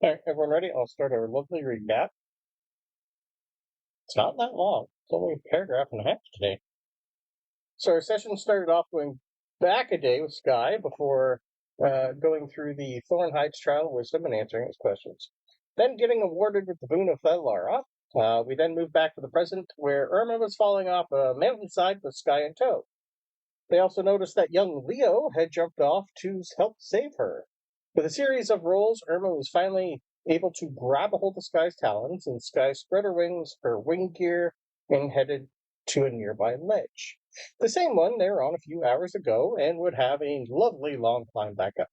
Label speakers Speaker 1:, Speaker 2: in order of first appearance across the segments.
Speaker 1: All right, everyone ready? I'll start our lovely recap. It's not that long. It's only a paragraph and a half today. So our session started off going back a day with Skye before going through the Thorn Heights trial of wisdom and answering his questions. Then getting awarded with the boon of Felara. We then moved back to the present where Irma was falling off a mountainside with Skye in tow. They also noticed that young Leo had jumped off to help save her. With a series of rolls, Irma was finally able to grab a hold of Skye's talons, and Skye spread her wings, her wing gear, and headed to a nearby ledge. The same one they were on a few hours ago, and would have a lovely long climb back up.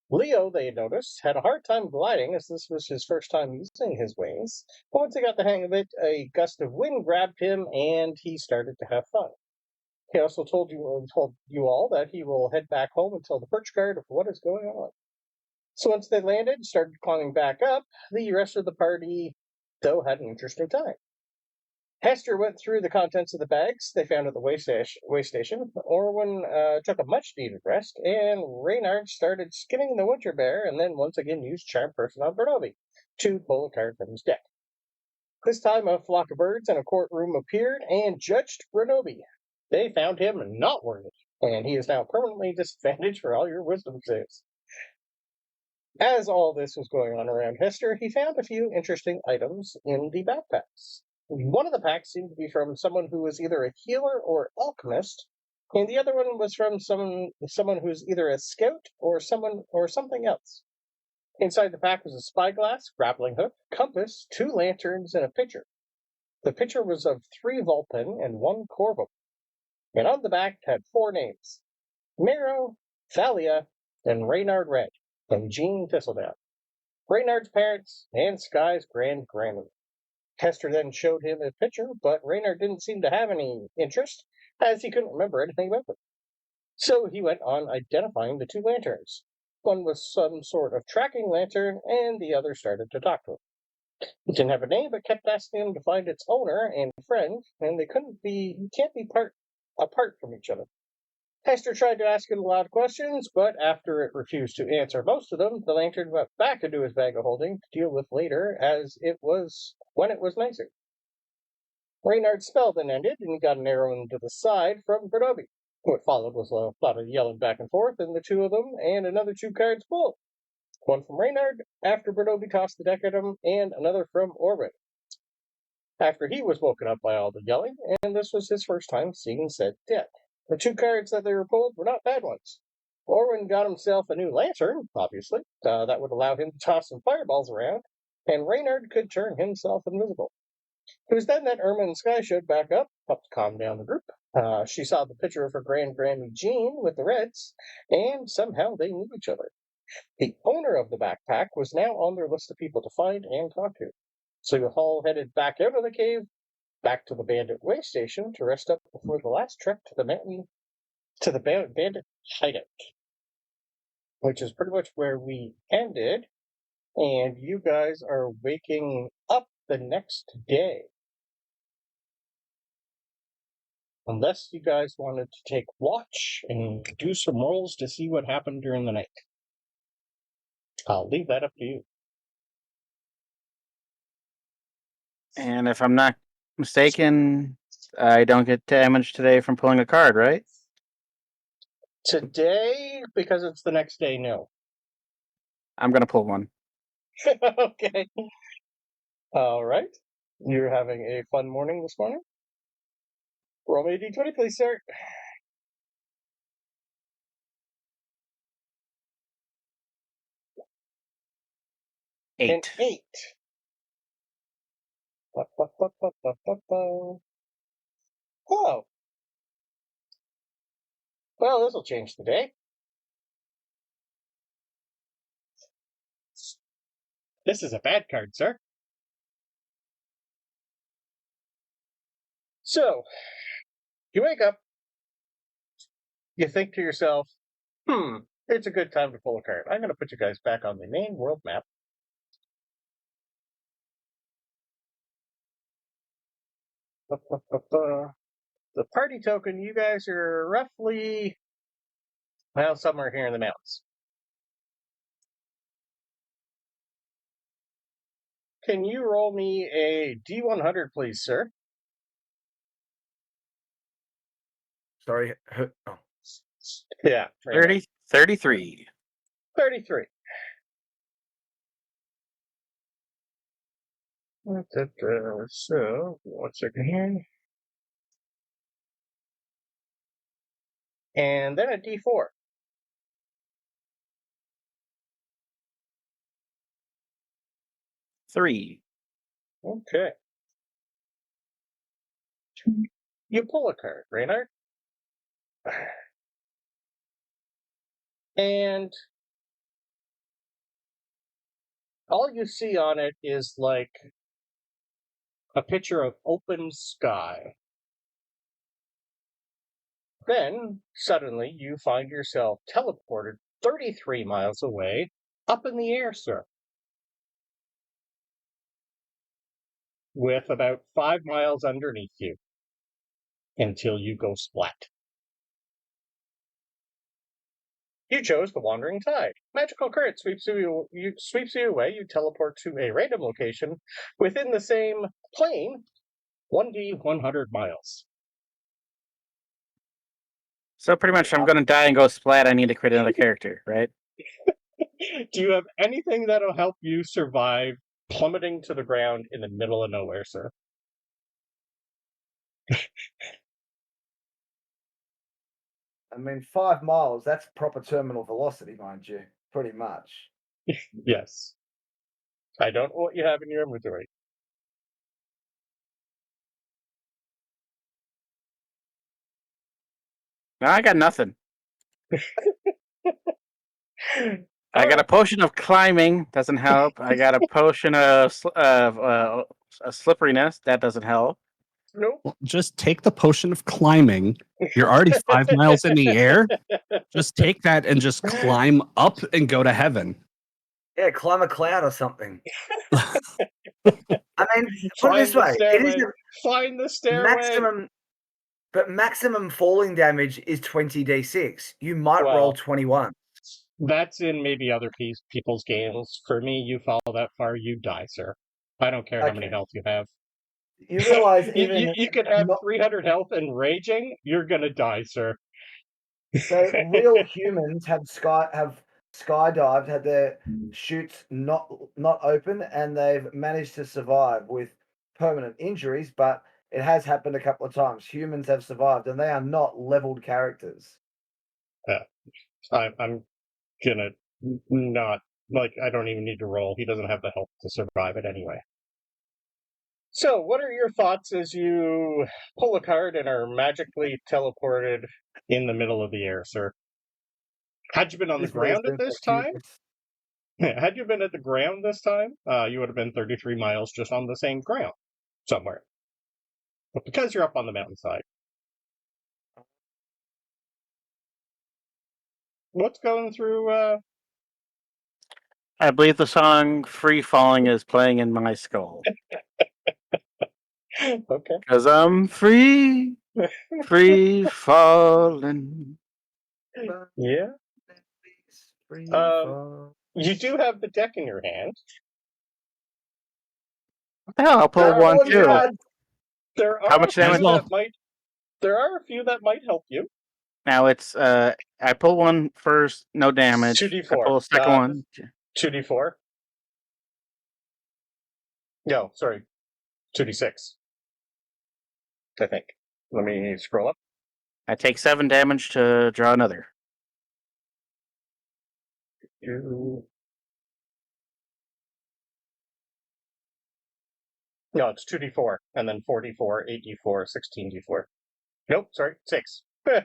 Speaker 1: Leo, they noticed, had a hard time gliding as this was his first time using his wings, but once he got the hang of it, a gust of wind grabbed him, and he started to have fun. He also told you all that he will head back home and tell the perch guard of what is going on. So once they landed and started climbing back up, the rest of the party, though, had an interesting time. Hester went through the contents of the bags they found at the way station. Orwin took a much-needed rest, and Reynard started skinning the winter bear and then once again used Charm Person on Bronobi to pull a card from his deck. This time a flock of birds in a courtroom appeared and judged Bronobi. They found him not worthy, and he is now permanently disadvantaged for all your wisdom saves. As all this was going on around Hester, he found a few interesting items in the backpacks. One of the packs seemed to be from someone who was either a healer or alchemist, and the other one was from someone who's either a scout or something else. Inside the pack was a spyglass, grappling hook, compass, 2 lanterns, and a pitcher. The pitcher was of 3 Vulpin and 1 Corvo, and on the back it had 4 names: Mero, Thalia, and Reynard Red, and Jean Thistledown, Reynard's parents, and Skye's grandmother. Hester then showed him a picture, but Reynard didn't seem to have any interest, as he couldn't remember anything about them. So he went on identifying the 2 lanterns. One was some sort of tracking lantern, and the other started to talk to him. It didn't have a name, but kept asking him to find its owner and friend, and they can't be apart from each other. Hester tried to ask it a lot of questions, but after it refused to answer most of them, the lantern went back into his bag of holding to deal with later, when it was nicer. Reynard's spell then ended, and he got an arrow into the side from Bronobi. What followed was a lot of yelling back and forth, and the 2 of them and another 2 cards pulled. One from Reynard, after Bronobi tossed the deck at him, and another from Orwin, after he was woken up by all the yelling, and this was his first time seeing said deck. The 2 cards that they were pulled were not bad ones. Orwin got himself a new lantern, obviously. That would allow him to toss some fireballs around, and Reynard could turn himself invisible. It was then that Irma and Skye showed back up to calm down the group. She saw the picture of her Granny Jean with the Reds, and somehow they knew each other. The owner of the backpack was now on their list of people to find and talk to. So the all headed back out of the cave, back to the bandit way station to rest up before the last trek to the bandit hideout, which is pretty much where we ended, and you guys are waking up the next day. Unless you guys wanted to take watch and do some rolls to see what happened during the night. I'll leave that up to you.
Speaker 2: And if I'm not mistaken, I don't get damage today from pulling a card, right?
Speaker 1: Today, because it's the next day, no.
Speaker 2: I'm going to pull one.
Speaker 1: Okay. All right. You're having a fun morning this morning? Roll me a d20, please, sir.
Speaker 2: 8.
Speaker 1: An 8. Oh. Well, this will change the day. This is a bad card, sir. So, you wake up, you think to yourself, it's a good time to pull a card. I'm going to put you guys back on the main world map. The party token, you guys are roughly, well, somewhere here in the mountains. can you roll me a D100, please, sir?
Speaker 3: Sorry. Oh.
Speaker 1: Yeah.
Speaker 2: 33.
Speaker 1: 33. So, 1 second here. And then a D4.
Speaker 2: 3.
Speaker 1: Okay. You pull a card, Reynard. And all you see on it is like a picture of open sky. Then, suddenly, you find yourself teleported 33 miles away, up in the air, sir. With about 5 miles underneath you. Until you go splat. You chose the Wandering Tide. Magical current sweeps you away. You teleport to a random location within the same plane, 1D 100 miles.
Speaker 2: So pretty much I'm going to die and go splat. I need to create another character, right?
Speaker 1: Do you have anything that'll help you survive plummeting to the ground in the middle of nowhere, sir?
Speaker 3: I mean, 5 miles, that's proper terminal velocity, mind you. Pretty much.
Speaker 1: Yes. I don't know what you have in your inventory.
Speaker 2: No, I got nothing. I got a potion of climbing. Doesn't help. I got a potion of slipperiness. That doesn't help.
Speaker 1: Nope.
Speaker 4: Well, just take the potion of climbing. You're already 5 miles in the air. Just take that and just climb up and go to heaven.
Speaker 3: Yeah, climb a cloud or something. I mean, put it this way. It is
Speaker 1: Find the stairway.
Speaker 3: Maximum falling damage is 20d6. You might roll 21.
Speaker 1: That's in maybe other people's games. For me, you fall that far, you die, sir. I don't care how many health you have.
Speaker 3: You realize even
Speaker 1: you could have 300 health and raging, you're gonna die, sir.
Speaker 3: So real humans have skydived, had their chutes not open, and they've managed to survive with permanent injuries, but it has happened a couple of times. Humans have survived, and they are not leveled characters.
Speaker 1: I'm gonna not, I don't even need to roll. He doesn't have the health to survive it anyway. So, what are your thoughts as you pull a card and are magically teleported in the middle of the air, sir? Had you been on the ground at this time? Had you been at the ground this time, you would have been 33 miles just on the same ground somewhere. But because you're up on the mountainside. What's going through...
Speaker 2: I believe the song Free Falling is playing in my skull.
Speaker 1: Okay.
Speaker 2: Because I'm free falling.
Speaker 1: Yeah. You do have the deck in your hand.
Speaker 2: What the hell? I'll pull one too.
Speaker 1: How much damage? There are a few that might help you.
Speaker 2: Now it's I pull one first, no damage.
Speaker 1: 2d4.
Speaker 2: I pull a second one.
Speaker 1: 2d4. No, sorry. 2d6. I think. Let me scroll up.
Speaker 2: I take 7 damage to draw another.
Speaker 1: No, it's 2d4, and then 4d4, 8d4, 16d4. Nope, sorry, 6. I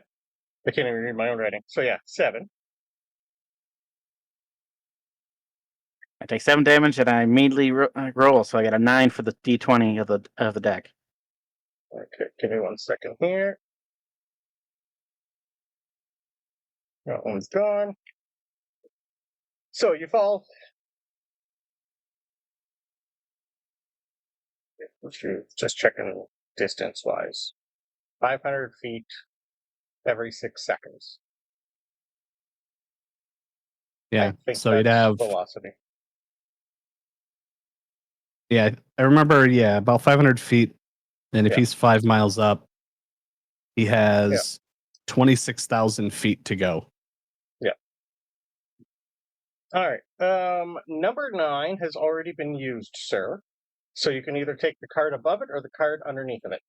Speaker 1: can't even read my own writing. So yeah, 7.
Speaker 2: I take 7 damage and I immediately roll, so I got a 9 for the d20 of the deck.
Speaker 1: Okay, give me 1 second here. That one's gone. So you fall. Just checking distance-wise. 500 feet every 6 seconds.
Speaker 4: Yeah, so you'd have
Speaker 1: velocity.
Speaker 4: Yeah, I remember. Yeah, about 500 feet, and if
Speaker 1: Yeah.
Speaker 4: he's 5 miles up, he has 26,000 feet to go.
Speaker 1: All right. Number 9 has already been used, sir. So you can either take the card above it or the card underneath of it.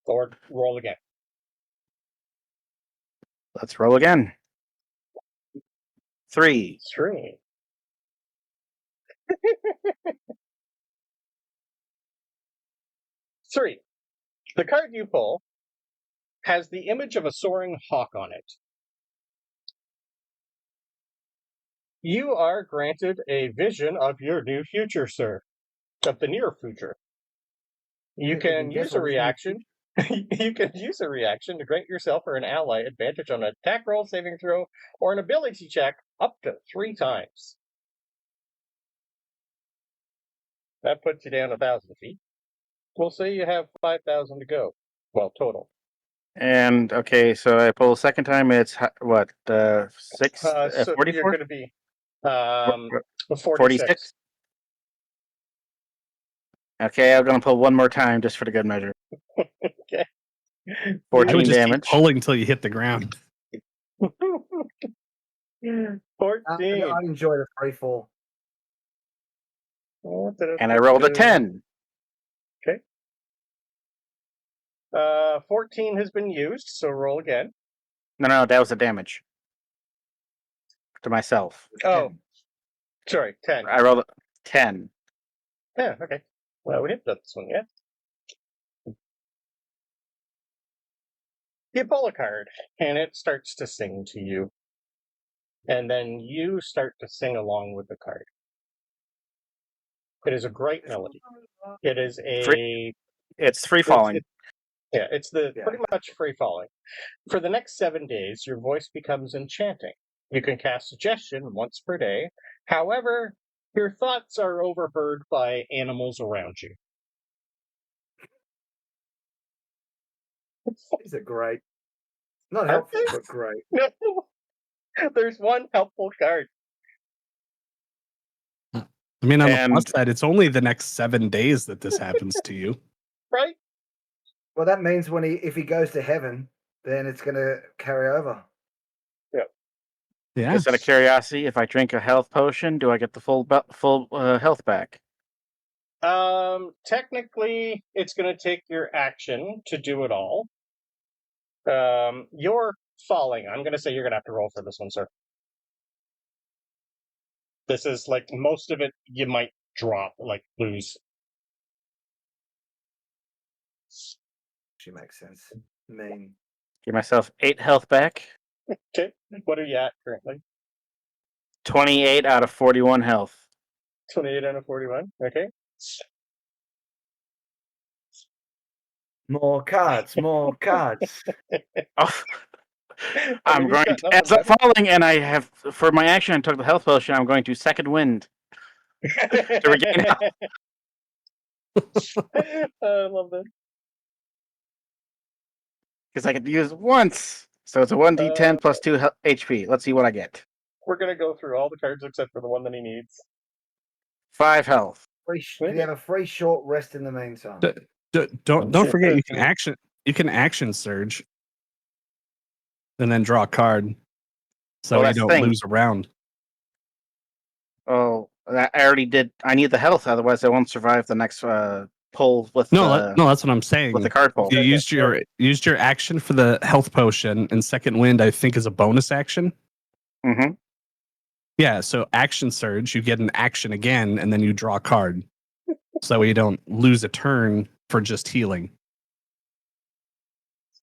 Speaker 1: Or roll again.
Speaker 2: Let's roll again. 3.
Speaker 1: 3. Three. The card you pull has the image of a soaring hawk on it. You are granted a vision of your new future, sir. Of the near future. You can use a reaction. You can use a reaction to grant yourself or an ally advantage on an attack roll, saving throw, or an ability check up to 3 times. That puts you down 1,000 feet. We'll say you have 5,000 to go. Well, total.
Speaker 2: And okay, so I pull a second time. It's what 6,
Speaker 1: So you're
Speaker 2: 44,
Speaker 1: going to be 46.
Speaker 2: 46. Okay, I'm gonna pull one more time just for the good measure.
Speaker 1: Okay.
Speaker 2: 14
Speaker 4: I would just keep
Speaker 2: damage.
Speaker 4: pulling until you hit the ground.
Speaker 1: 14.
Speaker 3: I enjoy the free fall.
Speaker 2: And I rolled a 10.
Speaker 1: 14 has been used, so roll again.
Speaker 2: No, that was the damage to myself.
Speaker 1: Oh, sorry, 10.
Speaker 2: I rolled a 10.
Speaker 1: Yeah, okay. Well, we haven't done this one yet. You pull a card, and it starts to sing to you. And then you start to sing along with the card. It is a great melody. It is
Speaker 2: It's free falling.
Speaker 1: It's pretty much free falling. For the next 7 days, your voice becomes enchanting. You can cast suggestion once per day. However, your thoughts are overheard by animals around you.
Speaker 3: These are great. Not helpful, but great.
Speaker 1: No, there's one helpful card.
Speaker 4: I mean, on the
Speaker 2: And-
Speaker 4: plus side, it's only the next 7 days that this happens to you.
Speaker 1: Right?
Speaker 3: Well, that means if he goes to heaven, then it's going to carry over.
Speaker 4: Yeah.
Speaker 2: Just out of curiosity, if I drink a health potion, do I get the full health back?
Speaker 1: Technically, it's going to take your action to do it all. You're falling. I'm going to say you're going to have to roll for this one, sir. This is like most of it you might drop, like lose.
Speaker 3: She makes sense. Mean.
Speaker 2: Give myself 8 health back.
Speaker 1: Okay, what are you at currently?
Speaker 2: 28 out of 41 health.
Speaker 1: 28 out of 41. Okay.
Speaker 3: More cards, more cards.
Speaker 2: Oh,
Speaker 1: I
Speaker 2: I'm
Speaker 1: mean,
Speaker 2: going
Speaker 1: you've
Speaker 2: to,
Speaker 1: got
Speaker 2: as I'm falling, and I have for my action. I took the health potion. I'm going to second wind to regain health.
Speaker 1: I love that.
Speaker 2: Because I could use once. So it's a 1d10 plus 2 HP. Let's see what I get.
Speaker 1: We're going to go through all the cards except for the one that he needs.
Speaker 2: 5 health.
Speaker 3: You have a free short rest in the meantime.
Speaker 4: Don't forget you can action surge and then draw a card so
Speaker 2: Well,
Speaker 4: you
Speaker 2: that's the
Speaker 4: don't
Speaker 2: thing.
Speaker 4: lose a round.
Speaker 2: Oh, I already did. I need the health, otherwise I won't survive the next pull with
Speaker 4: No, that's what I'm saying.
Speaker 2: with the card pull.
Speaker 4: You used your action for the health potion, and second wind I think is a bonus action.
Speaker 2: Mm-hmm.
Speaker 4: Yeah, so action surge, you get an action again, and then you draw a card. So that way you don't lose a turn for just healing.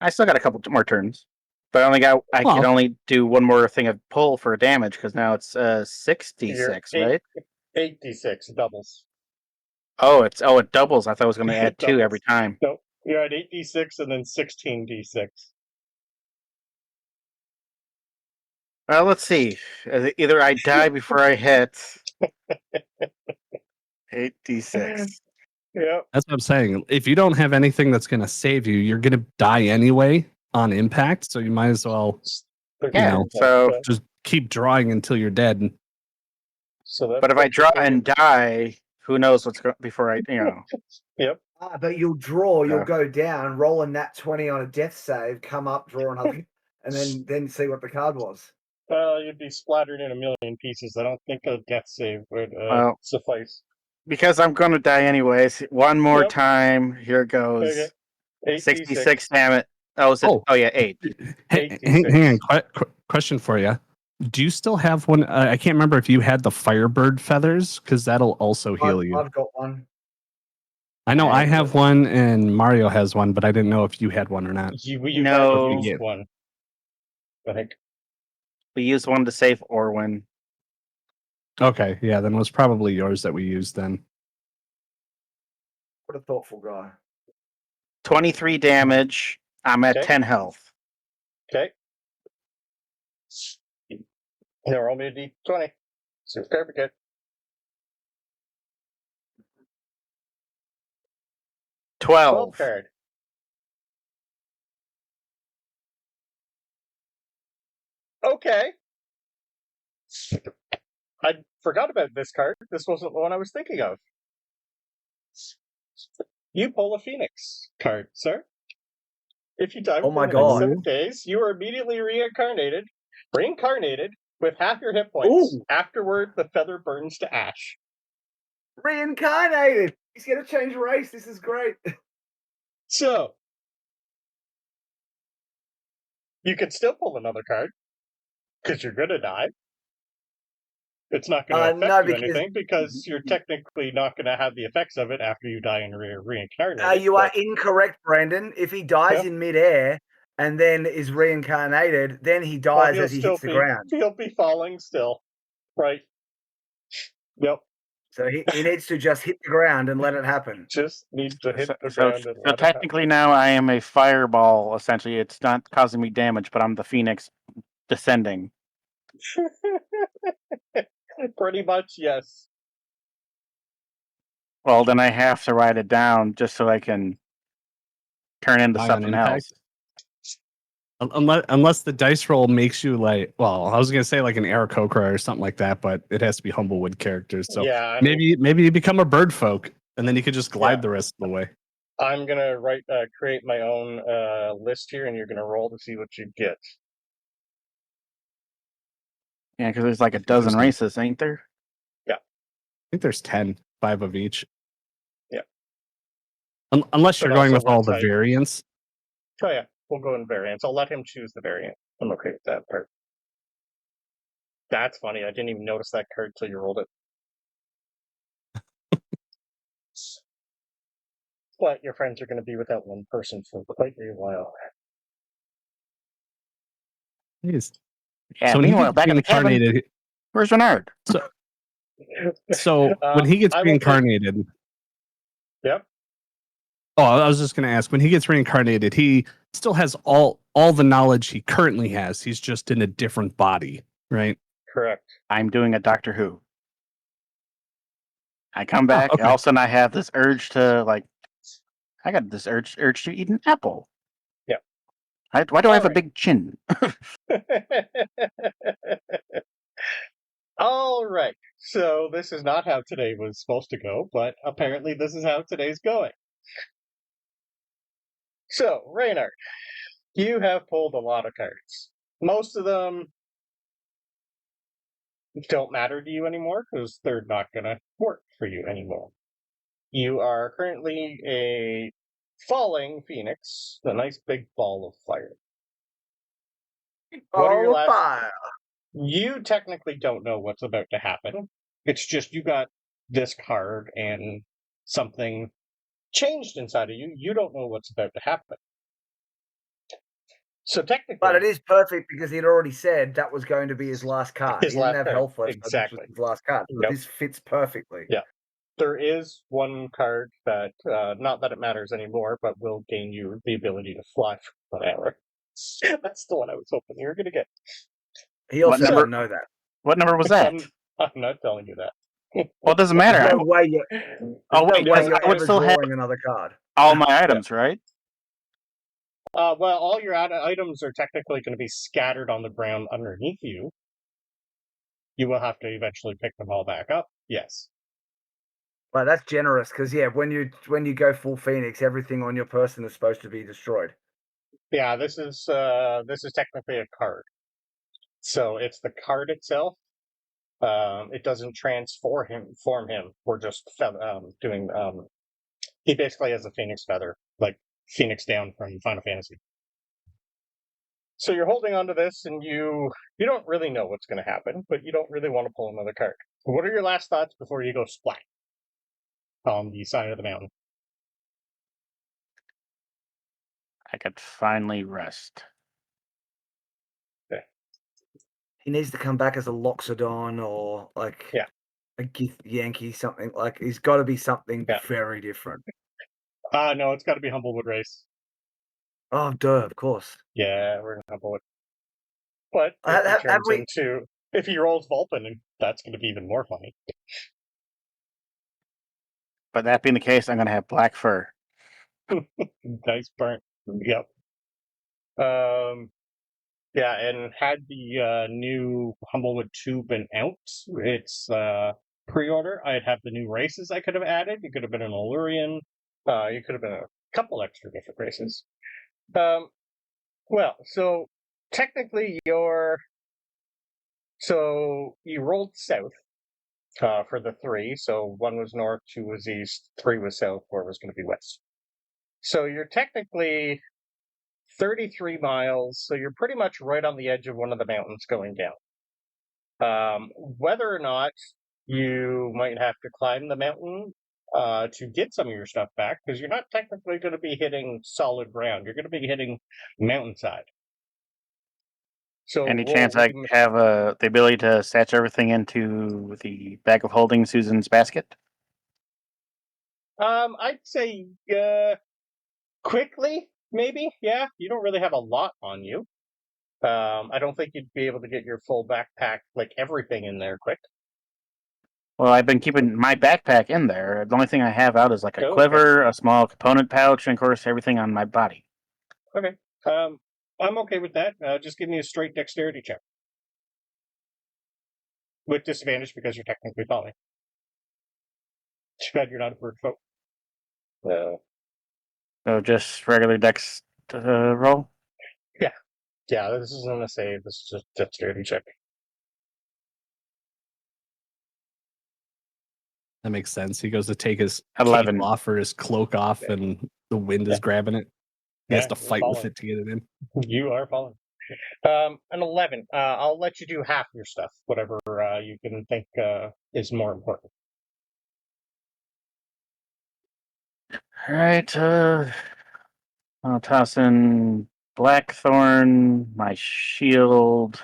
Speaker 2: I still got a couple more turns, but I could only do one more thing of pull for damage because now it's 66, right?
Speaker 1: 8d6 doubles.
Speaker 2: Oh, it doubles. I thought I was going to add 2 every time.
Speaker 1: No, you're at 8d6 and then 16d6.
Speaker 2: Well, let's see. Either I die before I hit 8d6.
Speaker 1: Yeah.
Speaker 4: That's what I'm saying. If you don't have anything that's going to save you, you're going to die anyway on impact. So you might as well
Speaker 2: Yeah. So
Speaker 4: just keep drawing until you're dead.
Speaker 1: So that
Speaker 2: But if I
Speaker 1: puts you
Speaker 2: draw
Speaker 1: thing
Speaker 2: and
Speaker 1: in-
Speaker 2: die, who knows what's going before I,
Speaker 1: Yep.
Speaker 3: But you'll draw, you'll
Speaker 2: Yeah.
Speaker 3: go down, roll a nat 20 on a death save, come up, draw another, and then see what the card was.
Speaker 1: Well, you'd be splattered in a million pieces. I don't think a death save would
Speaker 2: Well,
Speaker 1: suffice.
Speaker 2: Because I'm going to die anyways. One more
Speaker 1: Yep.
Speaker 2: time. Here goes.
Speaker 1: Okay.
Speaker 2: 66, damn it. Oh, is it?
Speaker 4: Oh.
Speaker 2: Oh, yeah, 8.
Speaker 4: Hang on. Question for you. Do you still have one? I can't remember if you had the Firebird feathers, because that'll also heal you.
Speaker 3: I've got one.
Speaker 4: I know I have one and Mario has one, but I didn't know if you had one or not.
Speaker 1: You
Speaker 2: No.
Speaker 1: guys used one. I think.
Speaker 2: We used one to save Orwin.
Speaker 4: Okay, yeah, then it was probably yours that we used then.
Speaker 3: What a thoughtful guy.
Speaker 2: 23 damage. I'm at
Speaker 1: Okay.
Speaker 2: 10 health.
Speaker 1: Okay. Now roll me a d20. Super good. 12 card. Okay. I forgot about this card. This wasn't the one I was thinking of. You pull a Phoenix card, sir. If you die
Speaker 3: Oh
Speaker 1: within
Speaker 3: my
Speaker 1: the
Speaker 3: God.
Speaker 1: next 7 days, you are immediately reincarnated with half your hit points.
Speaker 3: Ooh.
Speaker 1: Afterward, the feather burns to ash.
Speaker 3: Reincarnated! He's going to change race. This is great.
Speaker 1: So, you can still pull another card, because you're going to die. It's not going to affect
Speaker 3: no,
Speaker 1: you
Speaker 3: because-
Speaker 1: anything, because you're technically not going to have the effects of it after you die and reincarnated.
Speaker 3: You are incorrect, Brandon. If he dies in midair and then is reincarnated, then he dies as he hits the ground.
Speaker 1: He'll be falling still. Right. Yep.
Speaker 3: So he needs to just hit the ground and let it happen.
Speaker 1: Just need to hit the
Speaker 2: So
Speaker 1: ground. And
Speaker 2: technically now I am a fireball, essentially. It's not causing me damage, but I'm the Phoenix descending.
Speaker 1: Pretty much, yes.
Speaker 2: Well, then I have to write it down just so I can turn into
Speaker 4: Die on
Speaker 2: something
Speaker 4: impact?
Speaker 2: else.
Speaker 4: Unless the dice roll makes you like, well, I was gonna say like an Aarakocra or something like that, but it has to be Humblewood characters. So
Speaker 1: yeah, I mean,
Speaker 4: maybe you become a bird folk, and then you could just glide the rest of the way.
Speaker 1: I'm gonna create my own list here, and you're gonna roll to see what you get.
Speaker 2: Yeah, because there's like a dozen races, ain't there?
Speaker 4: I think there's 10, 5 of each.
Speaker 1: Yeah.
Speaker 4: Unless
Speaker 1: But
Speaker 4: you're going
Speaker 1: also
Speaker 4: with all
Speaker 1: what
Speaker 4: the
Speaker 1: type?
Speaker 4: variants.
Speaker 1: Oh yeah, we'll go in variants. I'll let him choose the variant. I'm okay with that part. That's funny. I didn't even notice that card till you rolled it. But your friends are going to be without one person for quite a while.
Speaker 4: Jeez.
Speaker 2: Yeah,
Speaker 4: So when he
Speaker 2: meanwhile,
Speaker 4: gets
Speaker 2: back in the cabin,
Speaker 4: reincarnated,
Speaker 2: where's Reynard?
Speaker 4: so when he gets
Speaker 1: I will
Speaker 4: reincarnated,
Speaker 1: Yep.
Speaker 4: oh, I was just going to ask, when he gets reincarnated, he still has all the knowledge he currently has. He's just in a different body, right?
Speaker 1: Correct.
Speaker 2: I'm doing a Doctor Who. I come back,
Speaker 4: okay.
Speaker 2: and all of a sudden I have this urge to I got this urge to eat an apple.
Speaker 1: Yeah.
Speaker 2: Why do I have a
Speaker 1: Alright.
Speaker 2: big chin?
Speaker 1: All right. So this is not how today was supposed to go, but apparently this is how today's going. So, Reynard, you have pulled a lot of cards. Most of them don't matter to you anymore because they're not going to work for you anymore. You are currently a falling phoenix, a nice big ball of fire. What are your
Speaker 3: Ball of
Speaker 1: last-
Speaker 3: fire.
Speaker 1: You technically don't know what's about to happen. It's just you got this card and something changed inside of you. You don't know what's about to happen. So technically,
Speaker 3: But it is perfect because he'd already said that was going to be his last card.
Speaker 1: His
Speaker 3: he didn't
Speaker 1: last
Speaker 3: have
Speaker 1: card.
Speaker 3: health left.
Speaker 1: Exactly.
Speaker 3: This was his last card. So
Speaker 1: Yep.
Speaker 3: this fits perfectly.
Speaker 1: Yeah. there is one card that, not that it matters anymore, but will gain you the ability to fly for 1 hour. That's the one I was hoping you were going to get.
Speaker 3: He also
Speaker 2: What number-
Speaker 3: doesn't know that.
Speaker 2: What number was that?
Speaker 1: I'm not telling you that.
Speaker 2: Well, it doesn't matter.
Speaker 3: There's no way you're,
Speaker 2: Oh,
Speaker 3: there's
Speaker 2: wait,
Speaker 3: no way
Speaker 2: I
Speaker 3: you're
Speaker 2: would
Speaker 3: ever
Speaker 2: still have
Speaker 3: drawing another card.
Speaker 2: all my items, right?
Speaker 1: Well, all your items are technically going to be scattered on the ground underneath you. you will have to eventually pick them all back up. Yes.
Speaker 3: But that's generous because when you go full Phoenix, everything on your person is supposed to be destroyed.
Speaker 1: Yeah, this is technically a card. So it's the card itself. It doesn't form him. We're just doing. He basically has a Phoenix feather, like Phoenix down from Final Fantasy. So you're holding onto this, and you don't really know what's going to happen, but you don't really want to pull another card. What are your last thoughts before you go splat on the side of the mountain?
Speaker 2: I could finally rest.
Speaker 3: He needs to come back as a Loxodon or like a Gith Yankee, something like. He's got to be something very different.
Speaker 1: No, it's got to be Humblewood race.
Speaker 3: Oh, duh, of course.
Speaker 1: Yeah, we're in Humblewood. But if he rolls Vulpin, that's going to be even more funny.
Speaker 2: But that being the case, I'm going to have black fur.
Speaker 1: Nice burnt. Yep. Yeah, and had the new Humblewood 2 been out, it's pre-order, I'd have the new races I could have added. You could have been an Allurian. You could have been a couple extra different races. Well, so technically you rolled south for the 3. So 1 was north, 2 was east, 3 was south, 4 was going to be west. So you're technically 33 miles, so you're pretty much right on the edge of one of the mountains going down. Whether or not you might have to climb the mountain to get some of your stuff back, because you're not technically going to be hitting solid ground. You're going to be hitting mountainside. So
Speaker 2: any chance I have the ability to satch everything into the bag of holding Susan's basket?
Speaker 1: I'd say quickly, maybe. Yeah, you don't really have a lot on you. I don't think you'd be able to get your full backpack, like everything in there quick.
Speaker 2: Well, I've been keeping my backpack in there. The only thing I have out is like a quiver, a small component pouch, and of course everything on my body.
Speaker 1: Okay. I'm okay with that. Just give me a straight dexterity check. With disadvantage because you're technically falling. Too bad you're not a bird folk.
Speaker 2: So just regular dex roll?
Speaker 1: Yeah. Yeah, this isn't a save. This is just a dexterity check.
Speaker 4: That makes sense. He goes to take his
Speaker 2: 11
Speaker 4: cape off or his cloak off, and the wind is grabbing it. He has to fight with it to get it in.
Speaker 1: You are falling. An 11. I'll let you do half your stuff, whatever you can think is more important.
Speaker 2: All right. I'll toss in Blackthorn, my shield,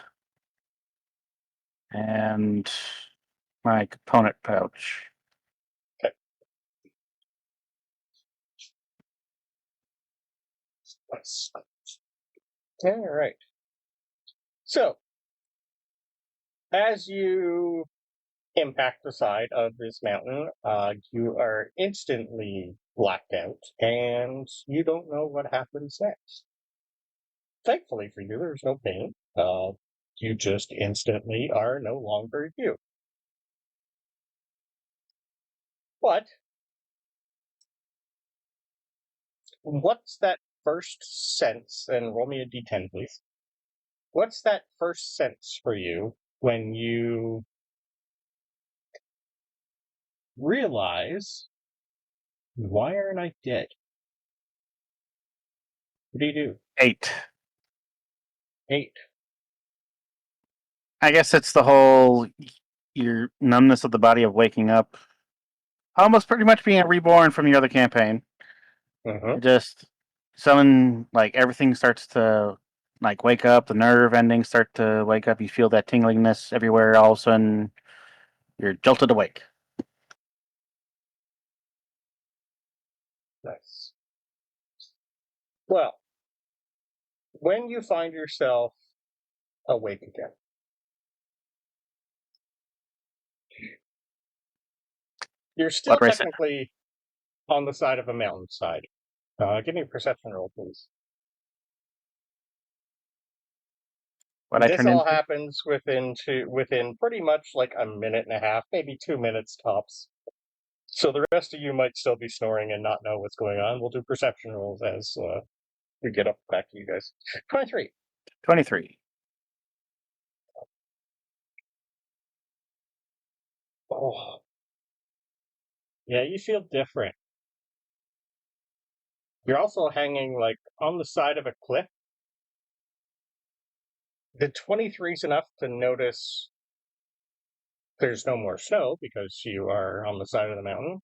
Speaker 2: and my component pouch.
Speaker 1: Okay. All right. So, as you impact the side of this mountain, you are instantly blacked out, and you don't know what happens next. Thankfully for you, there's no pain. You just instantly are no longer you. But what's that first sense, and roll me a d10, please. What's that first sense for you when you realize, why aren't I dead? What do you do?
Speaker 2: 8.
Speaker 1: 8.
Speaker 2: I guess it's the whole your numbness of the body of waking up. Almost pretty much being reborn from your other campaign. Just suddenly, like, everything starts to like wake up. The nerve endings start to wake up. You feel that tinglingness everywhere. All of a sudden, you're jolted awake.
Speaker 1: Nice. Well, when you find yourself awake again, you're still technically on the side of a mountainside. Give me a perception roll, please.
Speaker 2: what I
Speaker 1: This
Speaker 2: turn
Speaker 1: all
Speaker 2: into?
Speaker 1: happens within pretty much like a minute and a half, maybe 2 minutes tops. So the rest of you might still be snoring and not know what's going on. We'll do perception rolls as we get up back to you guys. 23.
Speaker 2: 23.
Speaker 1: Oh. Yeah, you feel different. You're also hanging like on the side of a cliff. The 23 is enough to notice there's no more snow because you are on the side of the mountain.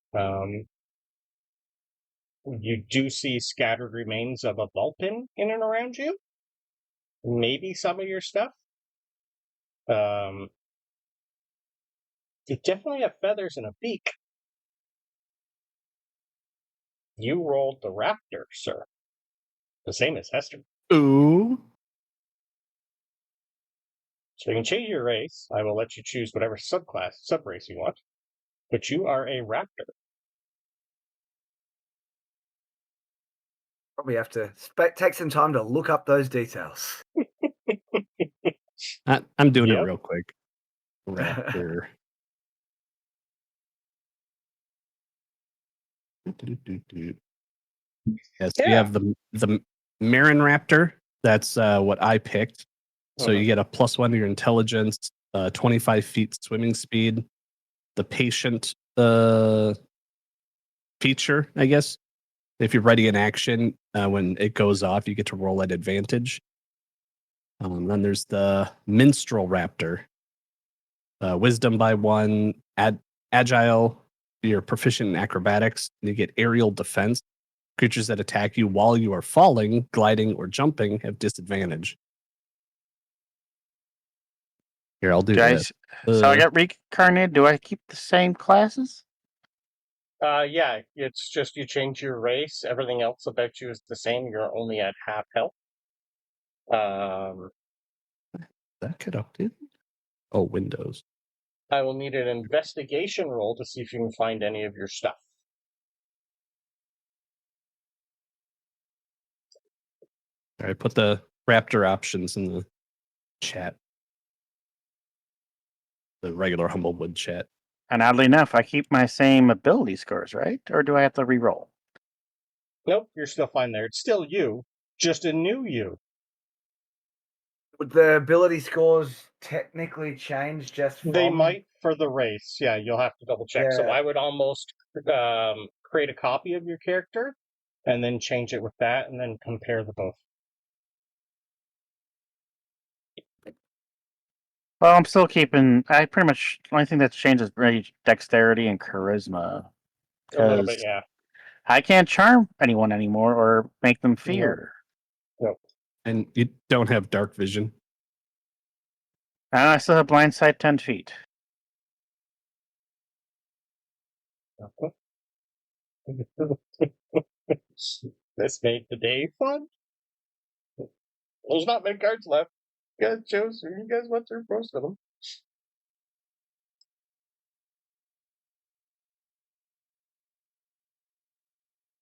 Speaker 1: You do see scattered remains of a Vulpin in and around you. Maybe some of your stuff. You definitely have feathers and a beak. You rolled the Raptor, sir. The same as Hester.
Speaker 4: Ooh.
Speaker 1: So you can change your race. I will let you choose whatever subrace you want. But you are a Raptor.
Speaker 3: Probably have to take some time to look up those details.
Speaker 4: I'm doing it real quick. Raptor. Yes, we have the Marin Raptor. That's what I picked. So you get a +1 to your intelligence, 25 feet swimming speed. The patient feature, I guess. If you're ready in action, when it goes off, you get to roll at advantage. Then there's the Minstrel Raptor. Wisdom by 1, agile. You're proficient in acrobatics. And you get aerial defense. Creatures that attack you while you are falling, gliding, or jumping have disadvantage. Here, I'll do this.
Speaker 2: So I got reincarnated. Do I keep the same classes?
Speaker 1: Yeah, it's just you change your race. Everything else about you is the same. You're only at half health.
Speaker 4: That could update. Oh, Windows.
Speaker 1: I will need an investigation roll to see if you can find any of your stuff.
Speaker 4: All right, put the Raptor options in the chat. The regular Humblewood chat.
Speaker 2: And oddly enough, I keep my same ability scores, right? Or do I have to re-roll?
Speaker 1: Nope, you're still fine there. It's still you, just a new you.
Speaker 3: Would the ability scores technically change just from...
Speaker 1: They might for the race. Yeah, you'll have to double check. Yeah. So I would almost create a copy of your character and then change it with that and then compare the both.
Speaker 2: Well, I'm still keeping. I pretty much the only thing that's changed is really dexterity and charisma.
Speaker 1: A little bit, yeah.
Speaker 2: I can't charm anyone anymore or make them fear.
Speaker 1: Nope.
Speaker 4: And you don't have dark vision.
Speaker 2: And I still have blind sight 10 feet.
Speaker 1: This made the day fun. There's not many cards left. You guys chose. You guys went through most of them.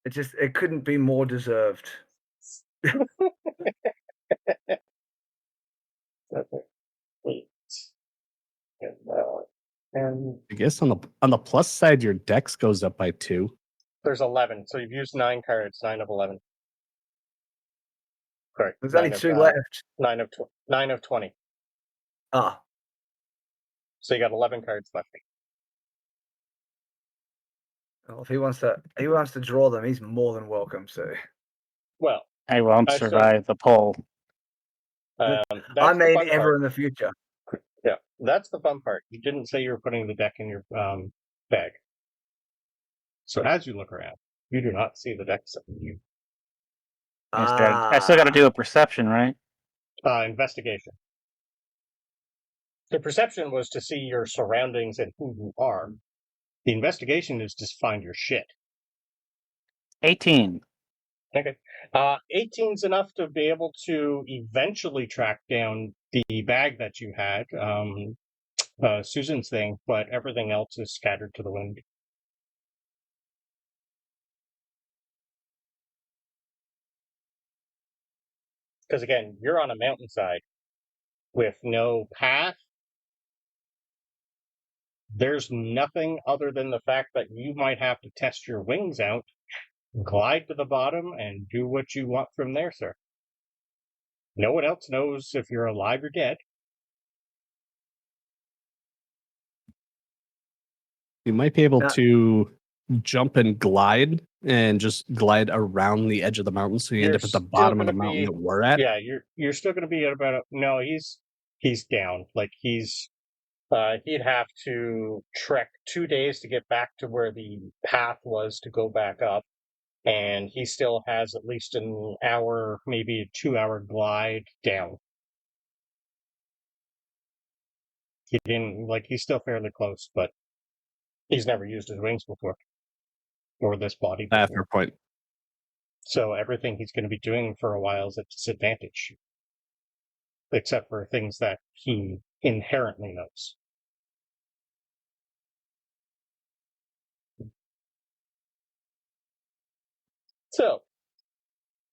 Speaker 3: It couldn't be more deserved.
Speaker 1: And
Speaker 4: I guess on the plus side, your dex goes up by 2.
Speaker 1: There's 11, so you've used 9 cards. 9 of 11. Correct.
Speaker 3: There's only 2 left.
Speaker 1: 9 of 20.
Speaker 3: Ah.
Speaker 1: So you got 11 cards left.
Speaker 3: Well, if he wants to draw them, he's more than welcome to.
Speaker 1: Well,
Speaker 2: I won't survive the poll.
Speaker 3: I mean, ever in the future.
Speaker 1: Yeah, that's the fun part. You didn't say you were putting the deck in your bag. So as you look around, you do not see the deck except you.
Speaker 2: I still got to do a perception, right?
Speaker 1: Investigation. The perception was to see your surroundings and who you are. The investigation is to find your shit.
Speaker 2: 18.
Speaker 1: Okay. 18's enough to be able to eventually track down the bag that you had, Susan's thing, but everything else is scattered to the wind. Because again, you're on a mountainside. with no path. There's nothing other than the fact that you might have to test your wings out, glide to the bottom, and do what you want from there, sir. No one else knows if you're alive or dead.
Speaker 4: You might be able to jump and glide and just glide around the edge of the mountain, so you end up at the bottom of the mountain that we're at.
Speaker 1: Yeah, you're still going to be at about no. He's down. Like he'd have to trek 2 days to get back to where the path was to go back up, and he still has at least an hour, maybe a 2-hour glide down. He's still fairly close, but he's never used his wings before. Or this body before.
Speaker 4: Fair point.
Speaker 1: So everything he's going to be doing for a while is at disadvantage. Except for things that he inherently knows. So,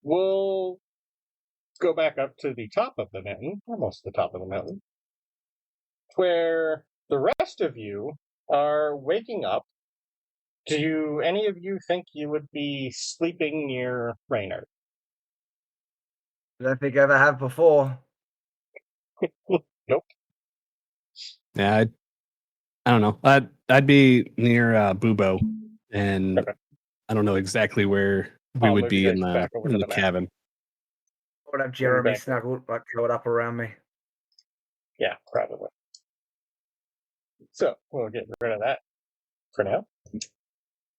Speaker 1: we'll go back up to the top of the mountain, almost the top of the mountain, where the rest of you are waking up. Do any of you think you would be sleeping near Reynard?
Speaker 3: I don't think I ever have before.
Speaker 1: Nope.
Speaker 4: Yeah, I don't know. I'd be near Bubo, and
Speaker 1: Okay.
Speaker 4: I don't know exactly where we would be in the cabin.
Speaker 3: I would have Jeremy snuggled, like curled up around me.
Speaker 1: Yeah, probably. So, we'll get rid of that for now.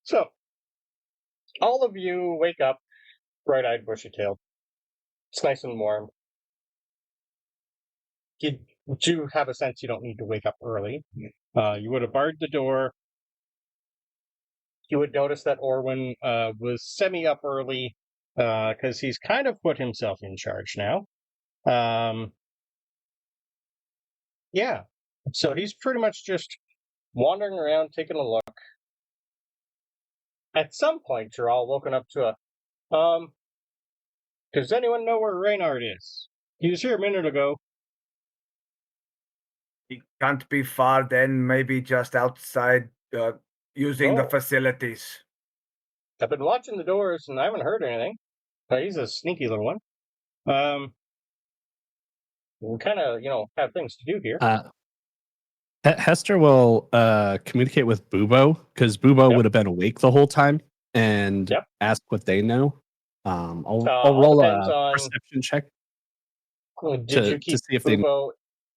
Speaker 1: So, all of you wake up, bright-eyed, bushy-tailed. It's nice and warm. You do have a sense you don't need to wake up early. You would have barred the door. You would notice that Orwin was semi-up early because he's kind of put himself in charge now. Yeah. So he's pretty much just wandering around, taking a look. At some point, you're all woken up to does anyone know where Reynard is? He was here a minute ago.
Speaker 3: He can't be far then, maybe just outside using the facilities.
Speaker 1: I've been watching the doors and I haven't heard anything. But he's a sneaky little one. We kind of, have things to do here.
Speaker 4: Hester will communicate with Bubo, because Bubo would have been awake the whole time, and ask what they know. I'll roll a perception check
Speaker 1: Did you keep
Speaker 4: to see if
Speaker 1: Bubo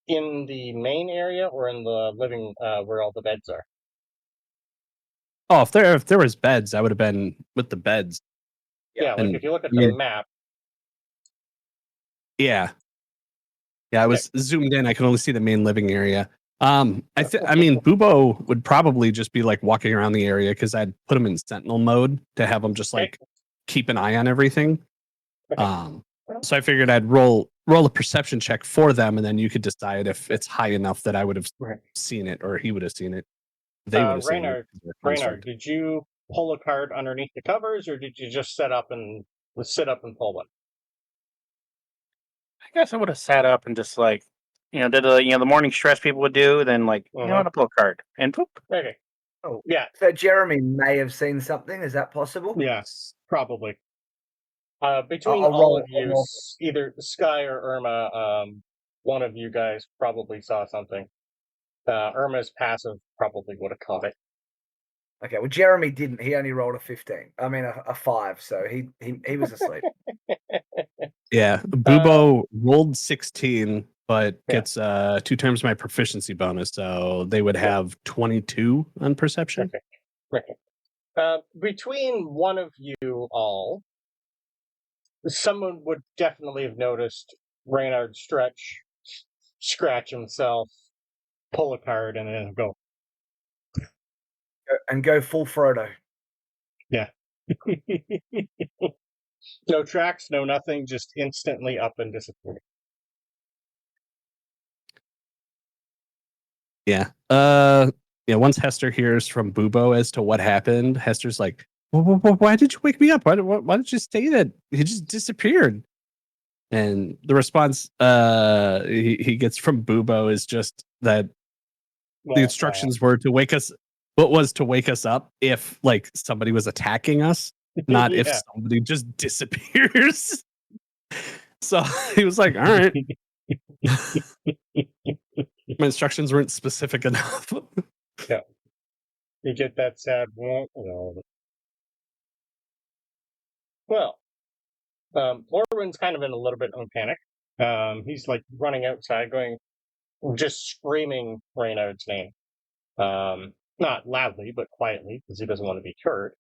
Speaker 1: in the main area or in the living where all the beds are?
Speaker 4: Oh, if there was beds, I would have been with the beds.
Speaker 1: Yeah, if you look at the map.
Speaker 4: Yeah, I was zoomed in. I could only see the main living area. I mean, Bubo would probably just be like walking around the area, because I'd put him in sentinel mode to have him just like keep an eye on everything. So I figured I'd roll a perception check for them, and then you could decide if it's high enough that I would have seen it, or he would have seen it. They would have seen it.
Speaker 1: Reynard, did you pull a card underneath the covers, or did you just sit up and pull one?
Speaker 2: I guess I would have sat up and just like, did the morning stress people would do, then like, I'll pull a card and poop.
Speaker 1: Okay.
Speaker 3: Oh,
Speaker 1: yeah.
Speaker 3: So Jeremy may have seen something. Is that possible?
Speaker 1: Yes, probably. Between all of you, either Skye or Irma, one of you guys probably saw something. Irma's passive probably would have caught it.
Speaker 3: Okay, well, Jeremy didn't. He only rolled a 15. I mean, a 5, so he was asleep.
Speaker 4: Yeah, Bubo rolled 16, but gets 2 times my proficiency bonus, so they would have 22 on perception.
Speaker 1: Okay. Between one of you all, someone would definitely have noticed Reynard scratch himself, pull a card, and then go.
Speaker 3: And go full Frodo.
Speaker 1: Yeah. No tracks, no nothing, just instantly up and disappearing.
Speaker 4: Yeah. Once Hester hears from Bubo as to what happened, Hester's like, why did you wake me up? Why did you say that? He just disappeared. And the response he gets from Bubo is just that the instructions were to wake us. What was to wake us up if like somebody was attacking us, not if somebody just disappears. So he was like, "All right." My instructions weren't specific enough.
Speaker 1: Yeah. You get that sad. Well, Orwin's kind of in a little bit of panic. He's like running outside, just screaming Reynard's name. Not loudly, but quietly, because he doesn't want to be heard.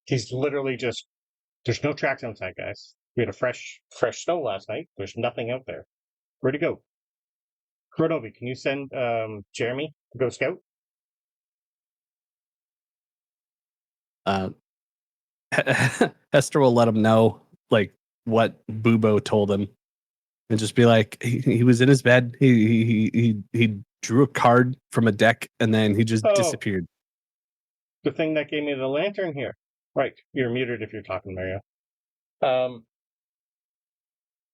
Speaker 1: He's literally just, there's no tracks outside, guys. We had a fresh snow last night. There's nothing out there. Where'd it go? Bronobi, can you send Jeremy to go scout?
Speaker 4: Hester will let him know like what Bubo told him, and just be like, he was in his bed. He drew a card from a deck, and then he just disappeared.
Speaker 1: The thing that gave me the lantern here. Right, you're muted if you're talking, Mario.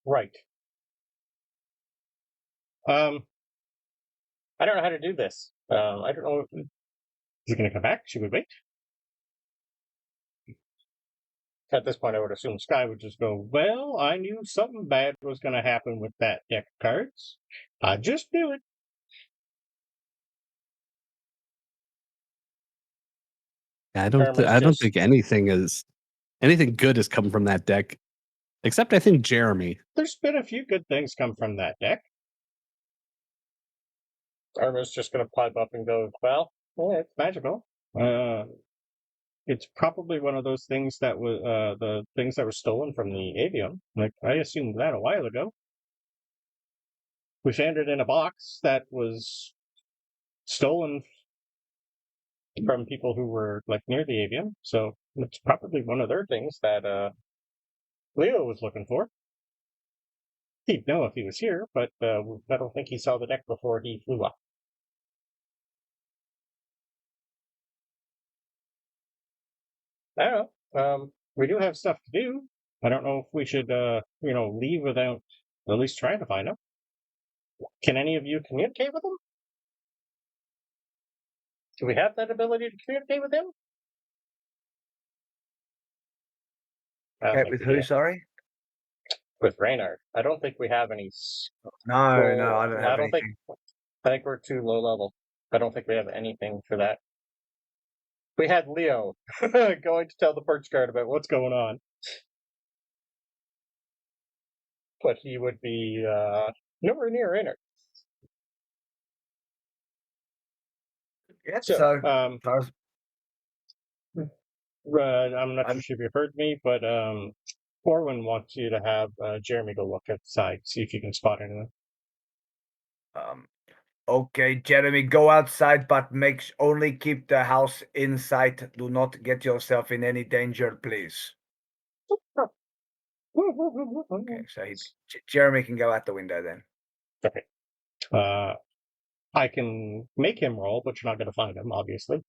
Speaker 1: Right. I don't know how to do this. I don't know if is he going to come back. Should we wait? At this point, I would assume Skye would just go, well, I knew something bad was going to happen with that deck of cards. I just knew it.
Speaker 4: I don't think anything good has come from that deck, except I think Jeremy.
Speaker 1: There's been a few good things come from that deck. Irma's just going to pipe up and go, well, yeah, it's magical. It's probably one of those things that was the things that were stolen from the avium. Like, I assumed that a while ago. We found it in a box that was stolen from people who were like near the avium. So it's probably one of their things that Leo was looking for. He'd know if he was here, but I don't think he saw the deck before he flew up. I don't know. We do have stuff to do. I don't know if we should, leave without at least trying to find him. Can any of you communicate with him? Do we have that ability to communicate with him?
Speaker 3: With who, sorry?
Speaker 1: With Reynard. I don't think we have any.
Speaker 3: No, I don't have anything.
Speaker 1: I think we're too low level. I don't think we have anything for that. We had Leo going to tell the perch guard about what's going on. But he would be nowhere near Reynard.
Speaker 3: Yeah, so
Speaker 1: I'm not too sure if you heard me, but Orwin wants you to have Jeremy go look outside, see if you can spot anything.
Speaker 3: Okay, Jeremy, go outside, but only keep the house in sight. Do not get yourself in any danger, please. Okay, so Jeremy can go out the window then.
Speaker 1: Okay. I can make him roll, but you're not going to find him, obviously.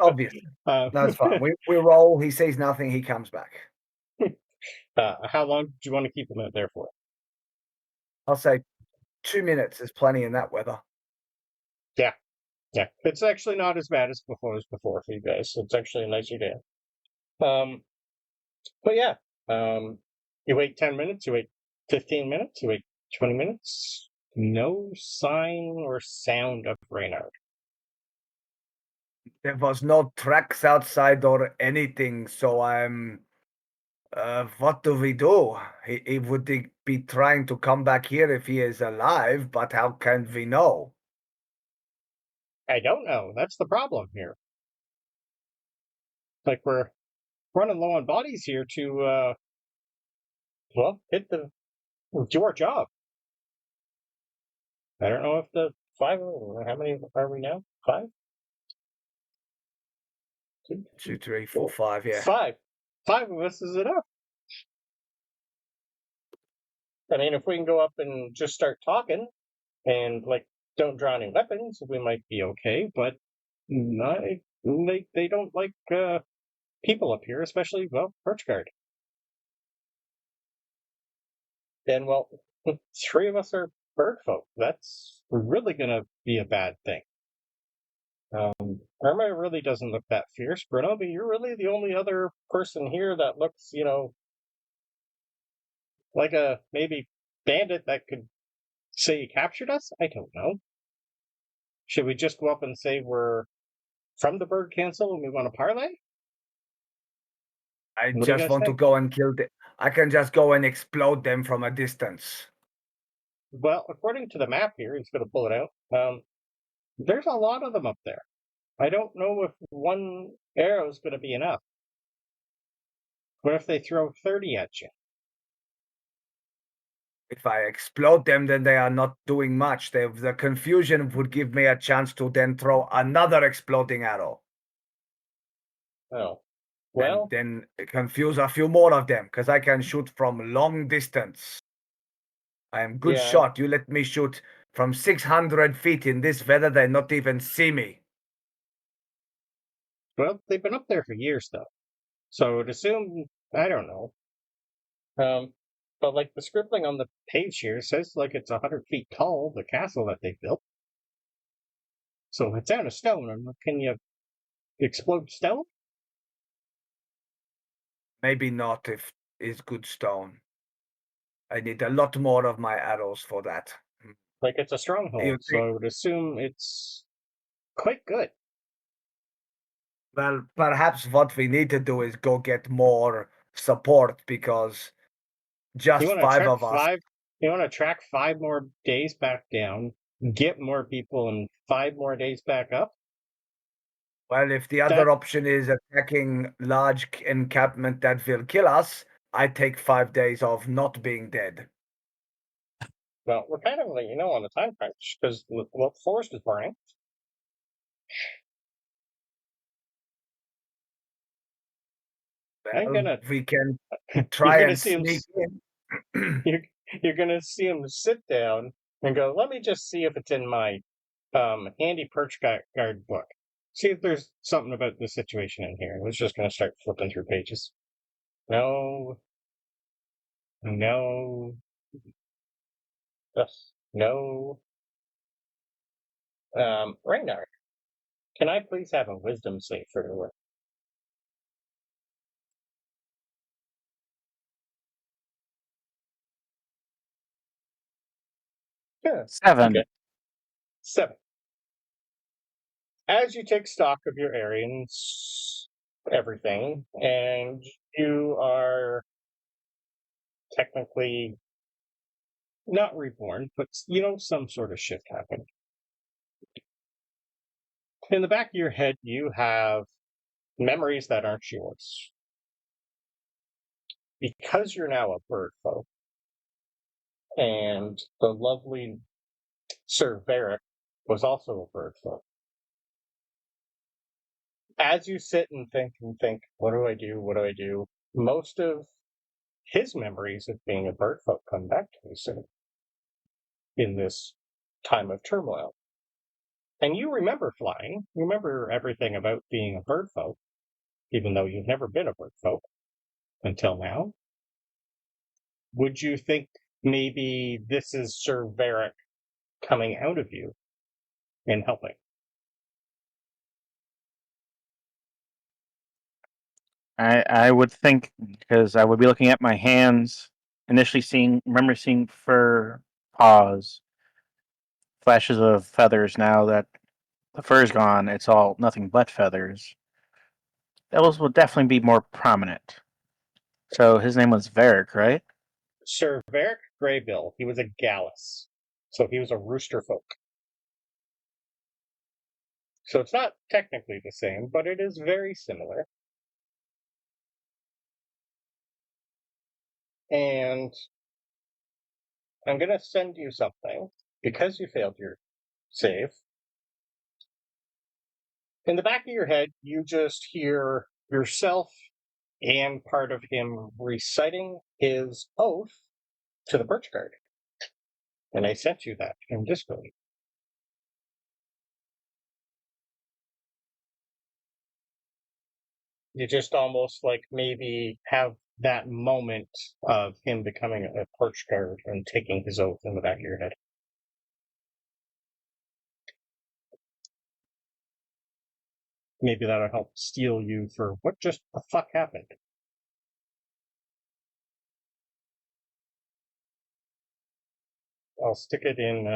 Speaker 3: Obviously. That's fine. We roll. He sees nothing. He comes back.
Speaker 1: How long do you want to keep him out there for?
Speaker 3: I'll say 2 minutes is plenty in that weather.
Speaker 1: Yeah. It's actually not as bad as before for you guys. It's actually a nicer day. But yeah. You wait 10 minutes, you wait 15 minutes, you wait 20 minutes. No sign or sound of Reynard.
Speaker 3: There was no tracks outside or anything, so what do we do? He would be trying to come back here if he is alive, but how can we know?
Speaker 1: I don't know. That's the problem here. Like, we're running low on bodies here to, do our job. I don't know if the 5, how many are we now? 5?
Speaker 3: 2, 3, 4, 5, yeah.
Speaker 1: 5 of us is enough. I mean, if we can go up and just start talking and don't draw any weapons, we might be okay, but they don't like people up here, especially perch guard. then, well, 3 of us are bird folk. That's really going to be a bad thing. Irma really doesn't look that fierce. Bronobi, you're really the only other person here that looks, like a maybe bandit that could say he captured us? I don't know. Should we just go up and say we're from the bird council and we want to parlay?
Speaker 3: I
Speaker 1: What do you
Speaker 3: just
Speaker 1: guys
Speaker 3: want to
Speaker 1: think?
Speaker 3: go and kill them. I can just go and explode them from a distance.
Speaker 1: Well, according to the map here, he's going to pull it out. There's a lot of them up there. I don't know if one arrow is going to be enough. What if they throw 30 at you?
Speaker 3: If I explode them, then they are not doing much. The confusion would give me a chance to then throw another exploding arrow.
Speaker 1: Oh. Well,
Speaker 3: and then confuse a few more of them, because I can shoot from long distance. I am good shot. You let me shoot from 600 feet in this weather, they not even see me.
Speaker 1: Well, they've been up there for years, though. So I would assume, I don't know. But like the scribbling on the page here says like it's 100 feet tall, the castle that they built. So if it's out of stone, can you explode stone?
Speaker 3: Maybe not if it's good stone. I need a lot more of my arrows for that.
Speaker 1: Like it's a stronghold, so I would assume it's quite good.
Speaker 3: Well, perhaps what we need to do is go get more support, because just 5 of us.
Speaker 1: You want to track 5 more days back down, get more people, and 5 more days back up?
Speaker 3: Well, if the other option is attacking large encampment that will kill us, I take 5 days of not being dead.
Speaker 1: Well, we're kind of like, on a time crunch, because, the forest is burning.
Speaker 3: Well, we can try and sneak in.
Speaker 1: You're gonna see him sit down and go, let me just see if it's in my handy perch guard book. See if there's something about the situation in here. We're just gonna start flipping through pages. No. Yes. No. Reynard, can I please have a wisdom save for the work? Yeah.
Speaker 2: 7.
Speaker 1: Okay. 7. As you take stock of your area and everything, and you are technically not reborn, but some sort of shift happened. In the back of your head, you have memories that aren't yours. Because you're now a bird folk, and the lovely Cervan was also a bird folk. As you sit and think, what do I do? What do I do? Most of his memories of being a bird folk come back to me soon in this time of turmoil. And you remember flying. You remember everything about being a bird folk, even though you've never been a bird folk until now. Would you think maybe this is Sir Varric coming out of you and helping?
Speaker 2: I would think, because I would be looking at my hands, initially remember seeing fur, paws, flashes of feathers. Now that the fur's gone, it's all nothing but feathers. Those will definitely be more prominent. So his name was Varric, right?
Speaker 1: Sir Varric Greybill. He was a gallus. So he was a rooster folk. So it's not technically the same, but it is very similar. And I'm going to send you something because you failed your save. In the back of your head, you just hear yourself and part of him reciting his oath to the birch guard. And I sent you that in Discord. You just almost like maybe have that moment of him becoming a perch guard and taking his oath in the back of your head. Maybe that'll help steel you for what just the fuck happened. I'll stick it in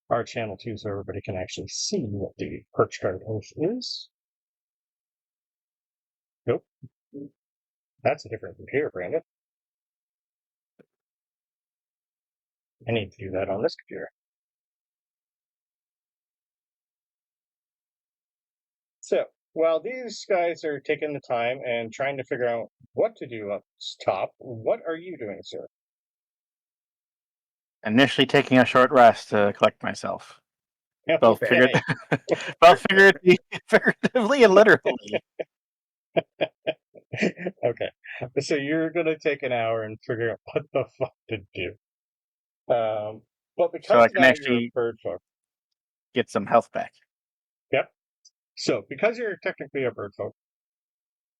Speaker 1: our channel too so everybody can actually see what the perch guard oath is. Nope. That's a different computer, Brandon. I need to do that on this computer. So, while these guys are taking the time and trying to figure out what to do up top, what are you doing, sir?
Speaker 2: Initially taking a short rest to collect myself. Both
Speaker 1: Okay.
Speaker 2: figuratively and literally.
Speaker 1: Okay. So you're going to take an hour and figure out what the fuck to do. But because
Speaker 2: So I can
Speaker 1: now
Speaker 2: actually
Speaker 1: you're a bird folk.
Speaker 2: get some health back.
Speaker 1: Yep. So because you're technically a bird folk,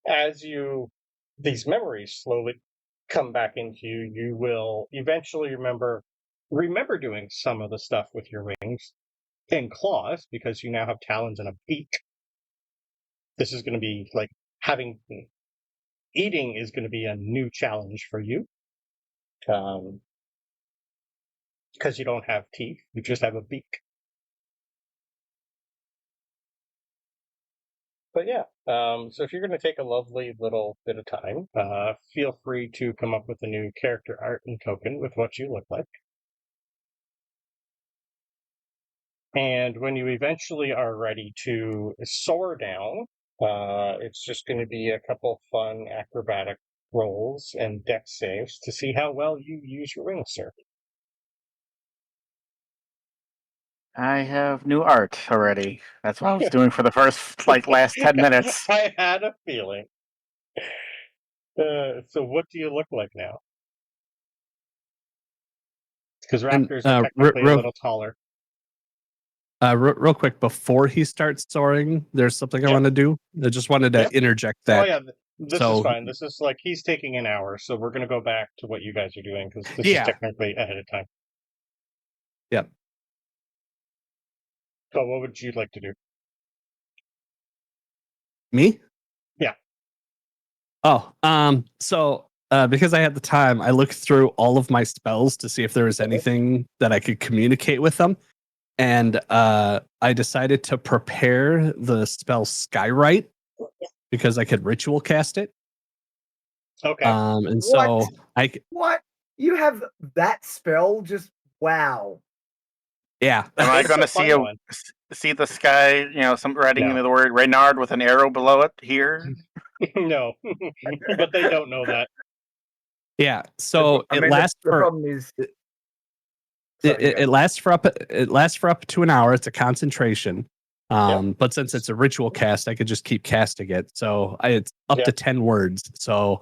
Speaker 1: as these memories slowly come back into you, you will eventually remember doing some of the stuff with your wings and claws, because you now have talons and a beak. This is going to be like eating is going to be a new challenge for you. Because you don't have teeth, you just have a beak. But yeah, so if you're going to take a lovely little bit of time, feel free to come up with a new character art and token with what you look like. And when you eventually are ready to soar down, it's just going to be a couple fun acrobatic rolls and dex saves to see how well you use your wings, sir.
Speaker 2: I have new art already. That's what I was doing for the first, last 10 minutes.
Speaker 1: I had a feeling. So what do you look like now? Because raptors are technically a little taller.
Speaker 4: Real quick, before he starts soaring, there's something I want to do. I just wanted to interject that.
Speaker 1: Oh yeah, this is fine. This is like he's taking an hour, so we're going to go back to what you guys are doing because this is technically ahead of time.
Speaker 4: Yep.
Speaker 1: So what would you like to do?
Speaker 4: Me?
Speaker 1: Yeah.
Speaker 4: Oh, so because I had the time, I looked through all of my spells to see if there was anything that I could communicate with them. And I decided to prepare the spell Skywrite because I could ritual cast it.
Speaker 1: Okay.
Speaker 4: And so
Speaker 3: What? You have that spell? Just wow.
Speaker 4: Yeah.
Speaker 2: Am I going to see the sky, some writing the word Reynard with an arrow below it here?
Speaker 1: No. But they don't know that.
Speaker 4: Yeah. So it lasts for
Speaker 3: problem is
Speaker 4: it lasts for up to an hour. It's a concentration. But since it's a ritual cast, I could just keep casting it. So it's up to 10 words. So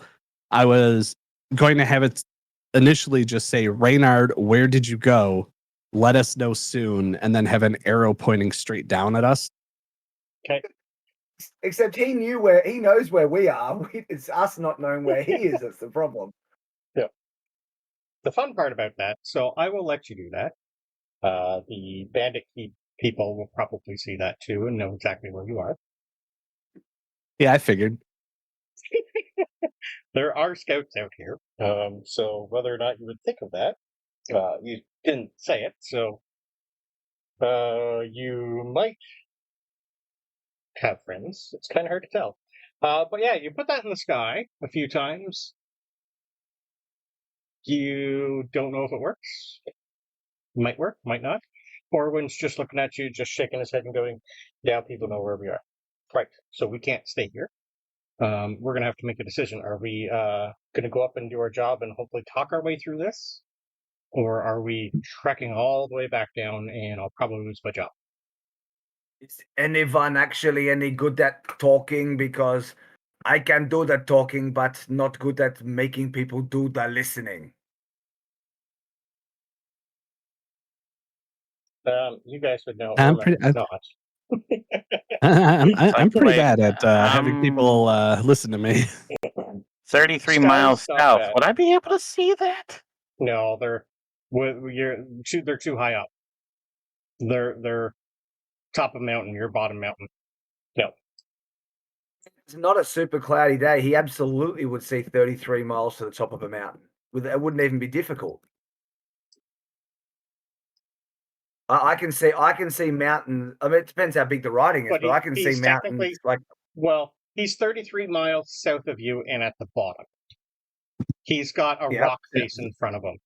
Speaker 4: I was going to have it initially just say, Reynard, where did you go? Let us know soon, and then have an arrow pointing straight down at us.
Speaker 1: Okay.
Speaker 3: Except he knows where we are. It's us not knowing where he is that's the problem.
Speaker 1: Yeah. The fun part about that, so I will let you do that. The bandit people will probably see that too and know exactly where you are.
Speaker 4: Yeah, I figured.
Speaker 1: There are scouts out here, so whether or not you would think of that, you didn't say it, so you might have friends. It's kind of hard to tell. But yeah, you put that in the sky a few times. You don't know if it works. Might work, might not. Orwin's just looking at you, just shaking his head and going, yeah, people know where we are. Right, so we can't stay here. We're going to have to make a decision. Are we going to go up and do our job and hopefully talk our way through this? Or are we trekking all the way back down and I'll probably lose my job?
Speaker 3: Is anyone actually any good at talking? Because I can do the talking, but not good at making people do the listening.
Speaker 1: You guys would know.
Speaker 4: I'm
Speaker 1: Irma
Speaker 4: pretty.
Speaker 1: is not.
Speaker 4: I'm pretty bad at having people listen to me.
Speaker 2: 33
Speaker 1: Skye's
Speaker 2: miles
Speaker 1: not
Speaker 2: south.
Speaker 1: bad.
Speaker 2: Would I be able to see that?
Speaker 1: No, they're too high up. They're top of mountain. You're bottom mountain. No.
Speaker 3: It's not a super cloudy day. He absolutely would see 33 miles to the top of a mountain. It wouldn't even be difficult. I can see mountains. I mean, it depends how big the riding is, but I can see
Speaker 1: he's
Speaker 3: mountains like.
Speaker 1: Well, he's 33 miles south of you and at the bottom. He's got a rock face in front of him.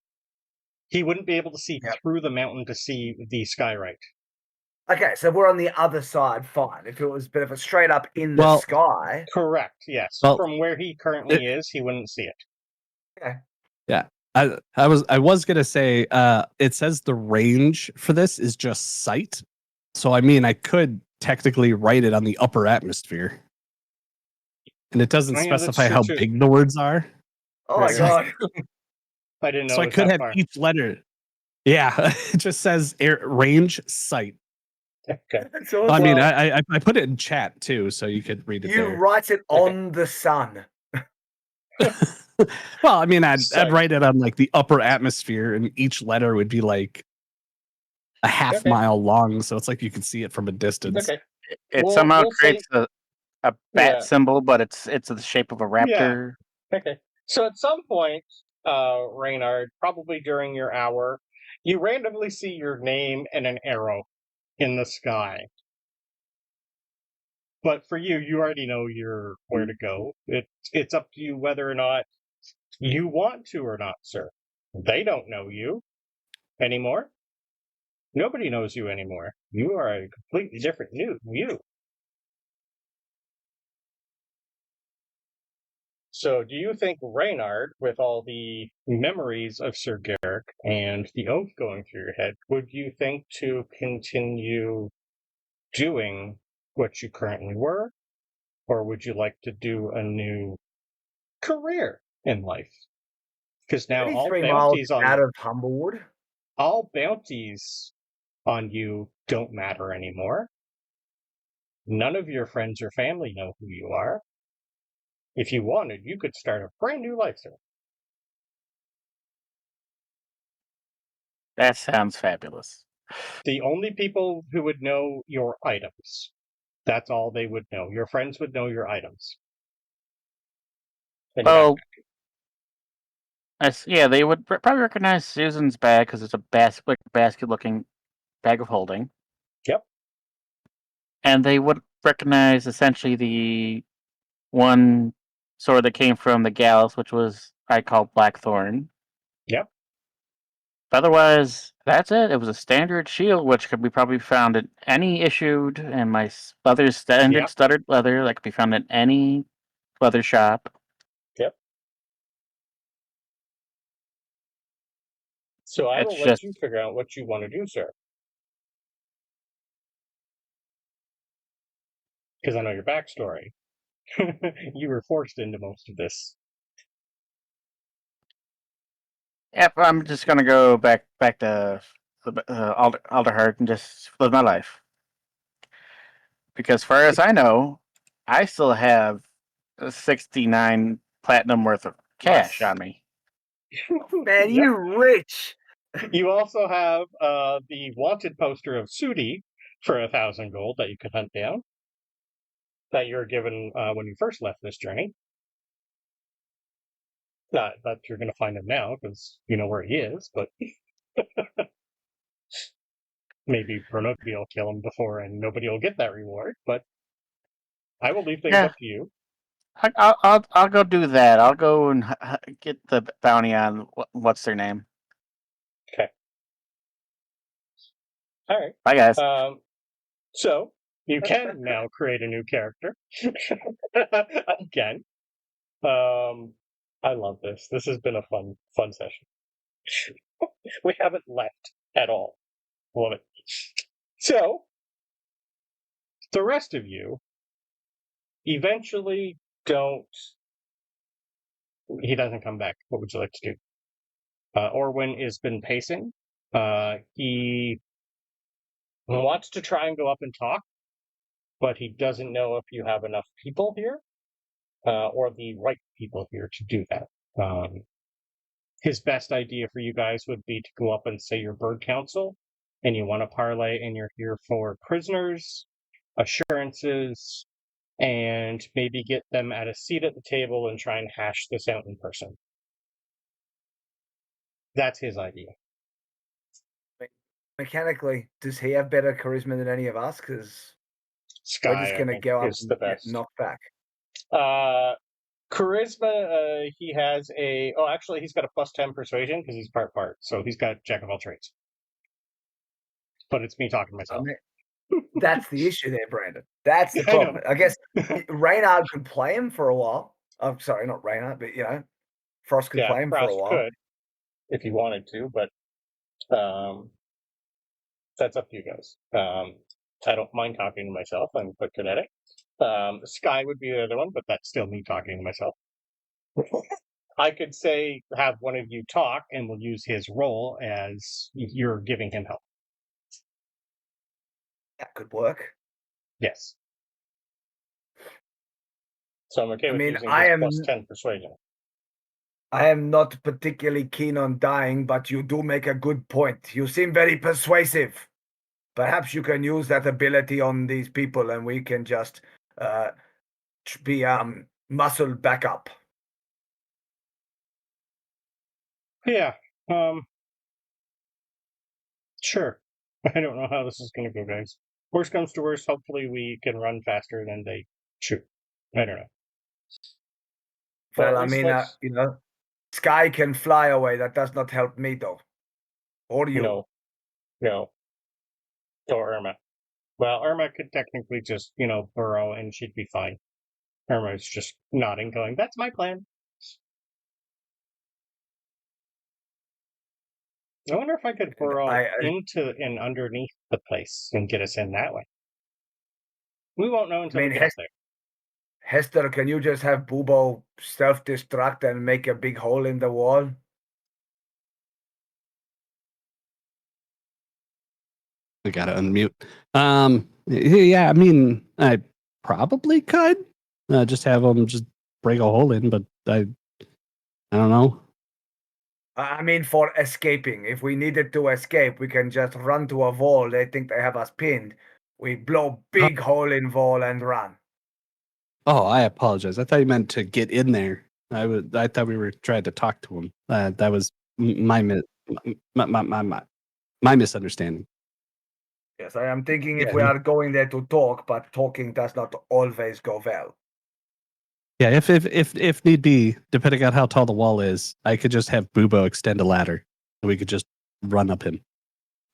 Speaker 1: He wouldn't be able to see through the mountain to see the Skye right.
Speaker 3: Okay, so we're on the other side. Fine. If it's straight up in the sky.
Speaker 1: Correct. Yes.
Speaker 4: Well,
Speaker 1: from where he currently is, he wouldn't see it.
Speaker 3: Okay.
Speaker 4: Yeah. I was gonna say it says the range for this is just sight. So I mean I could technically write it on the upper atmosphere. And it doesn't specify how big the words are.
Speaker 3: Oh my god.
Speaker 1: I didn't know.
Speaker 4: So I could have each letter. Yeah. It just says range sight.
Speaker 1: Okay.
Speaker 3: So,
Speaker 4: I mean I put it in chat too, so you could read it.
Speaker 3: You write it on the sun.
Speaker 4: Well, I mean, I'd write it on like the upper atmosphere, and each letter would be like a half mile long, so it's like you can see it from a distance.
Speaker 1: Okay.
Speaker 2: It somehow creates a bat symbol, but it's the shape of a raptor.
Speaker 1: Yeah. Okay. So at some point, Reynard, probably during your hour, you randomly see your name and an arrow in the sky. But for you, you already know where to go. It's up to you whether or not you want to or not, sir. They don't know you anymore. Nobody knows you anymore. You are a completely different you. So do you think Reynard, with all the memories of Sir Garrick and the oath going through your head, would you think to continue doing what you currently were? Or would you like to do a new career in life? Because now all bounties
Speaker 3: out of Humblewood.
Speaker 1: All bounties on you don't matter anymore. None of your friends or family know who you are. If you wanted, you could start a brand new life, sir.
Speaker 2: That sounds fabulous.
Speaker 1: The only people who would know your items. That's all they would know. Your friends would know your items.
Speaker 2: Oh, yeah, they would probably recognize Susan's bag because it's a basket-looking bag of holding.
Speaker 1: Yep.
Speaker 2: And they would recognize essentially the one sword that came from the gallows, which I call Blackthorn.
Speaker 1: Yep.
Speaker 2: But otherwise, that's it. It was a standard shield, which could be probably found in any issued, and my leather standard studded leather that could be found in any leather shop.
Speaker 1: Yep. So I will let you figure out what you want to do, sir. Because I know your backstory. You were forced into most of this.
Speaker 2: Yep, I'm just gonna go back to Alderheart and just live my life. Because far as I know, I still have 69 platinum worth of cash on me.
Speaker 3: Man, you rich.
Speaker 1: You also have the wanted poster of Sudi for 1,000 gold that you could hunt down. That you were given when you first left this journey. Not that you're going to find him now, because you know where he is, but maybe Bronobi will kill him before and nobody will get that reward, but I will leave things up to you.
Speaker 2: I'll go do that. I'll go and get the bounty on what's their name.
Speaker 1: Okay. All right.
Speaker 2: Bye, guys.
Speaker 1: So you can now create a new character again. I love this. This has been a fun session. We haven't left at all. Love it. So the rest of you eventually don't. He doesn't come back. What would you like to do? Orwin has been pacing. He wants to try and go up and talk, but he doesn't know if you have enough people here. or the right people here to do that. His best idea for you guys would be to go up and say you're Bird Council, and you want to parlay, and you're here for prisoners, assurances, and maybe get them at a seat at the table and try and hash this out in person. That's his idea.
Speaker 3: Mechanically, does he have better charisma than any of us? Because
Speaker 1: Skye,
Speaker 3: we're just going to go up and get knocked back.
Speaker 1: Charisma, he has actually he's got a +10 persuasion because he's part, so he's got jack of all trades. But it's me talking to myself.
Speaker 3: That's the issue there, Brandon. That's the problem. I guess Reynard could play him for a while. I'm sorry, not Reynard, but Frost could play him for a while.
Speaker 1: Could, if he wanted to, but that's up to you guys. I don't mind talking to myself. I'm quite good at it. Skye would be the other one, but that's still me talking to myself. I could say, have one of you talk, and we'll use his role as you're giving him help.
Speaker 3: That could work.
Speaker 1: Yes. So I'm okay with using his +10 persuasion.
Speaker 3: I am not particularly keen on dying, but you do make a good point. You seem very persuasive. Perhaps you can use that ability on these people, and we can just be muscled back up.
Speaker 1: Yeah. Sure. I don't know how this is going to go, guys. Worst comes to worst, hopefully we can run faster than they shoot. I don't know.
Speaker 3: Well, I mean, Skye can fly away. That does not help me, though. Or you.
Speaker 1: No. Or Irma. Well, Irma could technically just, burrow and she'd be fine. Irma's just nodding, going, that's my plan. I wonder if I could burrow into and underneath the place and get us in that way. We won't know until we get there.
Speaker 3: Hester, can you just have Bubo self-destruct and make a big hole in the wall?
Speaker 4: We gotta unmute. Yeah, I mean, I probably could just have them just break a hole in, but I don't know.
Speaker 3: I mean, for escaping. If we needed to escape, we can just run to a wall. They think they have us pinned. We blow big hole in wall and run.
Speaker 4: Oh, I apologize. I thought you meant to get in there. I thought we were trying to talk to him. That was my misunderstanding.
Speaker 3: Yes, I am thinking if we are going there to talk, but talking does not always go well.
Speaker 4: Yeah, if need be, depending on how tall the wall is, I could just have Bubo extend a ladder, and we could just run up him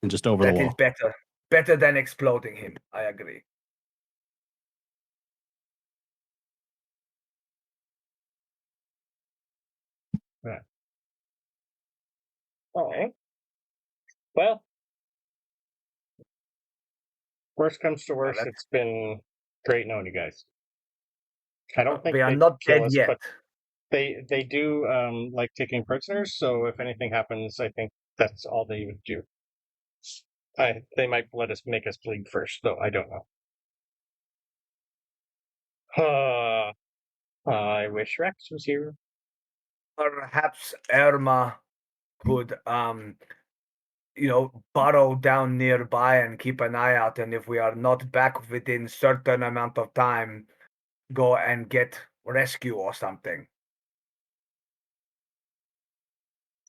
Speaker 4: and just over the wall.
Speaker 3: That is better than exploding him. I agree.
Speaker 1: Yeah. All right. Well, worst comes to worst, it's been great knowing you guys. I don't think
Speaker 3: we are not dead yet.
Speaker 1: But they do like taking prisoners, so if anything happens, I think that's all they would do. They might make us bleed first, though I don't know. I wish Rex was here.
Speaker 3: Perhaps Irma could burrow down nearby and keep an eye out, and if we are not back within certain amount of time, go and get rescue or something.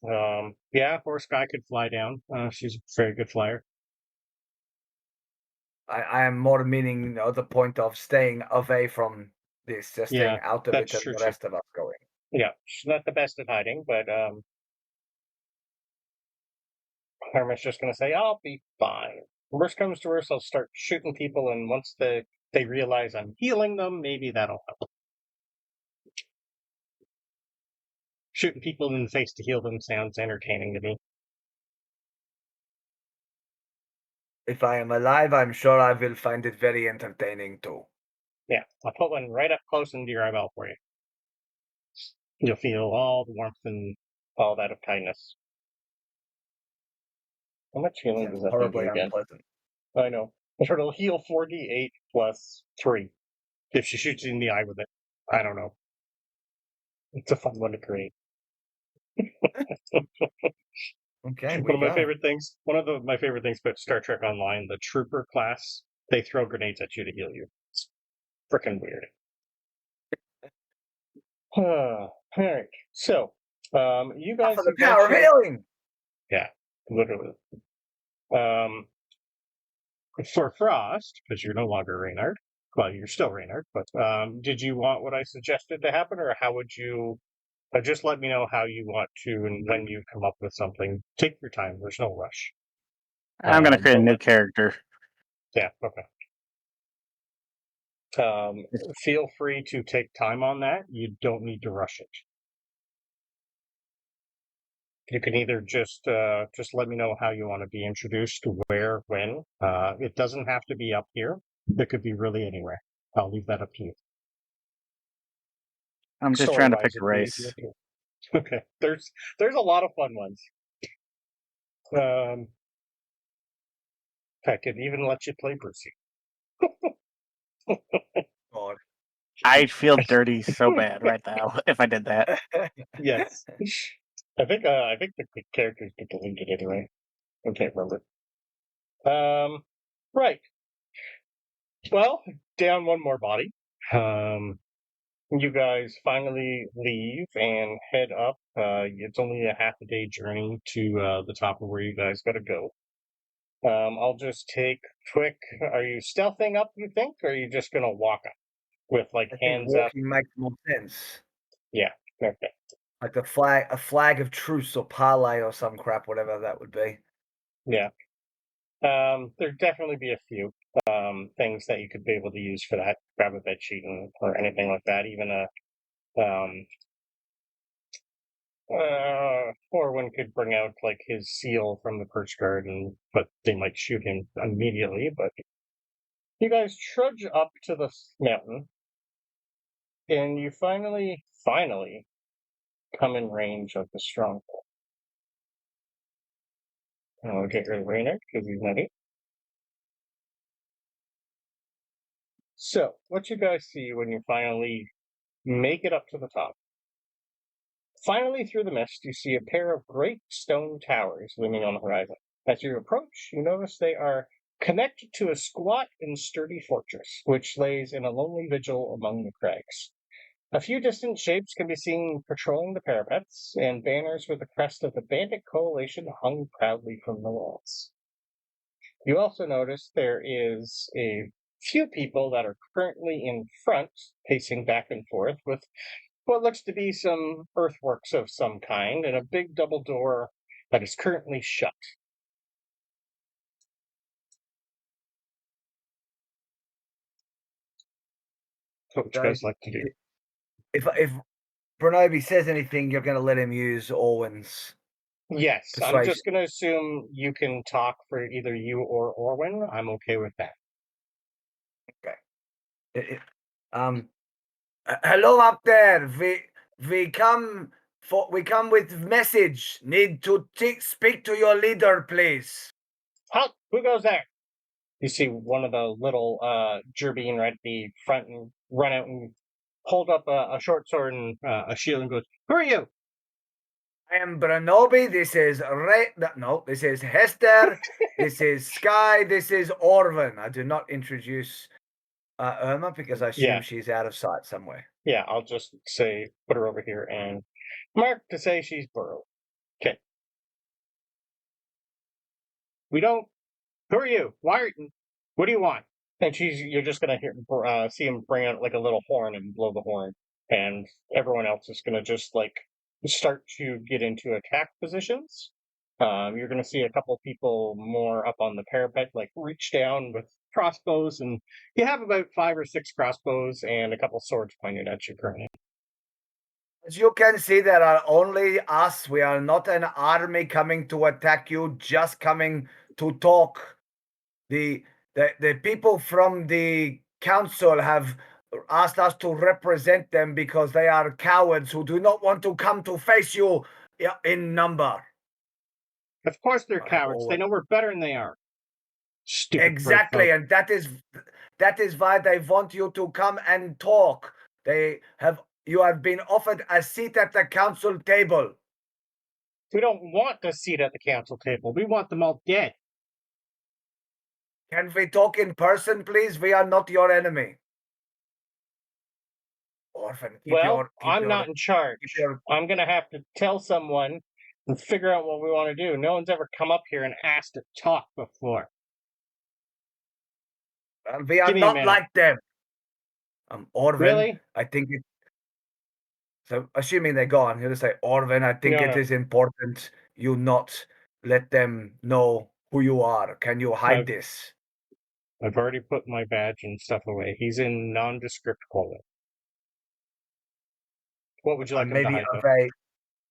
Speaker 1: Yeah, or Skye could fly down. She's a very good flyer.
Speaker 3: I am more meaning the point of staying away from this, just staying out of it, and the rest of us going.
Speaker 1: Yeah, she's not the best at hiding, but Irma's just going to say, I'll be fine. Worst comes to worst, I'll start shooting people, and once they realize I'm healing them, maybe that'll help. Shooting people in the face to heal them sounds entertaining to me.
Speaker 3: If I am alive, I'm sure I will find it very entertaining too.
Speaker 1: Yeah, I'll put one right up close into your eyeball for you. You'll feel all the warmth and all that of kindness. How much healing does that do again? Unpleasant. I know. It'll heal 4d8 plus 3 if she shoots you in the eye with it. I don't know. It's a fun one to create.
Speaker 3: Okay,
Speaker 1: One of my favorite things about Star Trek Online, the Trooper class, they throw grenades at you to heal you. It's freaking weird. All right. So, you guys
Speaker 3: for the
Speaker 1: have
Speaker 3: power of healing.
Speaker 1: Yeah, literally. For Frost, because you're no longer Reynard. Well, you're still Reynard, but did you want what I suggested to happen, or how would you? Just let me know how you want to, and when you come up with something. Take your time. There's no rush.
Speaker 2: I'm going to create a new character.
Speaker 1: Yeah. Okay. Feel free to take time on that. You don't need to rush it. You can either just let me know how you want to be introduced, to where, when. It doesn't have to be up here. It could be really anywhere. I'll leave that up to you.
Speaker 2: I'm just trying to pick a race.
Speaker 1: Okay. There's a lot of fun ones. I could even let you play Brucey.
Speaker 3: God.
Speaker 2: I'd feel dirty so bad right now if I did that.
Speaker 1: Yes. I think the characters get deleted anyway. I can't remember. Right. Well, down one more body. You guys finally leave and head up. It's only a half a day journey to the top of where you guys got to go. I'll just take quick. Are you stealthing up, you think, or are you just gonna walk up with like hands up?
Speaker 3: Makes more sense.
Speaker 1: Yeah. Okay.
Speaker 3: Like a flag of truce or parlay or some crap, whatever that would be.
Speaker 1: Yeah. There'd definitely be a few things that you could be able to use for that. Grab a bed sheet or anything like that. Even or one could bring out like his seal from the perch guard, but they might shoot him immediately. But you guys trudge up to the mountain, and you finally come in range of the stronghold. I'll get rid of Reynard because he's not here. So, what you guys see when you finally make it up to the top? Finally, through the mist, you see a pair of great stone towers looming on the horizon. As you approach, you notice they are connected to a squat and sturdy fortress, which lays in a lonely vigil among the crags. A few distant shapes can be seen patrolling the parapets, and banners with the crest of the Bandit Coalition hung proudly from the walls. You also notice there is a few people that are currently in front, pacing back and forth, with what looks to be some earthworks of some kind, and a big double door that is currently shut. What would you guys like to do?
Speaker 3: If Bronobi says anything, you're going to let him use Orwin's.
Speaker 1: Yes, persuasion. I'm just going to assume you can talk for either you or Orwin. I'm okay with that.
Speaker 3: Okay. Hello up there. We come with message. Need to speak to your leader, please.
Speaker 1: Halt! Who goes there? You see one of the little Gerbine right at the front and run out and hold up a short sword and a shield and goes, "Who are you?"
Speaker 3: I am Bronobi. This is this is Hester. This is Skye. This is Orwin. I do not introduce Irma because I assume she's out of sight somewhere.
Speaker 1: Yeah, I'll just say put her over here and mark to say she's burrowed. Okay. We don't. Who are you? What do you want? And you're just gonna see him bring out like a little horn and blow the horn, and everyone else is gonna just like start to get into attack positions. You're gonna see a couple people more up on the parapet, like reach down with crossbows, and you have about 5 or 6 crossbows and a couple swords pointed at you currently.
Speaker 3: As you can see, there are only us. We are not an army coming to attack you, just coming to talk. The people from the council have asked us to represent them because they are cowards who do not want to come to face you in number.
Speaker 1: Of course they're cowards. They know we're better than they are. Stupid.
Speaker 3: Exactly, and that is why they want you to come and talk. They have You have been offered a seat at the council table.
Speaker 1: We don't want a seat at the council table. We want them all dead.
Speaker 3: Can we talk in person, please? We are not your enemy. Orphan,
Speaker 1: I'm not in charge. I'm going to have to tell someone and figure out what we want to do. No one's ever come up here and asked to talk before.
Speaker 3: We are not like them. Orvin,
Speaker 1: really?
Speaker 3: I think it. So, assuming they're gone, you're going to say, Orvin, I think it is important you not let them know who you are. Can you hide this?
Speaker 1: I've already put my badge and stuff away. He's in nondescript clothing. What would you like him to hide?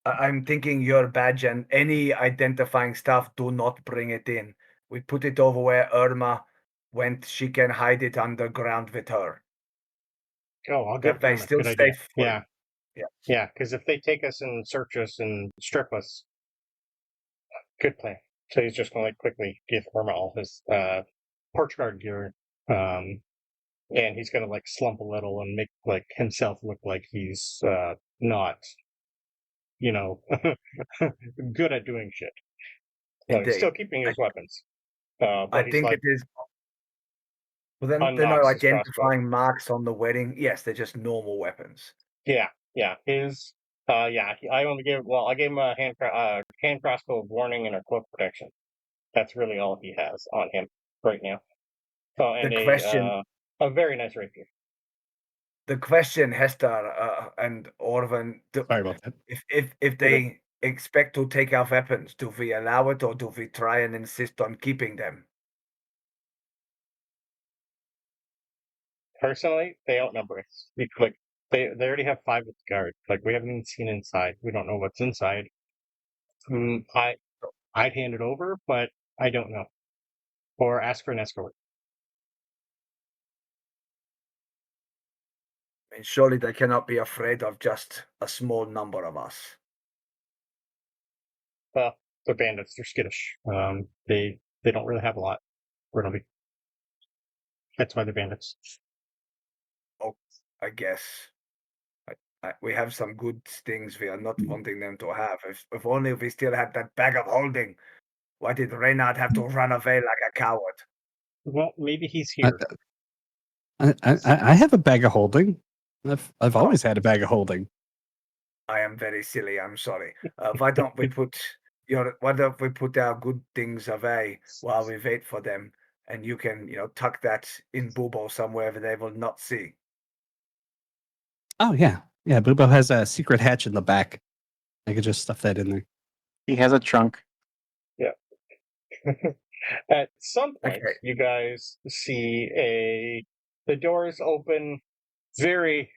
Speaker 3: I'm thinking your badge and any identifying stuff, do not bring it in. We put it over where Irma went. She can hide it underground with her.
Speaker 1: Oh, I'll get
Speaker 3: Irma. Still safe.
Speaker 1: Yeah. Because if they take us and search us and strip us, good plan. So he's just going to quickly give Irma all his porch guard gear, and he's going to slump a little and make himself look like he's not, good at doing shit. He's still keeping his weapons.
Speaker 3: I think it is. Well, then they're not identifying marks on the wedding. Yes, they're just normal weapons.
Speaker 1: Yeah. His. I only gave. Well, I gave him a hand crossbow of warning and a cloak protection. That's really all he has on him right now. Oh, and a very nice rapier.
Speaker 3: The question, Hester and Orvin.
Speaker 4: Sorry about that.
Speaker 3: If they expect to take our weapons, do we allow it or do we try and insist on keeping them?
Speaker 1: Personally, they outnumber us. They already have 5 with the guard. We haven't even seen inside. We don't know what's inside. I'd hand it over, but I don't know. Or ask for an escort.
Speaker 3: I mean, surely they cannot be afraid of just a small number of us.
Speaker 1: Well, they're bandits. They're skittish. They don't really have a lot. Bronobi. That's why they're bandits.
Speaker 3: Oh, I guess. We have some good things we are not wanting them to have. If only we still had that bag of holding. Why did Reynard have to run away like a coward?
Speaker 1: Well, maybe he's here.
Speaker 4: I have a bag of holding. I've always had a bag of holding.
Speaker 3: I am very silly. I'm sorry. Why don't we put our good things away while we wait for them, and you can tuck that in Bubo somewhere where they will not see.
Speaker 4: Oh yeah. Bubo has a secret hatch in the back. I could just stuff that in there.
Speaker 2: He has a trunk.
Speaker 1: Yeah. At some point, you guys see the doors open very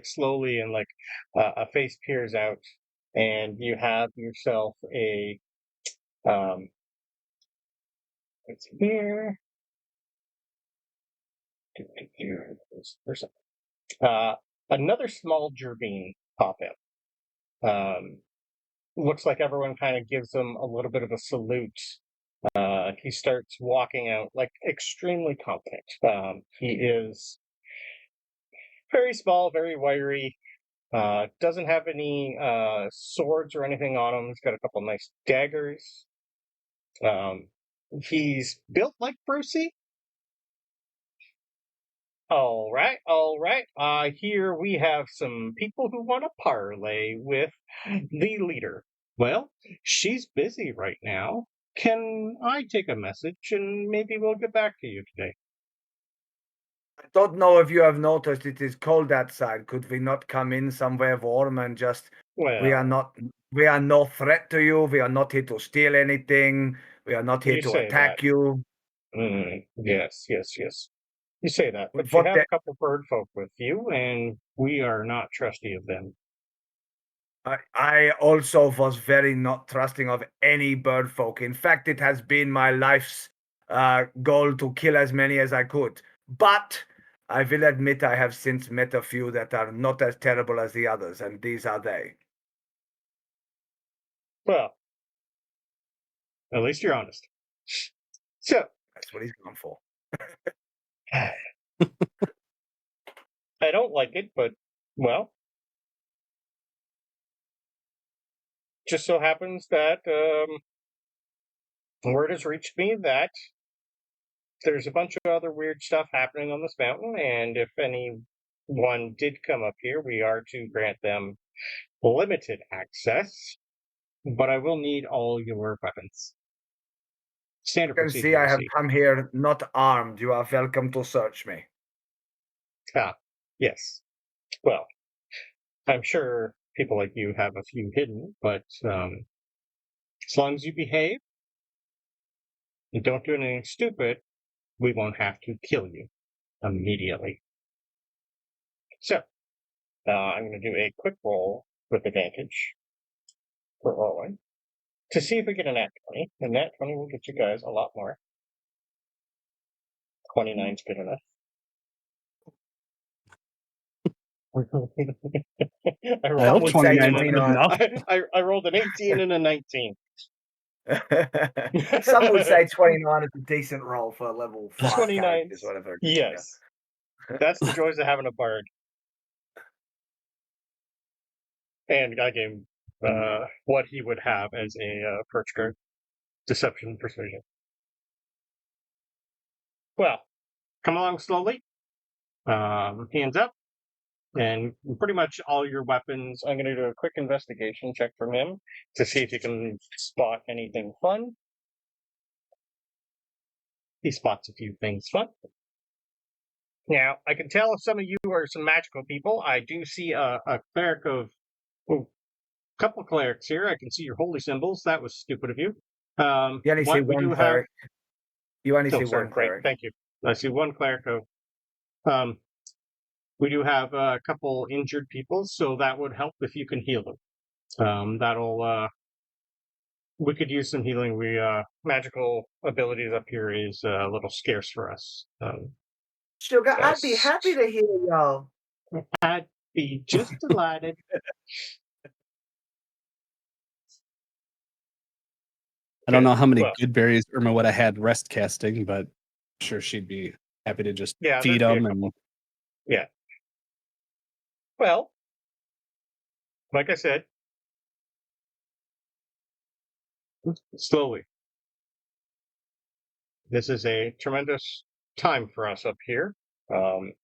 Speaker 1: slowly, and a face peers out, and you have yourself what's here? Another small Cervan pop in. Looks like everyone kind of gives him a little bit of a salute. He starts walking out extremely confident. He is very small, very wiry. Doesn't have any swords or anything on him. He's got a couple nice daggers. He's built like Brucey. All right. Here we have some people who want to parlay with the leader. Well, she's busy right now. Can I take a message and maybe we'll get back to you today?
Speaker 3: I don't know if you have noticed it is cold outside. Could we not come in somewhere warm and just...
Speaker 1: Well,
Speaker 3: we are no threat to you. We are not here to steal anything. We are not here to attack you.
Speaker 1: Yes. You say that, but you have a couple bird folk with you, and we are not trusty of them.
Speaker 3: I also was very not trusting of any bird folk. In fact, it has been my life's goal to kill as many as I could. But I will admit I have since met a few that are not as terrible as the others, and these are they.
Speaker 1: Well, at least you're honest. So
Speaker 3: that's what he's going for.
Speaker 1: At don't like it, but, well, just so happens that word has reached me that there's a bunch of other weird stuff happening on this mountain, and if anyone did come up here, we are to grant them limited access, but I will need all your weapons. Standard
Speaker 3: You can
Speaker 1: procedure.
Speaker 3: see I have come here not armed. You are welcome to search me.
Speaker 1: Yes. Well, I'm sure people like you have a few hidden, but as long as you behave and don't do anything stupid, we won't have to kill you immediately. So, I'm going to do a quick roll with advantage for rolling to see if we get a nat 20. The nat 20 will get you guys a lot more. 29's good enough.
Speaker 4: I hope 29 is good enough.
Speaker 1: I rolled an 18 and a 19.
Speaker 3: Some would say 29 is a decent roll for level 5
Speaker 1: 29,
Speaker 3: characters, whatever.
Speaker 1: Yes. That's the joys of having a bard. And I gave what he would have as a perch card. Deception and Persuasion. Well, come along slowly. Hands up. And pretty much all your weapons, I'm going to do a quick investigation check from him to see if he can spot anything fun. He spots a few things fun. Now, I can tell if some of you are some magical people. I do see a cleric of... a couple of clerics here. I can see your holy symbols. That was stupid of you.
Speaker 3: You only see one cleric. You only see one cleric.
Speaker 1: Thank you. I see one cleric of... we do have a couple injured people, so that would help if you can heal them. We could use some healing. Magical abilities up here is a little scarce for us.
Speaker 3: Sugar, I'd be happy to heal y'all.
Speaker 1: I'd be just delighted.
Speaker 4: I don't know how many good berries Irma would have had rest casting, but I'm sure she'd be happy to just feed them.
Speaker 1: Yeah. Well, like I said, slowly. This is a tremendous time for us up here. And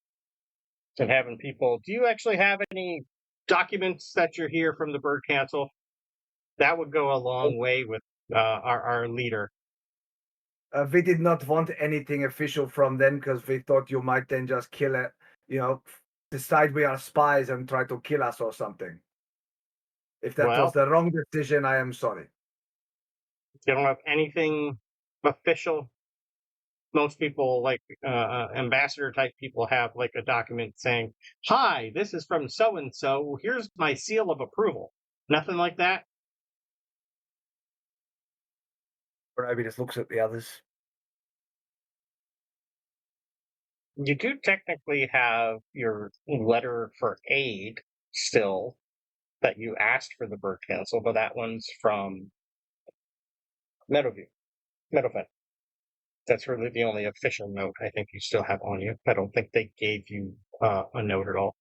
Speaker 1: having people... Do you actually have any documents that you're here from the Bird Council? That would go a long way with our leader.
Speaker 3: We did not want anything official from them because we thought you might then just kill it, decide we are spies and try to kill us or something. If that was the wrong decision, I am sorry.
Speaker 1: You don't have anything official? Most people, like ambassador type people, have like a document saying, "Hi, this is from so and so. Here's my seal of approval." Nothing like that.
Speaker 3: Bronobi just looks at the others.
Speaker 1: You do technically have your letter for aid still that you asked for the Bird Council, but that one's from Meadowfen. That's really the only official note I think you still have on you. I don't think they gave you a note at all.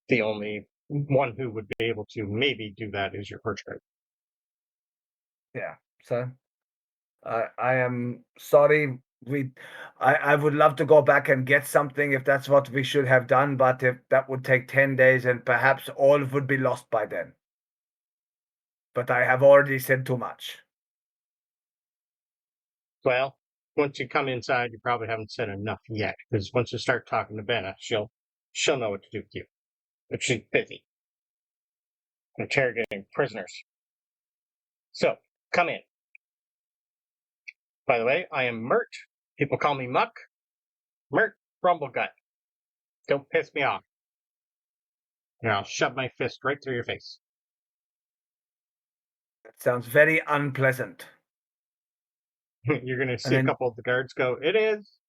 Speaker 1: The only one who would be able to maybe do that is your perch card.
Speaker 3: Yeah, so I am sorry. I would love to go back and get something if that's what we should have done, but if that would take 10 days and perhaps all would be lost by then. But I have already said too much.
Speaker 1: Well, once you come inside, you probably haven't said enough yet, because once you start talking to Benna, she'll know what to do with you. But she's busy interrogating prisoners. So, come in. By the way, I am Mert. People call me Muck. Mert Rumblegut. Don't piss me off. And I'll shove my fist right through your face.
Speaker 3: That sounds very unpleasant.
Speaker 1: You're going to see a couple of the guards go, "It is."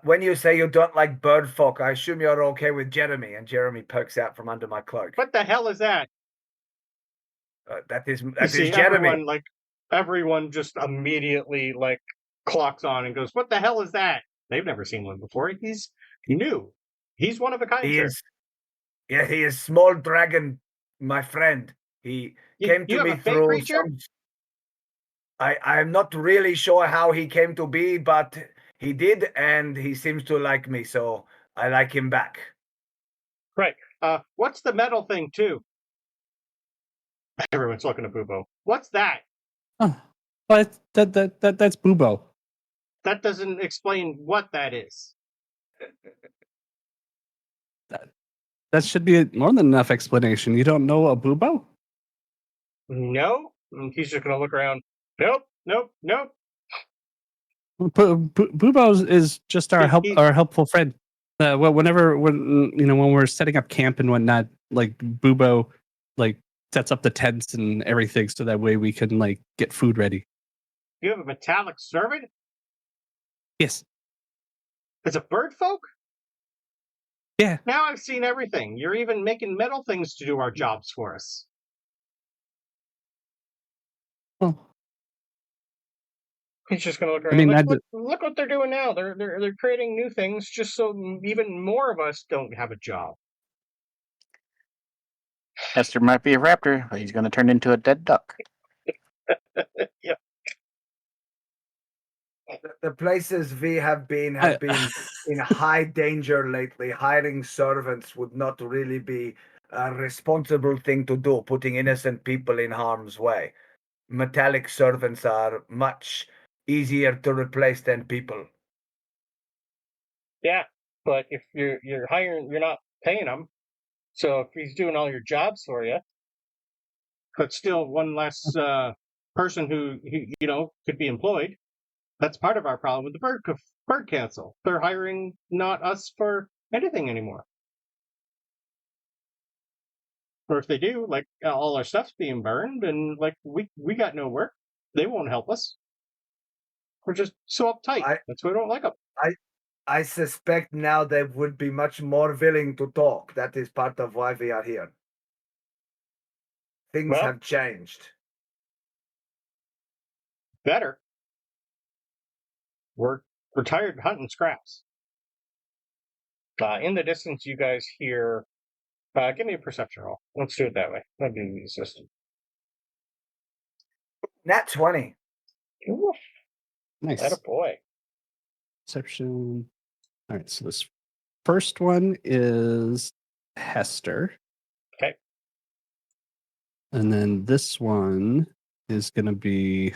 Speaker 3: When you say you don't like bird folk, I assume you're okay with Jeremy. And Jeremy pokes out from under my cloak.
Speaker 1: What the hell is that?
Speaker 3: That is Jeremy.
Speaker 1: Everyone just immediately clocks on and goes, "What the hell is that?" They've never seen one before. He's New. He's one of a kind,
Speaker 3: He
Speaker 1: sir.
Speaker 3: is. Yeah, he is small dragon, my friend. He came to
Speaker 1: have
Speaker 3: me
Speaker 1: a fey
Speaker 3: through
Speaker 1: creature?
Speaker 3: some. I'm not really sure how he came to be, but he did, and he seems to like me, so I like him back.
Speaker 1: Right. What's the metal thing, too? Everyone's looking at Bubo. What's that?
Speaker 4: Oh, but that's Bubo.
Speaker 1: That doesn't explain what that is.
Speaker 4: That should be more than enough explanation. You don't know a Bubo?
Speaker 1: No? He's just going to look around. Nope.
Speaker 4: Bubo is just our helpful friend. When we're setting up camp and whatnot, like Bubo, like sets up the tents and everything, so that way we can like get food ready.
Speaker 1: You have a metallic servant?
Speaker 4: Yes.
Speaker 1: It's a bird folk?
Speaker 4: Yeah.
Speaker 1: Now I've seen everything. You're even making metal things to do our jobs for us.
Speaker 4: Well,
Speaker 1: he's just going to look around.
Speaker 4: I mean,
Speaker 1: look what they're doing now. They're creating new things just so even more of us don't have a job.
Speaker 2: Hester might be a raptor, but he's going to turn into a dead duck.
Speaker 1: Yeah.
Speaker 3: The places we have been in high danger lately. Hiring servants would not really be a responsible thing to do, putting innocent people in harm's way. Metallic servants are much easier to replace than people.
Speaker 1: Yeah, but if you're hiring, you're not paying him. So if he's doing all your jobs for you, but still one less person who could be employed. That's part of our problem with the bird council. They're hiring not us for anything anymore. Or if they do, like all our stuff's being burned, and like we got no work. They won't help us. We're just so uptight. That's why we don't like them.
Speaker 3: I suspect now they would be much more willing to talk. That is part of why we are here. Things have changed.
Speaker 1: Better. We're tired hunting scraps. In the distance, you guys hear. Give me a perception roll. Let's do it that way. That'd be the system.
Speaker 3: Nat 20.
Speaker 1: Ooh,
Speaker 4: nice.
Speaker 1: That a boy.
Speaker 4: Perception. All right, so this first one is Hester.
Speaker 1: Okay.
Speaker 4: And then this one is going to be,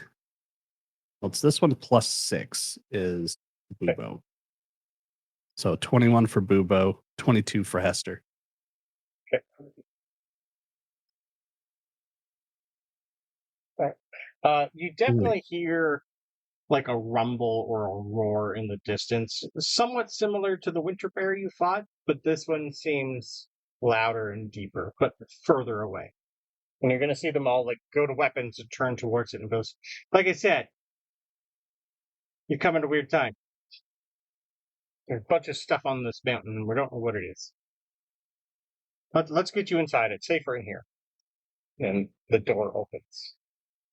Speaker 4: well, it's this one plus 6 is Bubo. Okay. So 21 for Bubo, 22 for Hester.
Speaker 1: Okay. All right. You definitely hear like a rumble or a roar in the distance, somewhat similar to the winter bear you fought, but this one seems louder and deeper, but further away. And you're going to see them all like go to weapons and turn towards it and goes, like I said, you come at a weird time. There's a bunch of stuff on this mountain and we don't know what it is. But let's get you inside. It's safer in here. And the door opens.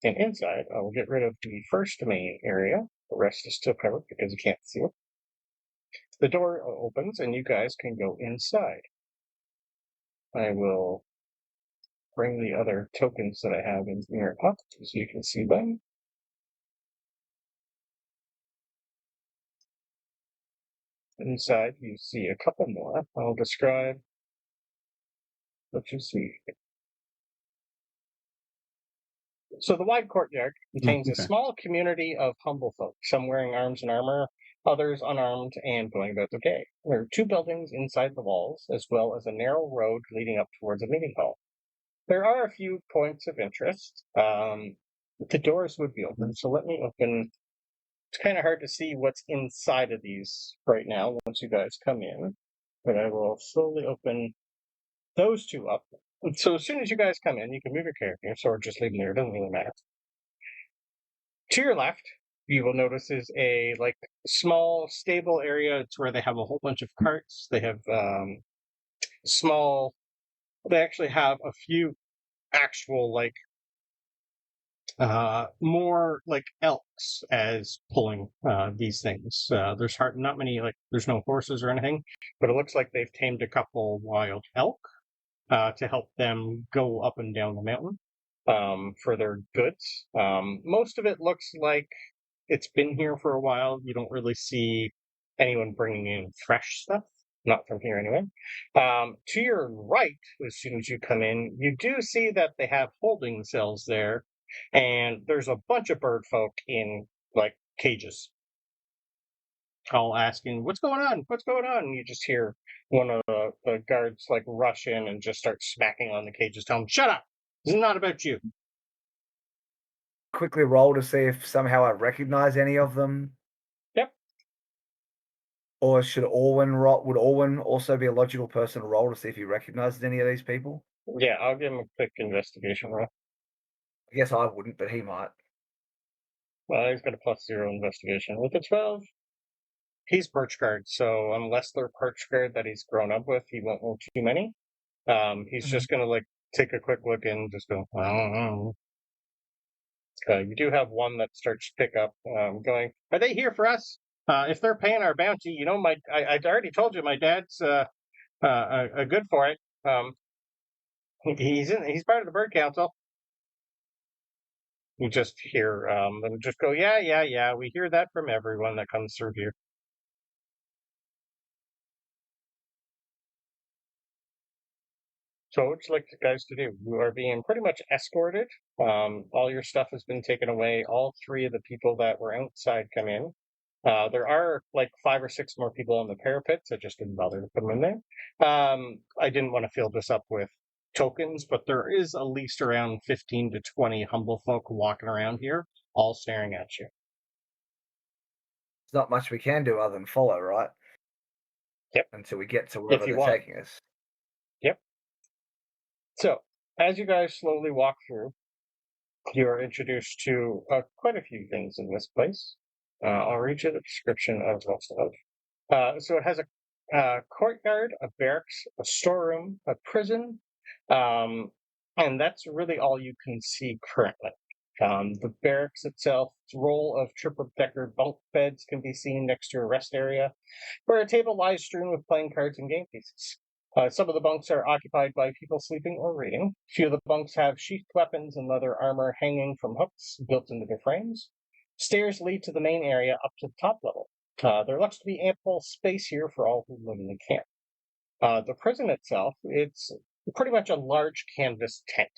Speaker 1: And inside, I will get rid of the first main area. The rest is still covered because you can't see it. The door opens and you guys can go inside. I will bring the other tokens that I have in here up so you can see them. Inside, you see a couple more. I'll describe what you see. So the wide courtyard contains a small community of humble folk, some wearing arms and armor, others unarmed and going about their day. There are 2 buildings inside the walls, as well as a narrow road leading up towards a meeting hall. There are a few points of interest. The doors would be open, so let me open. It's kind of hard to see what's inside of these right now once you guys come in, but I will slowly open those 2 up. So as soon as you guys come in, you can move your character, or just leave them there. It doesn't really matter. To your left, you will notice is a like small stable area. It's where they have a whole bunch of carts. They have They actually have a few actual like more like elks as pulling these things. There's not many, like, there's no horses or anything, but it looks like they've tamed a couple wild elk to help them go up and down the mountain for their goods. Most of it looks like it's been here for a while. You don't really see anyone bringing in fresh stuff. Not from here anyway. To your right, as soon as you come in, you do see that they have holding cells there, and there's a bunch of bird folk in, like, cages. All asking, what's going on? What's going on? And you just hear one of the guards, like, rush in and just start smacking on the cages, tell them, shut up! This is not about you.
Speaker 3: Quickly roll to see if somehow I recognize any of them.
Speaker 1: Yep.
Speaker 3: Or would Orwin also be a logical person to roll to see if he recognizes any of these people?
Speaker 1: Yeah, I'll give him a quick investigation roll.
Speaker 3: I guess I wouldn't, but he might.
Speaker 1: Well, he's got a +0 investigation. With a 12, he's perch guard, so unless they're perch guard that he's grown up with, he won't know too many. He's just going to, like, take a quick look and just go, I don't know. You do have one that starts to pick up, going, are they here for us? If they're paying our bounty, you know, I already told you my dad's good for it. He's part of the bird council. You just hear them just go, yeah. We hear that from everyone that comes through here. So what would you like you guys to do? You are being pretty much escorted. All your stuff has been taken away. All three of the people that were outside come in. There are like 5 or 6 more people on the parapets. I just didn't bother to put them in there. I didn't want to fill this up with tokens, but there is at least around 15 to 20 humble folk walking around here, all staring at you.
Speaker 3: There's not much we can do other than follow, right?
Speaker 1: Yep.
Speaker 3: Until we get to wherever they're taking us.
Speaker 1: Yep. So, as you guys slowly walk through, you're introduced to quite a few things in this place. I'll read you the description of most of it. So it has a courtyard, a barracks, a storeroom, a prison, and that's really all you can see currently. The barracks itself, row of triple-decker bunk beds can be seen next to a rest area, where a table lies strewn with playing cards and game pieces. Some of the bunks are occupied by people sleeping or reading. A few of the bunks have sheathed weapons and leather armor hanging from hooks built into their frames. Stairs lead to the main area up to the top level. There looks to be ample space here for all who live in the camp. The prison itself, it's pretty much a large canvas tent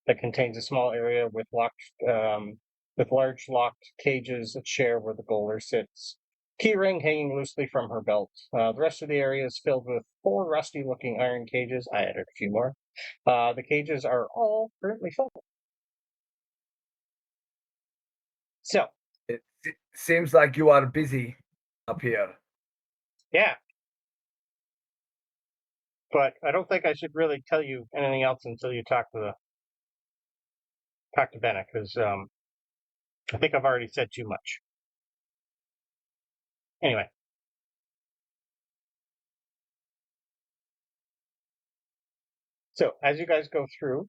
Speaker 1: that contains a small area with large locked cages, a chair where the gaoler sits, keyring hanging loosely from her belt. The rest of the area is filled with 4 rusty-looking iron cages. I added a few more. The cages are all currently full. So,
Speaker 3: it seems like you are busy up here.
Speaker 1: Yeah. But I don't think I should really tell you anything else until you talk to Bennett, because I think I've already said too much. Anyway. So, as you guys go through,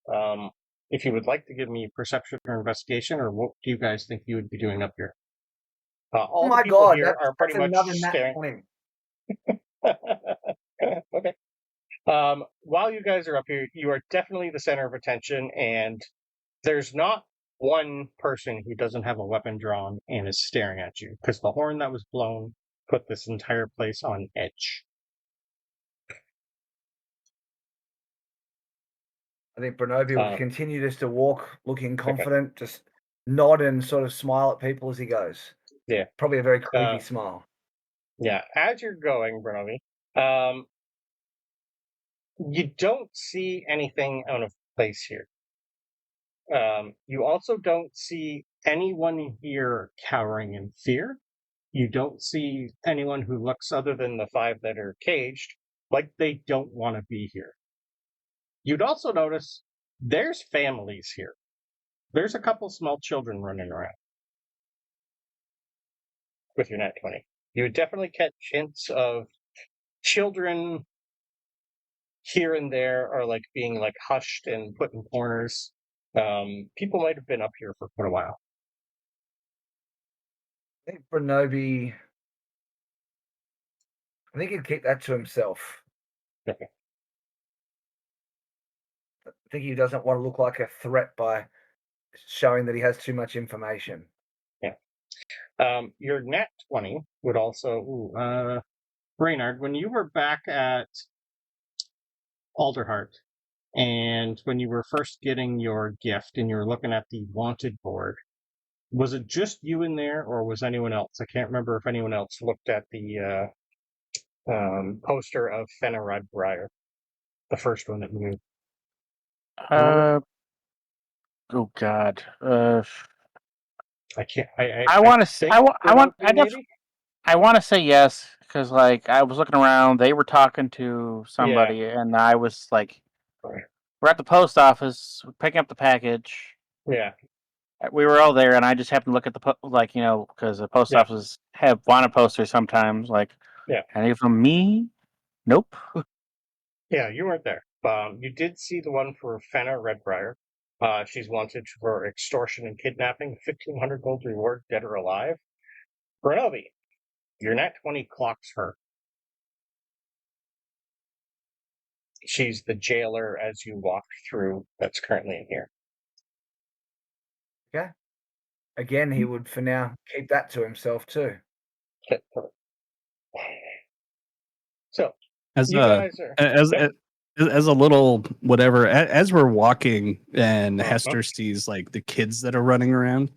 Speaker 1: if you would like to give me perception or investigation, or what do you guys think you would be doing up here? All the people here are pretty much staring. Okay. While you guys are up here, you are definitely the center of attention, and there's not one person who doesn't have a weapon drawn and is staring at you, because the horn that was blown put this entire place on edge.
Speaker 3: I think Bronobi will continue just to walk, looking confident, just nod and sort of smile at people as he goes.
Speaker 1: Yeah.
Speaker 3: Probably a very creepy smile.
Speaker 1: Yeah. As you're going, Bronobi, you don't see anything out of place here. You also don't see anyone here cowering in fear. You don't see anyone who looks, other than the 5 that are caged, like they don't want to be here. You'd also notice there's families here. There's a couple small children running around with your nat 20. You would definitely catch hints of children here and there are like being like hushed and put in corners. People might have been up here for quite a while.
Speaker 3: I think Bronobi. I think he'd keep that to himself.
Speaker 1: Okay.
Speaker 3: I think he doesn't want to look like a threat by showing that he has too much information.
Speaker 1: Yeah. Your nat 20 would also... Reynard, when you were back at Alderheart, and when you were first getting your gift and you were looking at the wanted board, was it just you in there, or was anyone else? I can't remember if anyone else looked at the poster of Fenna Redbriar, the first one that moved.
Speaker 2: Oh God.
Speaker 1: I can't.
Speaker 2: I want to.
Speaker 1: think
Speaker 2: I want.
Speaker 1: maybe?
Speaker 2: I want to say yes because, like, I was looking around. They were talking to somebody, and I was like, "We're at the post office picking up the package."
Speaker 1: Yeah.
Speaker 2: We were all there, and I just happened to look at the because the post offices have wanted posters sometimes. Like, any from me? Nope.
Speaker 1: Yeah, you weren't there. You did see the one for Fenna Redbriar. She's wanted for extortion and kidnapping, 1,500 gold reward, dead or alive. Bronobi, your nat 20 clocks her. She's the jailer as you walk through that's currently in here.
Speaker 3: Okay. Again, he would for now keep that to himself too.
Speaker 1: Okay, perfect. So
Speaker 4: As
Speaker 1: you guys are
Speaker 4: as a little whatever, as we're walking and Hester sees like the kids that are running around,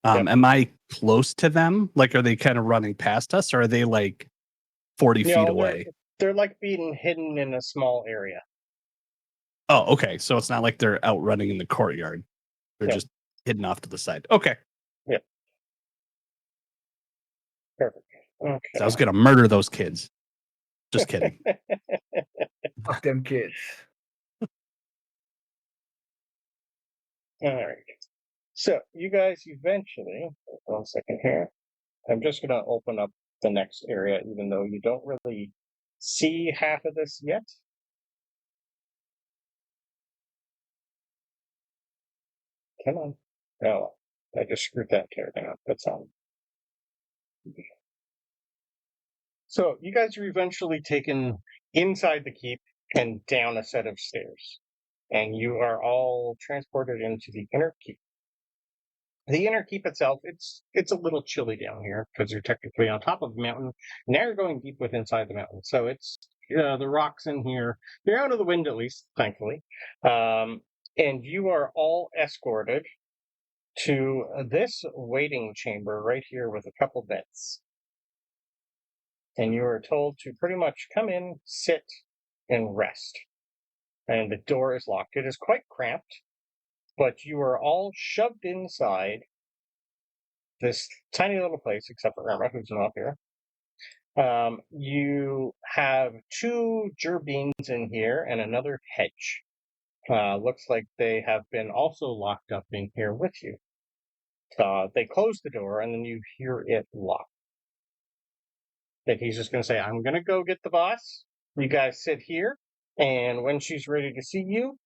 Speaker 4: am I close to them? Like, are they kind of running past us, or are they like 40 feet away?
Speaker 1: They're like being hidden in a small area.
Speaker 4: Oh, okay. So it's not like they're out running in the courtyard. They're just hidden off to the side. Okay.
Speaker 1: Yeah. Perfect. Okay.
Speaker 4: So I was gonna murder those kids. Just kidding.
Speaker 3: Fuck them kids.
Speaker 1: All right. So you guys eventually, 1 second here. I'm just going to open up the next area, even though you don't really see half of this yet. Come on. Oh, I just screwed that everything up. That's all. So you guys are eventually taken inside the keep and down a set of stairs. And you are all transported into the inner keep. The inner keep itself, it's a little chilly down here because you're technically on top of the mountain. Now you're going deep inside the mountain. So it's the rocks in here. You're out of the wind at least, thankfully. And you are all escorted to this waiting chamber right here with a couple beds. And you are told to pretty much come in, sit, and rest. And the door is locked. It is quite cramped, but you are all shoved inside this tiny little place, except for Irma, who's not here. You have 2 gerbines in here and another hedge. Looks like they have been also locked up in here with you. They close the door and then you hear it lock. And he's just going to say, I'm going to go get the boss. You guys sit here, and when she's ready to see you,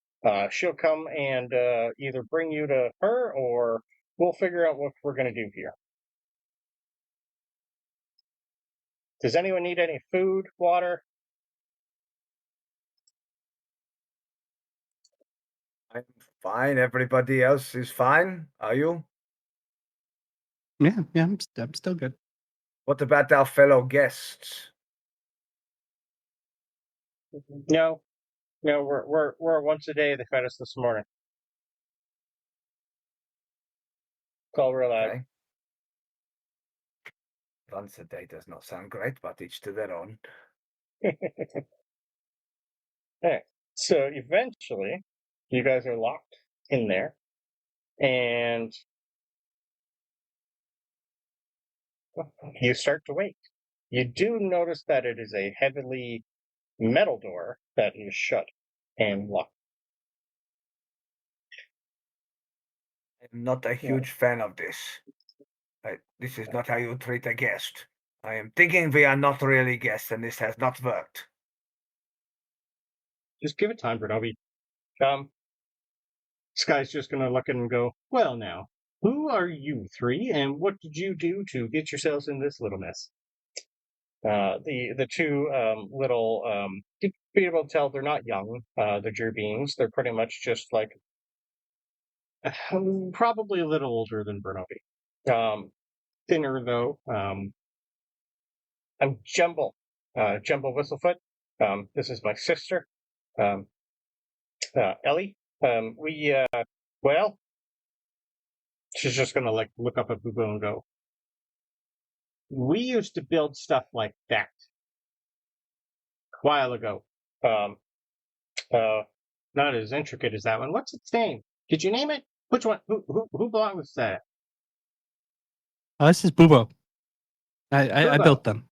Speaker 1: she'll come and either bring you to her or we'll figure out what we're going to do here. Does anyone need any food, water?
Speaker 3: I'm fine. Everybody else is fine. Are you?
Speaker 4: Yeah, I'm still good.
Speaker 3: What about our fellow guests?
Speaker 1: No, we're once a day. They fed us this morning. It's all real loud.
Speaker 3: Okay. Once a day does not sound great, but each to their own.
Speaker 1: Okay. So eventually, you guys are locked in there, and you start to wait. You do notice that it is a heavily metal door that is shut and locked.
Speaker 3: I'm not a huge fan of this. This is not how you treat a guest. I am thinking we are not really guests, and this has not worked.
Speaker 1: Just give it time, Bronobi. Skye's just going to look at him and go, well, now, who are you three, and what did you do to get yourselves in this little mess? The two you'd be able to tell they're not young, the Drew beings. They're pretty much just like probably a little older than Bronobi. Thinner though. I'm Jumble, Jumble Whistlefoot. This is my sister, Ellie. Well, she's just gonna like look up at Boo Boo and go, we used to build stuff like that a while ago. Not as intricate as that one. What's its name? Did you name it? Which one? Who belongs to that?
Speaker 4: This is Boobo. I built them.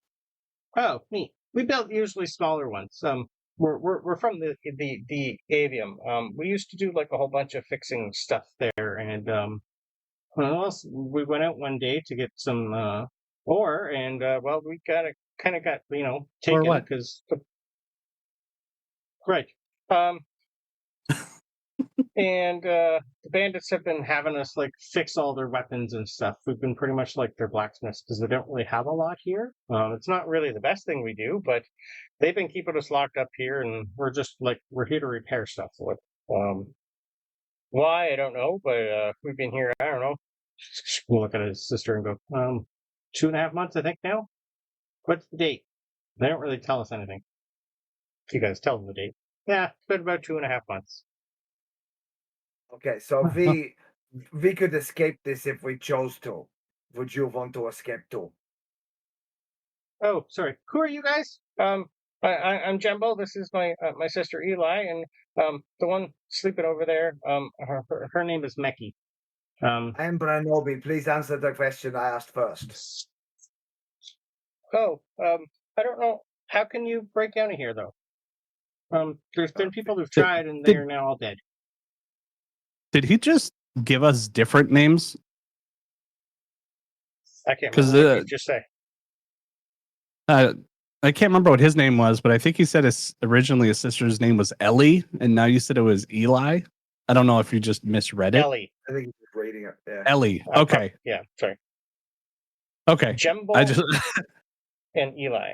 Speaker 1: Oh, neat. We built usually smaller ones. We're from the avium. We used to do like a whole bunch of fixing stuff there, and we went out one day to get some ore, and we kind of got taken because right. And the bandits have been having us like fix all their weapons and stuff. We've been pretty much like their blacksmiths because they don't really have a lot here. It's not really the best thing we do, but they've been keeping us locked up here, and we're here to repair stuff. Why I don't know, but we've been here. I don't know. We'll look at his sister and go, 2.5 months, I think now. What's the date? They don't really tell us anything. You guys tell them the date. Yeah, it's been about 2.5 months.
Speaker 3: Okay, so we could escape this if we chose to. Would you want to escape too?
Speaker 1: Oh, sorry. Who are you guys? I'm Jumbo. This is my sister Eli, and the one sleeping over there. Her name is Meki.
Speaker 3: I am Bronobi. Please answer the question I asked first.
Speaker 1: Oh, I don't know. How can you break down here though? There's been people who've tried, and they are now all dead.
Speaker 4: Did he just give us different names?
Speaker 1: I can't remember what you just say.
Speaker 4: I can't remember what his name was, but I think he said originally his sister's name was Ellie, and now you said it was Eli. I don't know if you just misread it.
Speaker 1: Ellie.
Speaker 3: I think he's just reading it. Yeah.
Speaker 4: Ellie. Okay.
Speaker 1: Yeah. Sorry.
Speaker 4: Okay.
Speaker 1: Jumbo and Eli.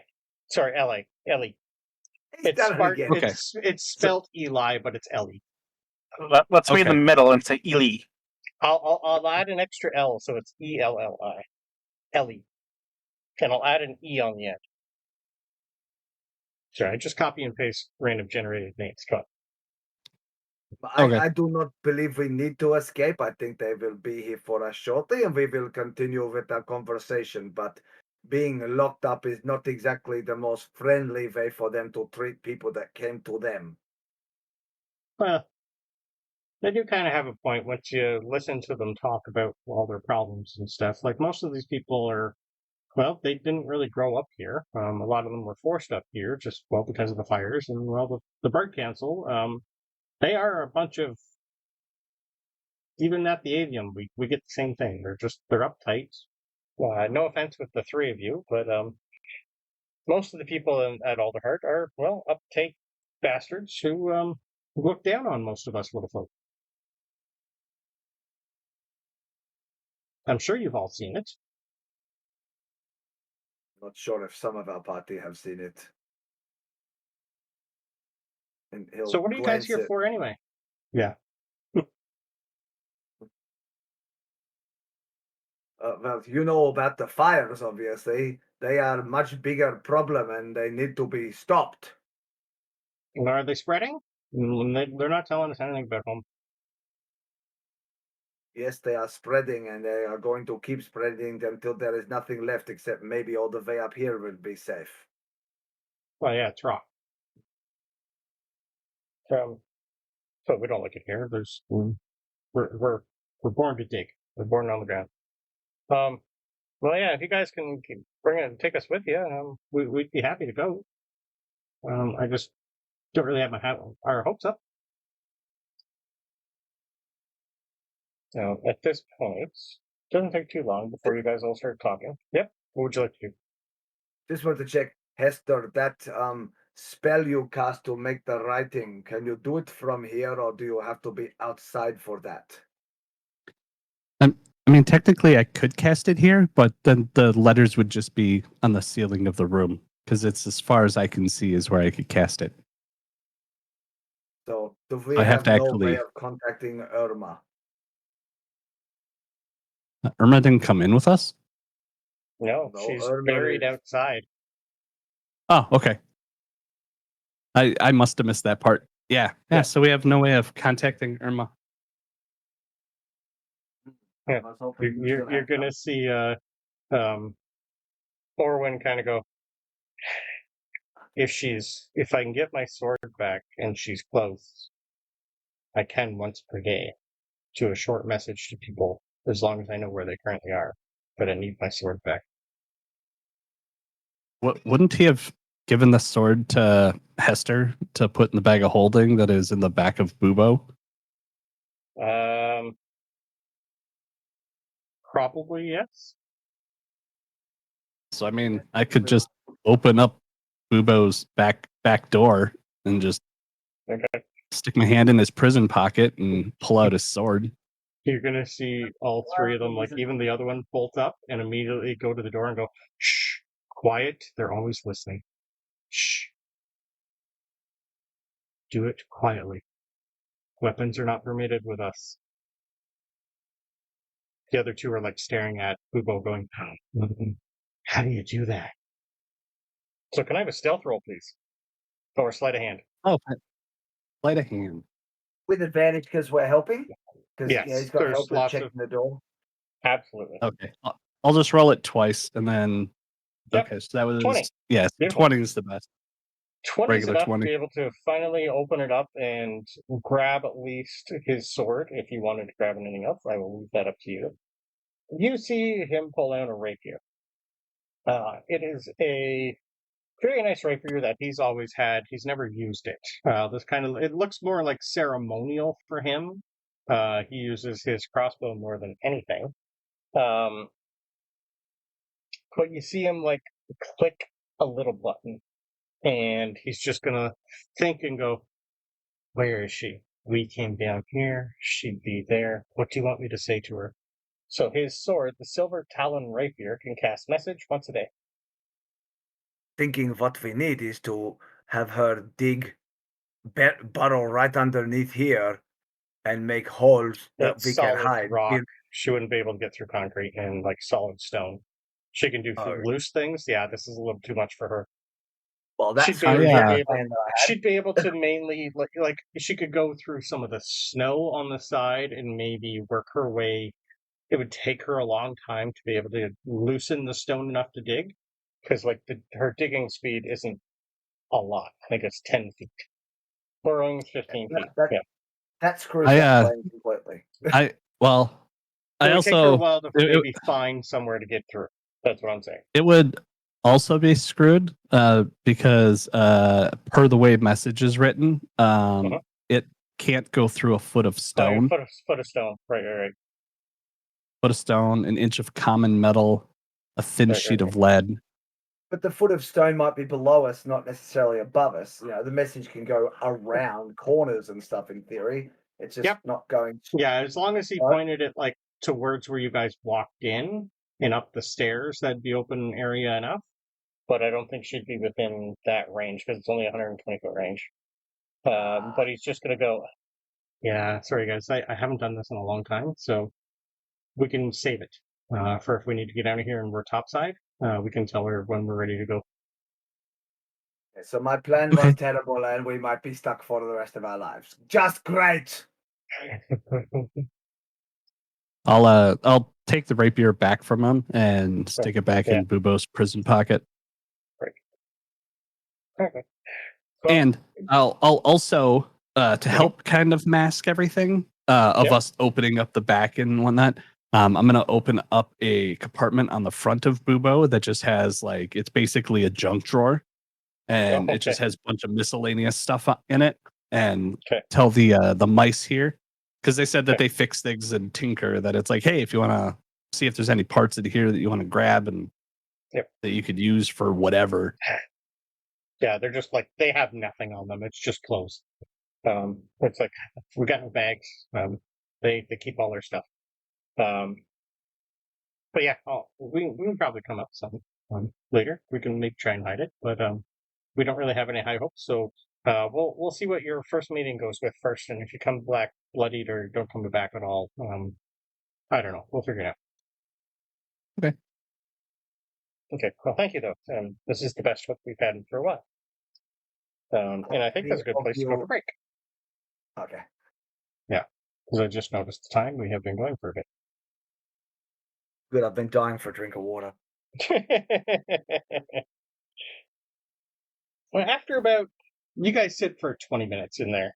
Speaker 1: Sorry, Ellie. It's spelled Eli, but it's Ellie.
Speaker 2: Let's be in the middle and say Eli.
Speaker 1: I'll add an extra L, so it's Elli. Ellie. And I'll add an E on the end. Sorry, I just copy and paste random generated names. Come
Speaker 3: on. I do not believe we need to escape. I think they will be here for us shortly, and we will continue with our conversation. But being locked up is not exactly the most friendly way for them to treat people that came to them.
Speaker 1: Well, they do kind of have a point once you listen to them talk about all their problems and stuff. Like most of these people are, well, they didn't really grow up here. A lot of them were forced up here just, because of the fires. And, the Bird Council, they are a bunch of, even at the avium, we get the same thing. They're uptight. No offense with the three of you, but most of the people at Alderheart are, uptight bastards who look down on most of us little folk. I'm sure you've all seen it.
Speaker 3: Not sure if some of our party have seen it. And
Speaker 1: so what are you guys here for anyway? Yeah.
Speaker 3: Well, you know about the fires, obviously. They are a much bigger problem and they need to be stopped.
Speaker 1: Are they spreading? They're not telling us anything about them.
Speaker 3: Yes, they are spreading, and they are going to keep spreading until there is nothing left except maybe all the way up here will be safe.
Speaker 1: Well, yeah, it's rock. So we don't like it here. We're born to dig. We're born on the ground. If you guys can take us with you, we'd be happy to go. I just don't really have our hopes up. Now, at this point, it doesn't take too long before you guys all start talking. Yep. What would you like to do?
Speaker 3: Just want to check, Hester, that spell you cast to make the writing, can you do it from here, or do you have to be outside for that?
Speaker 4: I mean, technically, I could cast it here, but then the letters would just be on the ceiling of the room because it's as far as I can see is where I could cast it.
Speaker 3: So do we
Speaker 4: I have to
Speaker 3: no way
Speaker 4: actually.
Speaker 3: of contacting Irma?
Speaker 4: Irma didn't come in with us?
Speaker 1: No,
Speaker 3: No,
Speaker 1: she's
Speaker 3: Irma
Speaker 1: buried
Speaker 3: is-
Speaker 1: outside.
Speaker 4: Oh, okay. I must have missed that part. Yeah. So we have no way of contacting Irma.
Speaker 1: Yeah. You're gonna see Orwin kind of go, if I can get my sword back and she's close, I can once per day do a short message to people as long as I know where they currently are. But I need my sword back.
Speaker 4: Wouldn't he have given the sword to Hester to put in the bag of holding that is in the back of Bubo?
Speaker 1: Probably yes.
Speaker 4: So I mean, I could just open up Bubo's back door and just stick my hand in his prison pocket and pull out his sword.
Speaker 1: You're gonna see all three of them, like even the other one, bolt up and immediately go to the door and go, "Shh, quiet. They're always listening. Shh. Do it quietly. Weapons are not permitted with us." The other two are like staring at Bubo, going, "How do you do that?" So can I have a stealth roll, please? Or sleight of hand?
Speaker 4: Oh, sleight of hand.
Speaker 3: With advantage because we're helping? Because
Speaker 1: Yes,
Speaker 3: he's got
Speaker 1: there's
Speaker 3: helpers
Speaker 1: lots
Speaker 3: checking
Speaker 1: of-
Speaker 3: the door.
Speaker 1: Absolutely.
Speaker 4: Okay, I'll just roll it twice and then.
Speaker 1: Yep.
Speaker 4: Okay, so that was
Speaker 1: 20.
Speaker 4: Yes,
Speaker 1: Beautiful.
Speaker 4: 20 is the best.
Speaker 1: 20 is
Speaker 4: Regular
Speaker 1: enough
Speaker 4: 20.
Speaker 1: to be able to finally open it up and grab at least his sword. If you wanted to grab anything else, I will leave that up to you. You see him pull out a rapier. It is a very nice rapier that he's always had. He's never used it. It looks more like ceremonial for him. He uses his crossbow more than anything. But you see him like click a little button, and he's just gonna think and go, "Where is she? We came down here. She'd be there. What do you want me to say to her?" So his sword, the Silver Talon Rapier, can cast message once a day.
Speaker 3: Thinking what we need is to have her dig, burrow right underneath here and make holes that
Speaker 1: It's
Speaker 3: we can
Speaker 1: solid
Speaker 3: hide.
Speaker 1: rock. She wouldn't be able to get through concrete and like solid stone. She can do loose things. Yeah, this is a little too much for her.
Speaker 3: Well, that's
Speaker 1: She'd be able,
Speaker 3: plan that I had.
Speaker 1: she'd be able to mainly like she could go through some of the snow on the side and maybe work her way. It would take her a long time to be able to loosen the stone enough to dig, because like her digging speed isn't a lot. I think it's 10 feet. Burrowing 15 feet.
Speaker 3: That screws that plan completely.
Speaker 1: It would take her a while to maybe find somewhere to get through. That's what I'm saying.
Speaker 4: It would also be screwed because per the way message is written, it can't go through a foot of stone.
Speaker 1: Foot of stone. Right.
Speaker 4: Foot of stone, an inch of common metal, a thin sheet of lead.
Speaker 3: But the foot of stone might be below us, not necessarily above us. You know, the message can go around corners and stuff in theory. It's just not going.
Speaker 1: Yeah, as long as he pointed it like towards where you guys walked in and up the stairs, that'd be open area enough. But I don't think she'd be within that range because it's only 120 foot range. But he's just going to go, "Yeah, sorry guys, I haven't done this in a long time, so we can save it for if we need to get out of here and we're topside. We can tell her when we're ready to go."
Speaker 3: So my plan was terrible, and we might be stuck for the rest of our lives. Just great.
Speaker 4: I'll take the rapier back from him and stick it back in Bubo's prison pocket.
Speaker 1: Right. Okay.
Speaker 4: And I'll also to help kind of mask everything of us opening up the back and whatnot. I'm gonna open up a compartment on the front of Bubo that just has like it's basically a junk drawer, and it just has a bunch of miscellaneous stuff in it. And tell the mice here, because they said that they fix things and tinker, that it's like, hey, if you want to see if there's any parts in here that you want to grab and that you could use for whatever,
Speaker 1: Yeah, they're just like, they have nothing on them. It's just clothes. It's like, we got no bags. They keep all their stuff. But yeah, we can probably come up with something later. We can maybe try and hide it, but we don't really have any high hopes. So we'll see what your first meeting goes with first, and if you come back bloodied or don't come back at all, I don't know. We'll figure it out.
Speaker 4: Okay.
Speaker 1: Okay. Well, thank you though. This is the best trip we've had for a while. And I think that's a good place to go for break.
Speaker 3: Okay.
Speaker 1: Yeah, because I just noticed the time. We have been going for a bit.
Speaker 3: Good. I've been dying for a drink of water.
Speaker 1: Well, after about, you guys sit for 20 minutes in there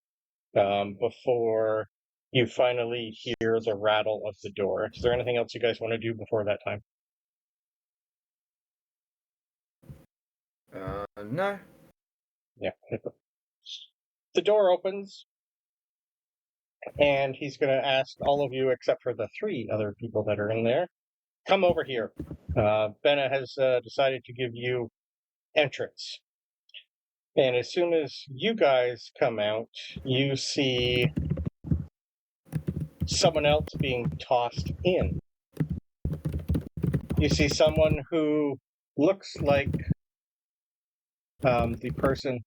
Speaker 1: before you finally hear the rattle of the door. Is there anything else you guys want to do before that time?
Speaker 3: No.
Speaker 1: Yeah. The door opens, and he's going to ask all of you, except for the 3 other people that are in there, come over here. Benna has decided to give you entrance. And as soon as you guys come out, you see someone else being tossed in. You see someone who looks like the person.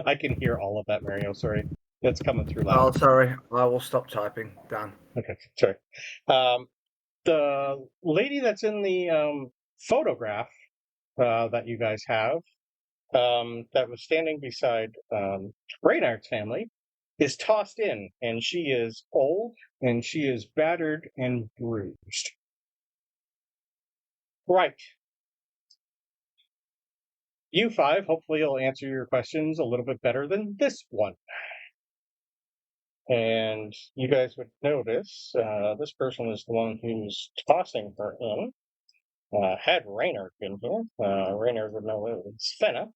Speaker 1: I can hear all of that, Mario. Sorry. That's coming through loud.
Speaker 3: Oh, sorry. I will stop typing. Done.
Speaker 1: Okay, sorry. The lady that's in the photograph that you guys have, that was standing beside Reynard's family, is tossed in, and she is old, and she is battered and bruised. Right. You 5, hopefully you'll answer your questions a little bit better than this one. And you guys would notice this person is the one who's tossing her in. Had Reynard been here, Reynard would know it was Fenna.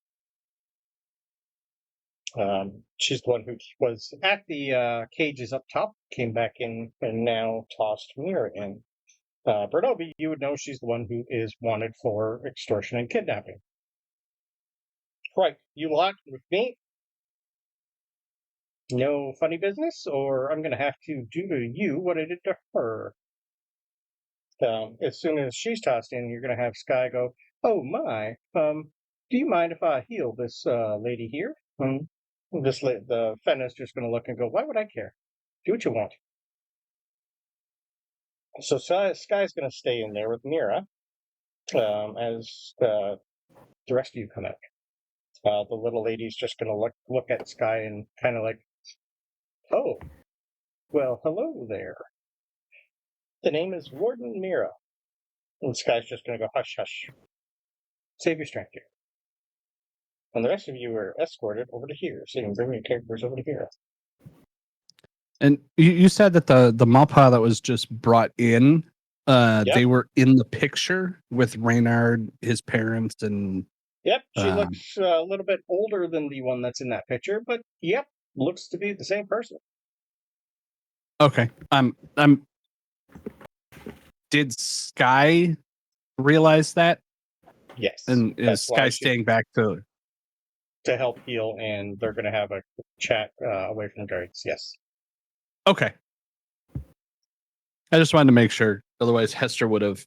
Speaker 1: She's the one who was at the cages up top, came back in, and now tossed Mira in. Bronobi, you would know she's the one who is wanted for extortion and kidnapping. Right, you lot with me? No funny business, or I'm going to have to do to you what I did to her. As soon as she's tossed in, you're going to have Skye go, oh my, do you mind if I heal this lady here? The Fenna's just going to look and go, why would I care? Do what you want. So Skye's going to stay in there with Mira as the rest of you come out. The little lady's just going to look at Skye and kind of like, oh, well, hello there. The name is Warden Mira. And Skye's just going to go, hush, hush. Save your strength here. And the rest of you are escorted over to here, so you can bring your characters over to here.
Speaker 4: And you said that the Mappa that was just brought in,
Speaker 1: Yep.
Speaker 4: They were in the picture with Reynard, his parents, and...
Speaker 1: Yep, she looks a little bit older than the one that's in that picture, but yep, looks to be the same person.
Speaker 4: Okay. Did Skye realize that?
Speaker 1: Yes.
Speaker 4: And is Skye staying back to
Speaker 1: help heal, and they're going to have a chat away from the guards. Yes.
Speaker 4: Okay. I just wanted to make sure. Otherwise, Hester would have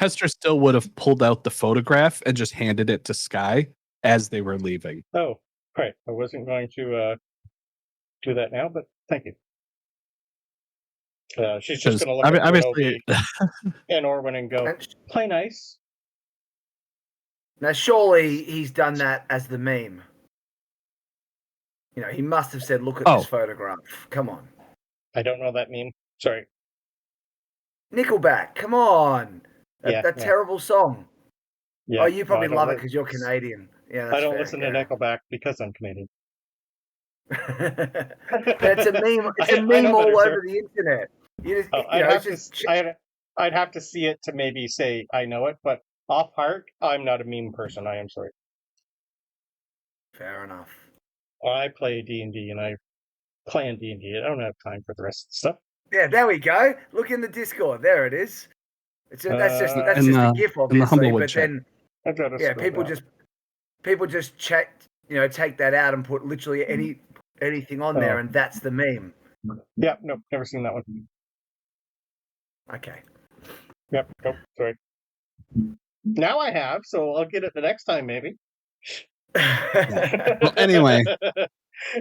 Speaker 4: Hester still would have pulled out the photograph and just handed it to Skye as they were leaving.
Speaker 1: Oh, right. I wasn't going to do that now, but thank you. She's just going to look at
Speaker 4: obviously
Speaker 1: and Orwin and go, play nice.
Speaker 3: Now, surely he's done that as the meme. You know, he must have said, look at this photograph. Come on.
Speaker 1: I don't know that meme. Sorry.
Speaker 3: Nickelback, come on. That terrible song.
Speaker 1: Yeah.
Speaker 3: Oh, you probably love it because you're Canadian. Yeah, that's
Speaker 1: I don't
Speaker 3: fair,
Speaker 1: listen to Nickelback because I'm Canadian.
Speaker 3: It's a meme. It's a meme all over the internet.
Speaker 1: I'd have to see it to maybe say I know it, but off heart, I'm not a meme person. I am sorry.
Speaker 3: Fair enough.
Speaker 1: I play D&D, and I play in D&D. I don't have time for the rest of the stuff.
Speaker 3: Yeah, there we go. Look in the Discord. There it is. That's just a GIF, obviously. But then, people just people just take that out and put literally anything on there, and that's the meme.
Speaker 1: Yeah, nope, never seen that one.
Speaker 3: Okay.
Speaker 1: Yep, nope, sorry. Now I have, so I'll get it the next time, maybe.
Speaker 4: Well, anyway.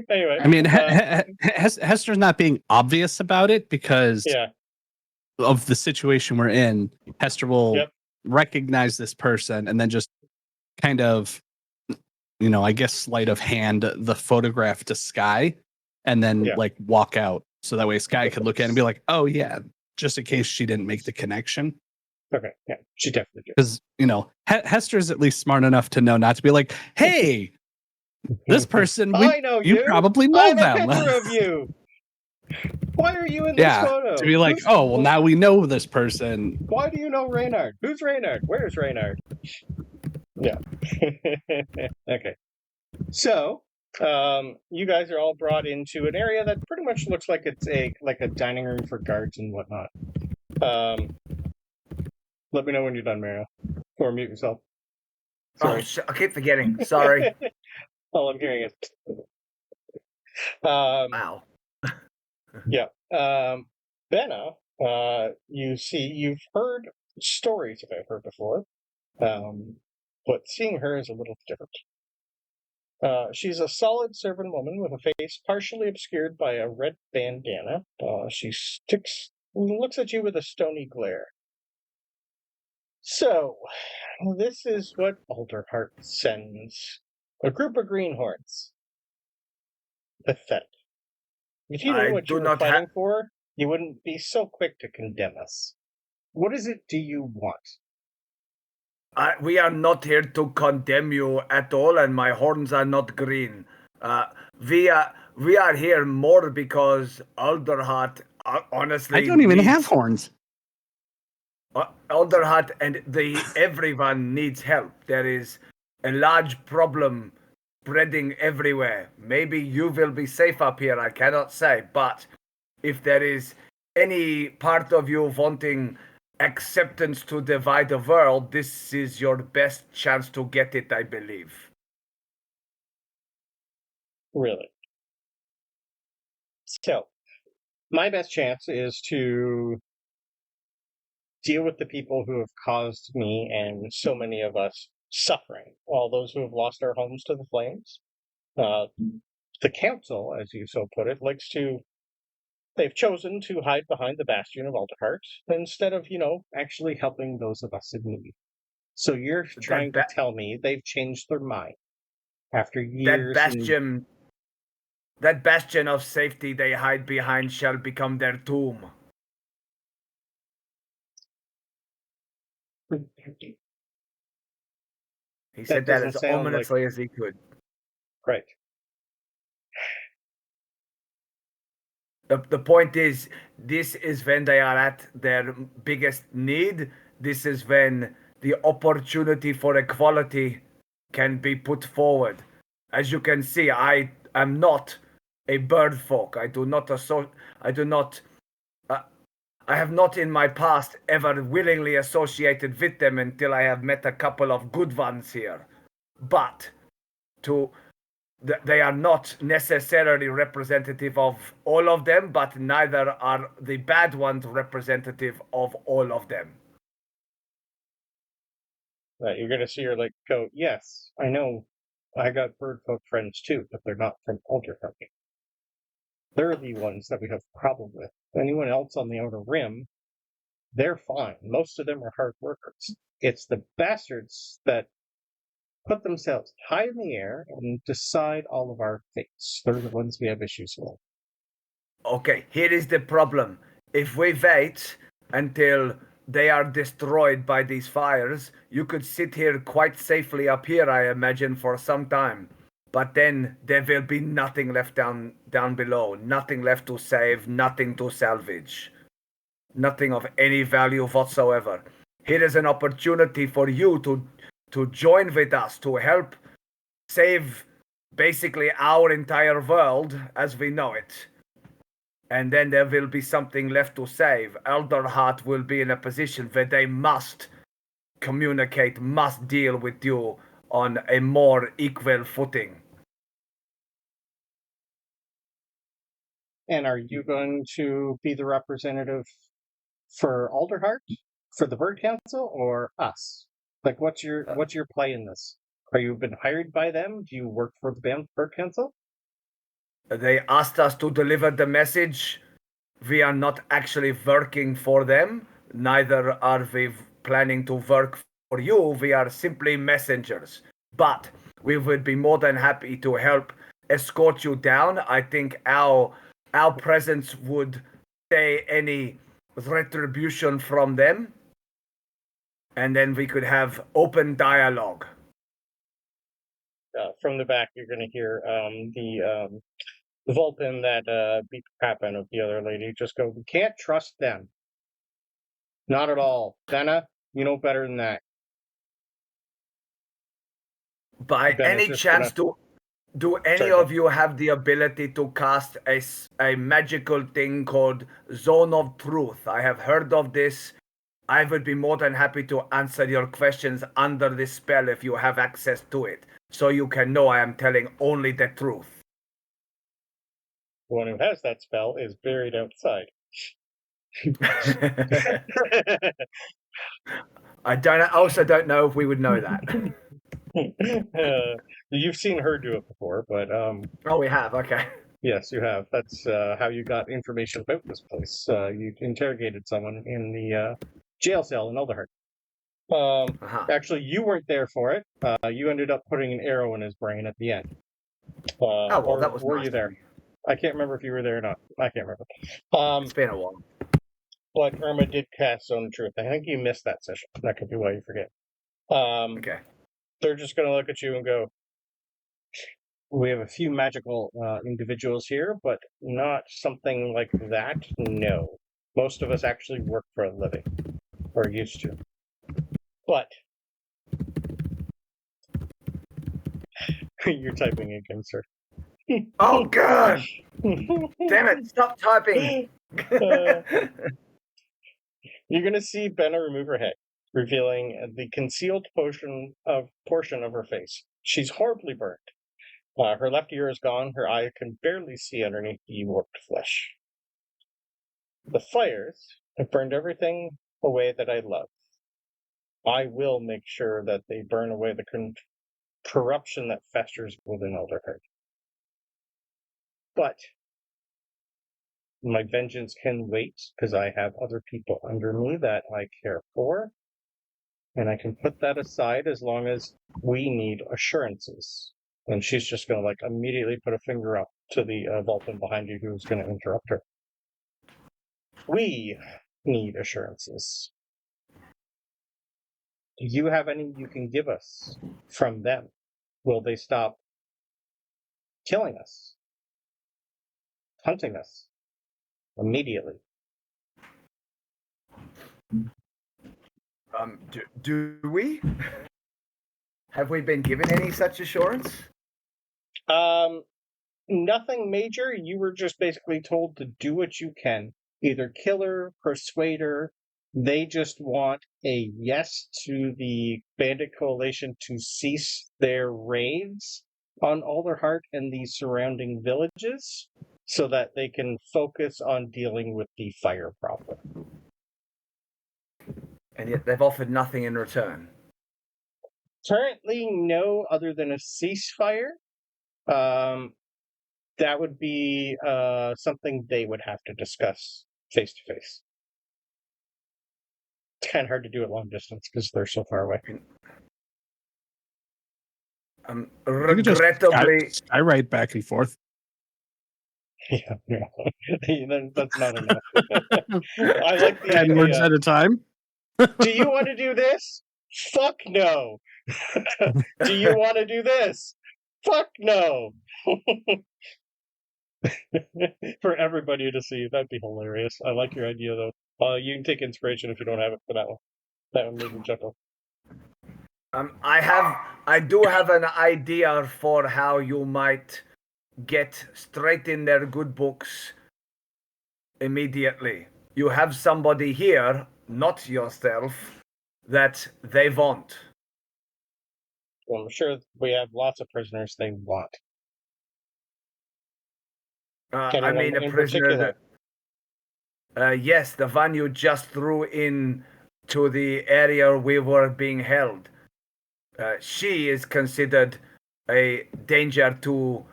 Speaker 1: Anyway.
Speaker 4: I mean, Hester's not being obvious about it because of the situation we're in. Hester will recognize this person and then just kind of, I guess, sleight of hand the photograph to Skye and then like walk out. So that way Skye could look at it and be like, oh, yeah, just in case she didn't make the connection.
Speaker 1: Okay, yeah, she definitely did.
Speaker 4: Because, Hester's at least smart enough to know not to be like, hey, this person,
Speaker 1: I know
Speaker 4: you probably know
Speaker 1: I
Speaker 4: them.
Speaker 1: have a picture of you. Why are you in this photo?
Speaker 4: To be like, well, now we know this person.
Speaker 1: Why do you know Reynard? Who's Reynard? Where's Reynard? Yeah. Okay. So, you guys are all brought into an area that pretty much looks like it's a dining room for guards and whatnot. Let me know when you're done, Mario. Or mute yourself. Sorry.
Speaker 3: Oh, I keep forgetting. Sorry.
Speaker 1: All I'm hearing is.
Speaker 3: Wow.
Speaker 1: Yeah. Benna, you've heard stories about her before, but seeing her is a little different. She's a solid Cervan woman with a face partially obscured by a red bandana. She looks at you with a stony glare. So, this is what Alderheart sends. A group of greenhorns. Pathetic. If you knew what you were fighting for, you wouldn't be so quick to condemn us. What is it do you want?
Speaker 3: We are not here to condemn you at all, and my horns are not green. We are here more because Alderheart, honestly...
Speaker 4: I don't even have horns.
Speaker 3: Alderheart and everyone needs help. There is a large problem spreading everywhere. Maybe you will be safe up here, I cannot say, but if there is any part of you wanting acceptance to divide the world, this is your best chance to get it, I believe.
Speaker 1: Really? So, my best chance is to deal with the people who have caused me and so many of us suffering, all those who have lost our homes to the flames. The council, as you so put it, they've chosen to hide behind the bastion of Alderheart instead of, actually helping those of us in need. So you're trying to tell me they've changed their mind after years.
Speaker 3: That bastion of safety they hide behind shall become their tomb. He said that as ominously as he could.
Speaker 1: Right.
Speaker 3: The point is, this is when they are at their biggest need. This is when the opportunity for equality can be put forward. As you can see, I am not a bird folk. I have not in my past ever willingly associated with them until I have met a couple of good ones here. But they are not necessarily representative of all of them, but neither are the bad ones representative of all of them.
Speaker 1: You're going to see her go, yes, I know, I got bird folk friends too, but they're not from Alderheart. They're the ones that we have a problem with. Anyone else on the Outer Rim, they're fine. Most of them are hard workers. It's the bastards that put themselves high in the air and decide all of our fates. They're the ones we have issues with.
Speaker 3: Okay, here is the problem. If we wait until they are destroyed by these fires, you could sit here quite safely up here, I imagine, for some time. But then there will be nothing left down below. Nothing left to save, nothing to salvage. Nothing of any value whatsoever. Here is an opportunity for you to join with us, to help save basically our entire world as we know it. And then there will be something left to save. Alderheart will be in a position where they must communicate, must deal with you on a more equal footing.
Speaker 1: And are you going to be the representative for Alderheart, for the Bird Council, or us? Like, what's your play in this? Are you been hired by them? Do you work for the Bird Council?
Speaker 3: They asked us to deliver the message. We are not actually working for them. Neither are we planning to work for you. We are simply messengers. But we would be more than happy to help escort you down. I think our presence would stay any retribution from them. And then we could have open dialogue.
Speaker 1: From the back, you're going to hear the Vulpin that beat the crap out of the other lady just go, "We can't trust them. Not at all. Benna, you know better than that."
Speaker 3: By any chance, do any of you have the ability to cast a magical thing called Zone of Truth? I have heard of this. I would be more than happy to answer your questions under this spell if you have access to it, so you can know I am telling only the truth.
Speaker 1: The one who has that spell is buried outside.
Speaker 3: I also don't know if we would know that.
Speaker 1: You've seen her do it before, but
Speaker 3: oh, we have. Okay.
Speaker 1: Yes, you have. That's how you got information about this place. You interrogated someone in the jail cell in Alderheart. Actually, you weren't there for it. You ended up putting an arrow in his brain at the end.
Speaker 3: That was
Speaker 1: were
Speaker 3: nice.
Speaker 1: You there? I can't remember if you were there or not. I can't remember.
Speaker 3: It's been a while.
Speaker 1: But Irma did cast Zone of Truth. I think you missed that session. That could be why you forget.
Speaker 3: Okay.
Speaker 1: They're just going to look at you and go, "We have a few magical individuals here, but not something like that. No. Most of us actually work for a living. Or used to. But..." You're typing again, sir.
Speaker 3: Oh, God! Damn it, stop typing!
Speaker 1: You're going to see Benna remove her head, revealing the concealed portion of her face. She's horribly burnt. Her left ear is gone. Her eye can barely see underneath the warped flesh. The fires have burned everything away that I love. I will make sure that they burn away the corruption that festers within Alderheart. But my vengeance can wait, because I have other people under me that I care for, and I can put that aside as long as we need assurances. And she's just going to immediately put a finger up to the Vulpin behind you who's going to interrupt her. We need assurances. Do you have any you can give us from them? Will they stop killing us? Hunting us? Immediately?
Speaker 3: Do we? Have we been given any such assurance?
Speaker 1: Nothing major. You were just basically told to do what you can. Either kill her, persuade her. They just want a yes to the Bandit Coalition to cease their raids on Alderheart and the surrounding villages so that they can focus on dealing with the fire problem.
Speaker 3: And yet they've offered nothing in return.
Speaker 1: Currently, no, other than a ceasefire. That would be something they would have to discuss face to face. It's kind of hard to do at long distance because they're so far away.
Speaker 3: Regrettably,
Speaker 4: I write back and forth.
Speaker 1: Yeah. That's not enough. I like the
Speaker 4: 10 words at a time.
Speaker 1: Do you want to do this? Fuck no. Do you want to do this? Fuck no. For everybody to see, that'd be hilarious. I like your idea though. You can take inspiration if you don't have it for that one. That one made me chuckle.
Speaker 3: I do have an idea for how you might get straight in their good books immediately. You have somebody here, not yourself, that they want.
Speaker 1: Well, I'm sure we have lots of prisoners they want.
Speaker 3: I mean, a
Speaker 1: in
Speaker 3: prisoner. Yes, the one you just threw in to the area we were being held. She is considered a danger to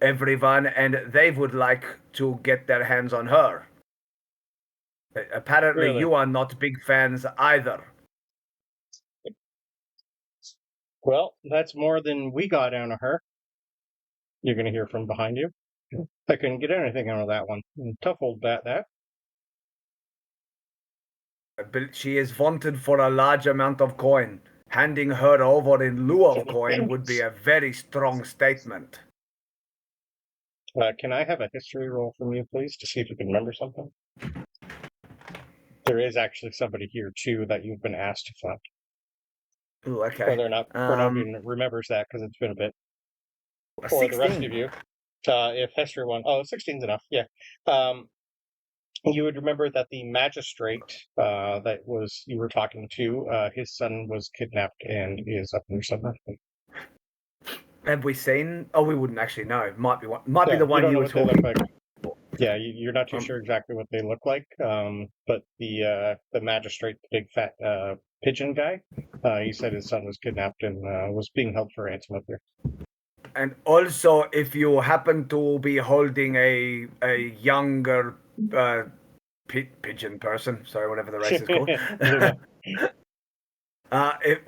Speaker 3: everyone, and they would like to get their hands on her. Apparently,
Speaker 1: Really?
Speaker 3: you are not big fans either.
Speaker 1: Well, that's more than we got out of her. You're going to hear from behind you. I couldn't get anything out of that one. Tough old bat, that.
Speaker 3: But she is wanted for a large amount of coin. Handing her over in lieu of coin would be a very strong statement.
Speaker 1: Can I have a history roll from you, please, to see if you can remember something? There is actually somebody here, too, that you've been asked to find.
Speaker 3: Ooh, okay.
Speaker 1: Whether or not Bronobi remembers that, because it's been a bit. Or
Speaker 3: 16.
Speaker 1: the rest of you. If Hester won. Oh, 16's enough, yeah. You would remember that the magistrate that you were talking to, his son was kidnapped and is up in your summer.
Speaker 3: Have we seen? Oh, we wouldn't actually know. Might be the one you were talking about.
Speaker 1: Yeah, you're not too sure exactly what they look like. But the magistrate, the big fat pigeon guy, he said his son was kidnapped and was being held for ransom up there.
Speaker 3: And also, if you happen to be holding a younger pigeon person, sorry, whatever the race is called.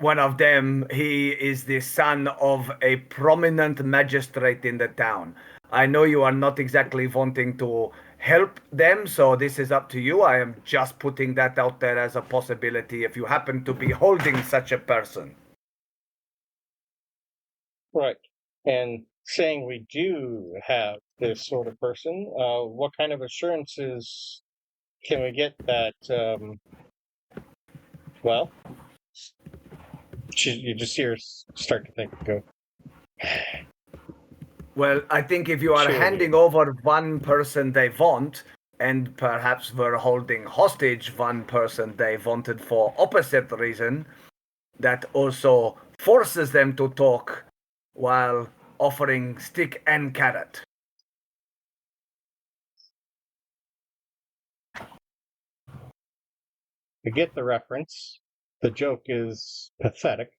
Speaker 3: One of them, he is the son of a prominent magistrate in the town. I know you are not exactly wanting to help them, so this is up to you. I am just putting that out there as a possibility if you happen to be holding such a person.
Speaker 1: Right. And saying we do have this sort of person, what kind of assurances can we get that, well, you just see her start to think, go.
Speaker 3: Well, I think if you are handing over one person they want, and perhaps we're holding hostage one person they wanted for opposite reason, that also forces them to talk while offering stick and carrot.
Speaker 1: I get the reference. The joke is pathetic.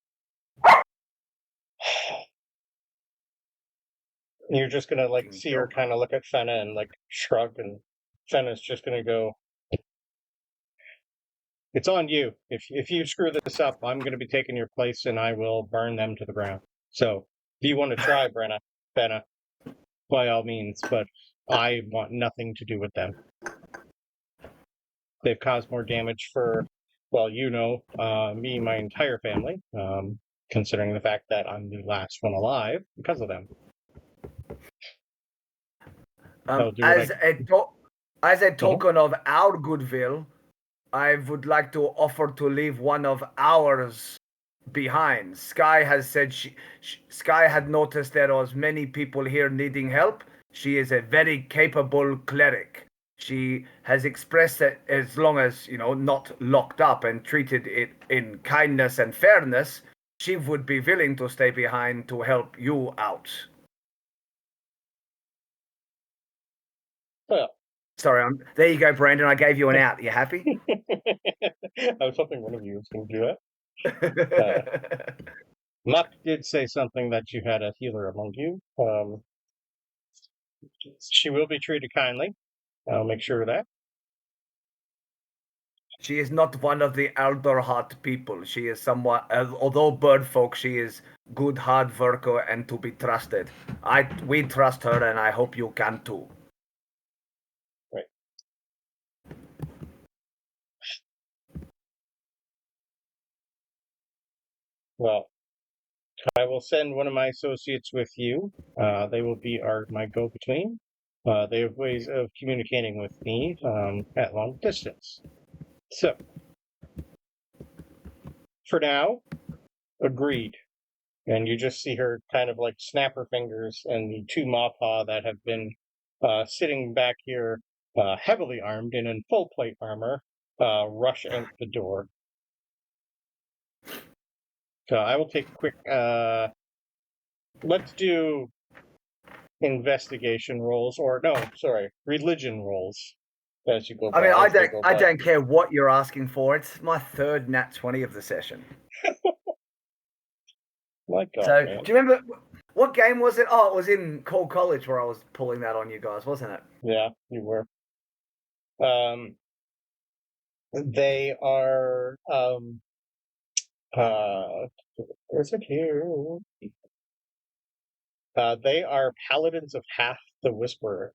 Speaker 1: You're just gonna see her kind of look at Fenna and shrug, and Fenna's just gonna go, "It's on you. If you screw this up, I'm gonna be taking your place, and I will burn them to the ground. So, if you want to try, Fenna, by all means, but I want nothing to do with them. They've caused more damage for, well, me and my entire family, considering the fact that I'm the last one alive because of them."
Speaker 3: As a token of our goodwill, I would like to offer to leave one of ours behind. Skye has said Skye had noticed there was many people here needing help. She is a very capable cleric. She has expressed that as long as, not locked up and treated it in kindness and fairness, she would be willing to stay behind to help you out.
Speaker 1: Well,
Speaker 3: sorry, there you go, Brandon. I gave you an out. You happy?
Speaker 1: I was hoping one of you was going to do that. Muck did say something that you had a healer among you. She will be treated kindly. I'll make sure of that.
Speaker 3: She is not one of the Alderheart people. She is somewhat, although bird folk, she is good, hard worker and to be trusted. We trust her, and I hope you can too.
Speaker 1: Right. Well, I will send one of my associates with you. They will be my go-between. They have ways of communicating with me at long distance. So, for now, agreed. And you just see her kind of snap her fingers, and the two Maw that have been sitting back here, heavily armed and in full plate armor, rush out the door. So I will take a quick. Let's do investigation rolls, or no, sorry, religion rolls. As you go.
Speaker 3: I mean,
Speaker 1: by,
Speaker 3: I don't care what you're asking for. It's my third nat 20 of the session.
Speaker 1: My God,
Speaker 3: So,
Speaker 1: man.
Speaker 3: do you remember what game was it? Oh, it was in Cold College where I was pulling that on you guys, wasn't it?
Speaker 1: Yeah, you were. They are. Is it here? They are paladins of Half the Whisperer.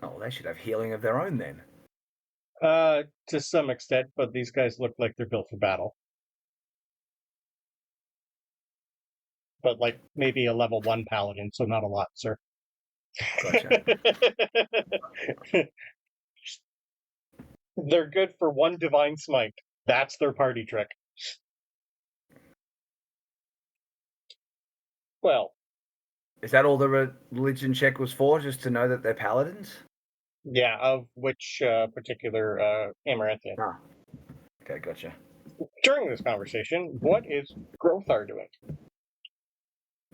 Speaker 3: Oh, they should have healing of their own then.
Speaker 1: To some extent, but these guys look like they're built for battle. But like maybe a level 1 paladin, so not a lot, sir.
Speaker 3: Gotcha.
Speaker 1: They're good for 1 divine smite. That's their party trick. Well,
Speaker 3: is that all the religion check was for? Just to know that they're paladins?
Speaker 1: Yeah, of which particular Amaranthian.
Speaker 3: Ah. Okay, gotcha.
Speaker 1: During this conversation, what is Grothar doing?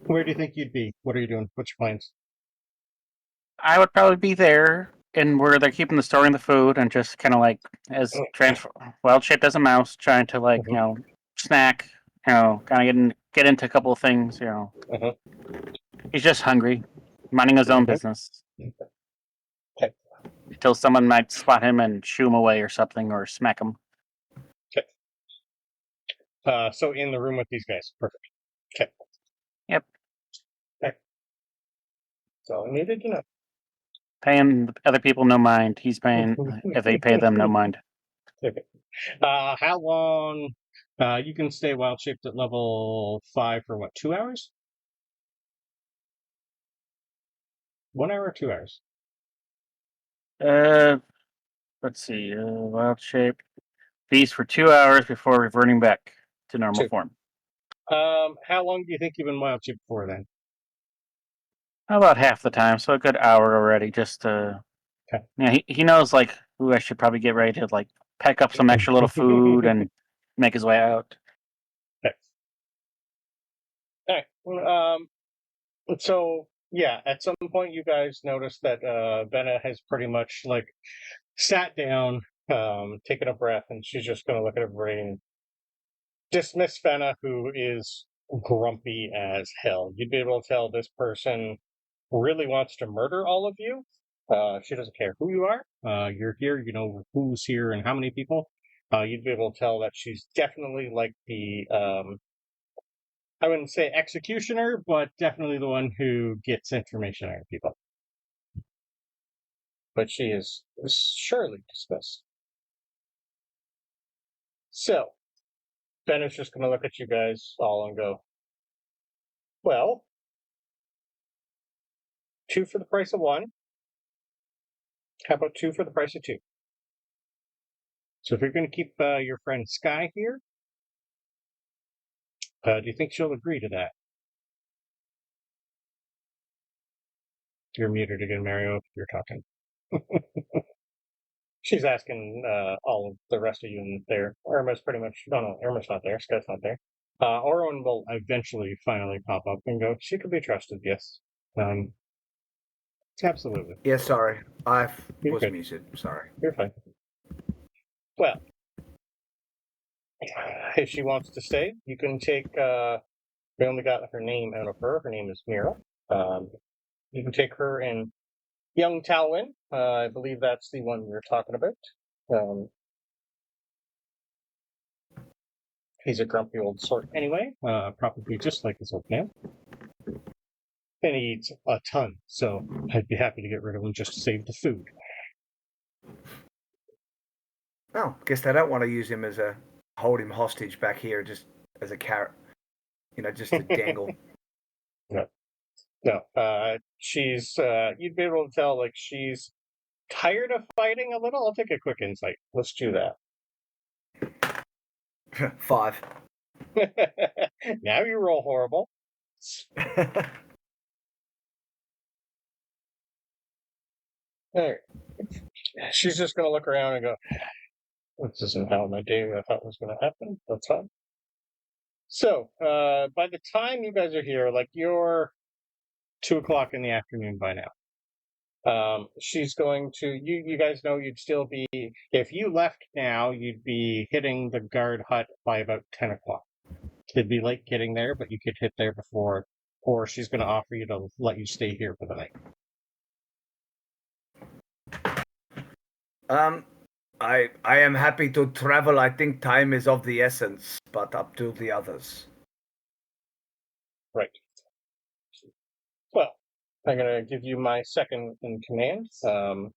Speaker 1: Where do you think you'd be? What are you doing? What's your plans?
Speaker 2: I would probably be there and where they're keeping the storing the food and just kind of like as wild shaped as a mouse, trying to like snack, kind of get into a couple of things. He's just hungry, minding his own business.
Speaker 1: Okay.
Speaker 2: Until someone might spot him and shoo him away or something, or smack him.
Speaker 1: Okay. So in the room with these guys, perfect. Okay.
Speaker 2: Yep.
Speaker 1: Okay. That's all I needed to know.
Speaker 2: Paying other people no mind. He's paying if they pay them no mind.
Speaker 1: Okay. How long? You can stay wild shaped at level 5 for what? 2 hours? 1 hour or 2 hours?
Speaker 2: Let's see. Wild shape. Feast for 2 hours before reverting back to normal form.
Speaker 1: How long do you think you've been wild shaped for then?
Speaker 2: About half the time, so a good hour already. Just
Speaker 1: okay.
Speaker 2: Yeah, he knows like, I should probably get ready to like pack up some extra little food and make his way out.
Speaker 1: Okay. All right. So yeah, at some point you guys notice that Benna has pretty much like sat down, taken a breath, and she's just going to look at everybody and dismiss Fenna, who is grumpy as hell. You'd be able to tell this person really wants to murder all of you. She doesn't care who you are. You're here, you know who's here and how many people. You'd be able to tell that she's definitely like the, I wouldn't say executioner, but definitely the one who gets information out of people. But she is surely dismissed. So, Ben is just going to look at you guys all and go, well, 2 for the price of 1. How about 2 for the price of 2? So if you're going to keep your friend Skye here, do you think she'll agree to that? You're muted again, Mario, if you're talking. She's asking all of the rest of you in there. Irma's pretty much... No, Irma's not there. Skye's not there. Orwin will eventually finally pop up and go, she could be trusted, yes. Absolutely.
Speaker 3: Yeah, sorry. I was
Speaker 1: good.
Speaker 3: muted. Sorry.
Speaker 1: You're fine. Well, if she wants to stay, you can take... we only got her name out of her. Her name is Mira. You can take her in Young Talwyn. I believe that's the one you're talking about. He's a grumpy old sort anyway, probably just like his old man. And he eats a ton, so I'd be happy to get rid of him just to save the food.
Speaker 3: Oh, guess they don't want to use him as a hold him hostage back here, just as a carrot, just to dangle.
Speaker 1: No, she's, you'd be able to tell, like, she's tired of fighting a little. I'll take a quick insight. Let's do that.
Speaker 3: 5.
Speaker 1: Now you roll horrible. All right. She's just going to look around and go, This isn't how my day I thought was going to happen. That's fine. So, by the time you guys are here, like you're 2:00 in the afternoon by now. She's going to, you guys know you'd still be, if you left now, you'd be hitting the guard hut by about 10:00. It'd be late getting there, but you could hit there before, or she's going to offer you to let you stay here for the night.
Speaker 3: I am happy to travel. I think time is of the essence, but up to the others.
Speaker 1: Right. Well, I'm going to give you my second in command to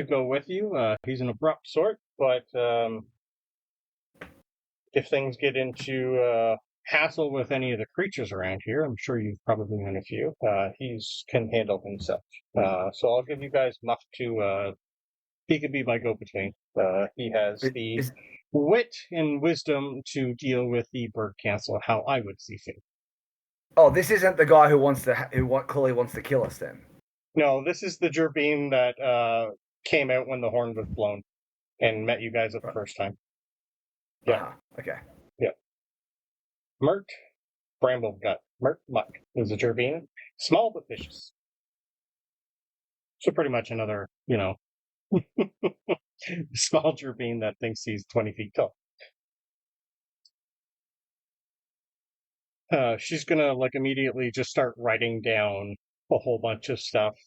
Speaker 1: go with you. He's an abrupt sort, but if things get into hassle with any of the creatures around here, I'm sure you've probably known a few, he can handle himself. So I'll give you guys Muff to, he could be my go-between. He has the wit and wisdom to deal with the bird council how I would see fit.
Speaker 3: Oh, this isn't the guy who clearly wants to kill us then.
Speaker 1: No, this is the Gerbine that came out when the horn was blown and met you guys at the first time. Yeah.
Speaker 3: Okay.
Speaker 1: Yeah. Mert Bramblegut. Mert Muck is a Gerbine. Small but vicious. So pretty much another, small Gerbine that thinks he's 20 feet tall. She's gonna immediately just start writing down a whole bunch of stuff.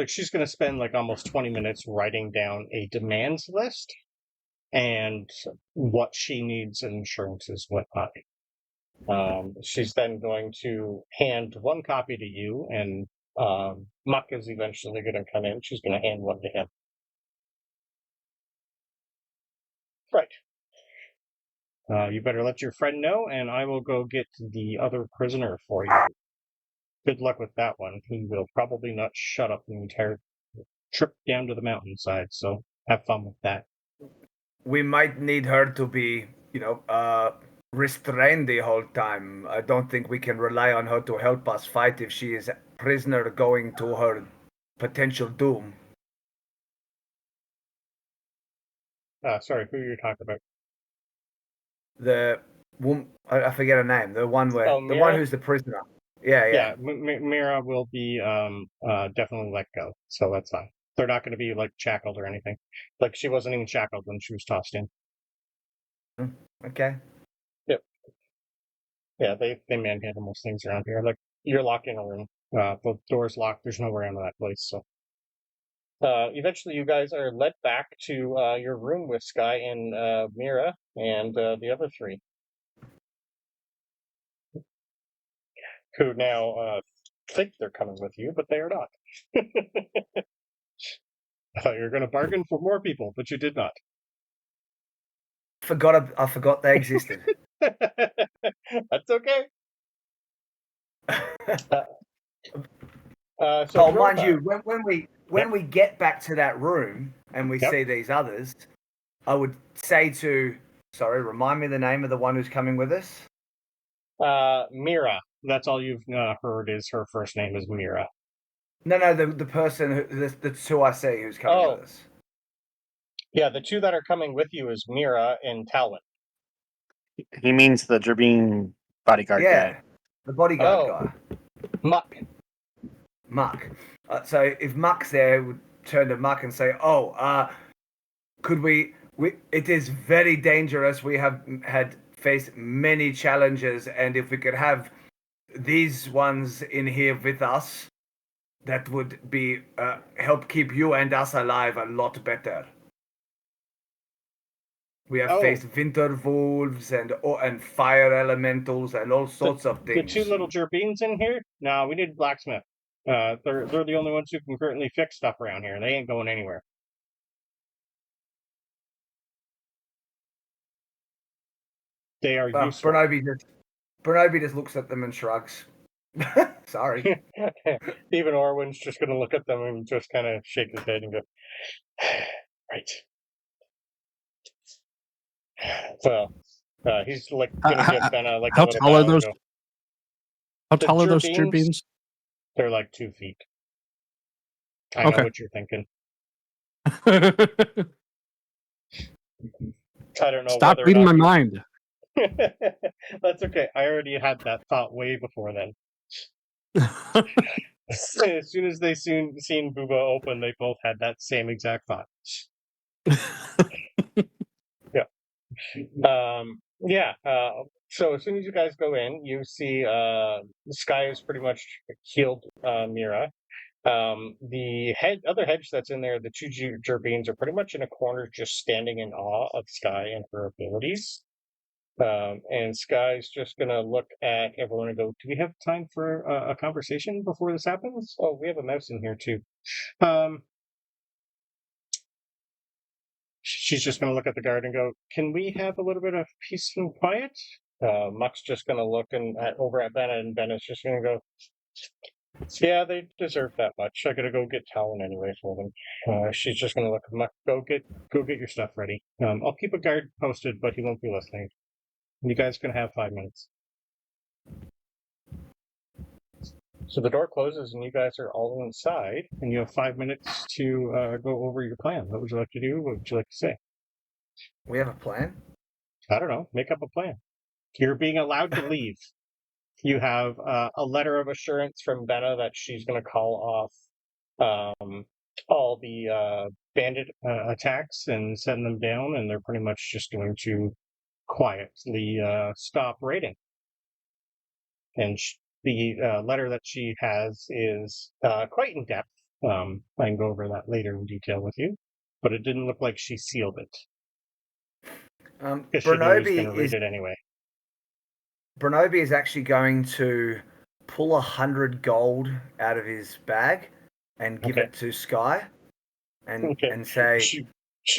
Speaker 1: She's gonna spend almost 20 minutes writing down a demands list and what she needs in insurances, whatnot. She's then going to hand one copy to you, and Muck is eventually going to come in. She's going to hand one to him. Right. You better let your friend know, and I will go get the other prisoner for you. Good luck with that one. He will probably not shut up the entire trip down to the mountainside, so have fun with that.
Speaker 3: We might need her to be, restrained the whole time. I don't think we can rely on her to help us fight if she is a prisoner going to her potential doom.
Speaker 1: Sorry, who are you talking about?
Speaker 3: The woman, I forget her name. The one the one who's the prisoner. Yeah.
Speaker 1: Mira will be definitely let go, so that's fine. They're not going to be shackled or anything. She wasn't even shackled when she was tossed in.
Speaker 3: Okay.
Speaker 1: Yep. Yeah, they manhandle most things around here. You're locked in a room. The door's locked. There's no way out of that place. So, eventually, you guys are led back to your room with Skye and Mira and the other three, who now think they're coming with you, but they are not. I thought you were going to bargain for more people, but you did not.
Speaker 3: I forgot they existed.
Speaker 1: That's okay.
Speaker 3: So mind you, when we get back to that room and we see these others, I would say remind me the name of the one who's coming with us.
Speaker 1: Mira. That's all you've heard is her first name is Mira.
Speaker 3: No, the person the two I see who's coming with us.
Speaker 1: Yeah, the two that are coming with you is Mira and Talwin.
Speaker 2: He means the Gerbine bodyguard guy.
Speaker 3: The bodyguard guy.
Speaker 1: Muck.
Speaker 3: So if Muck's there, we would turn to Muck and say, could we it is very dangerous. We have faced many challenges, and if we could have these ones in here with us, that would be help keep you and us alive a lot better. We have faced winter wolves and fire elementals and all sorts of things.
Speaker 1: The two little Gerbines in here? No, we need blacksmith. They're the only ones who can currently fix stuff around here. They ain't going anywhere. They are useful.
Speaker 3: Bronobi just looks at them and shrugs. Sorry.
Speaker 1: Even Orwin's just going to look at them and just kind of shake his head and go, right. Well, he's going to get kind of
Speaker 4: how tall are those? How tall are those Gerbines?
Speaker 1: They're 2 feet. I know what you're thinking. I don't know.
Speaker 4: Stop reading my mind.
Speaker 1: That's okay. I already had that thought way before then. As soon as they seen Booba open, they both had that same exact thought. Yeah. So as soon as you guys go in, you see Skye has pretty much healed Mira. The other hedge that's in there, the two Gerbeans, are pretty much in a corner, just standing in awe of Skye and her abilities. And Skye's just gonna look at everyone and go, "Do we have time for a conversation before this happens? Oh, we have a mouse in here too." She's just gonna look at the guard and go, "Can we have a little bit of peace and quiet?" Muck's just gonna look over at Bennett, and Bennett's just gonna go, "Yeah, they deserve that much. I gotta go get Talon anyway for them." She's just gonna look at Muck, go get your stuff ready. I'll keep a guard posted, but he won't be listening. You guys can have 5 minutes. So the door closes and you guys are all inside, and you have 5 minutes to go over your plan. What would you like to do? What would you like to say?
Speaker 3: We have a plan?
Speaker 1: I don't know. Make up a plan. You're being allowed to leave. You have a letter of assurance from Benna that she's going to call off all the bandit attacks and send them down, and they're pretty much just going to quietly stop raiding. And the letter that she has is quite in depth. I can go over that later in detail with you, but it didn't look like she sealed it. Because she knew he was going to read it anyway.
Speaker 3: Bronobi is actually going to pull 100 gold out of his bag and give it to Skye, and say
Speaker 1: she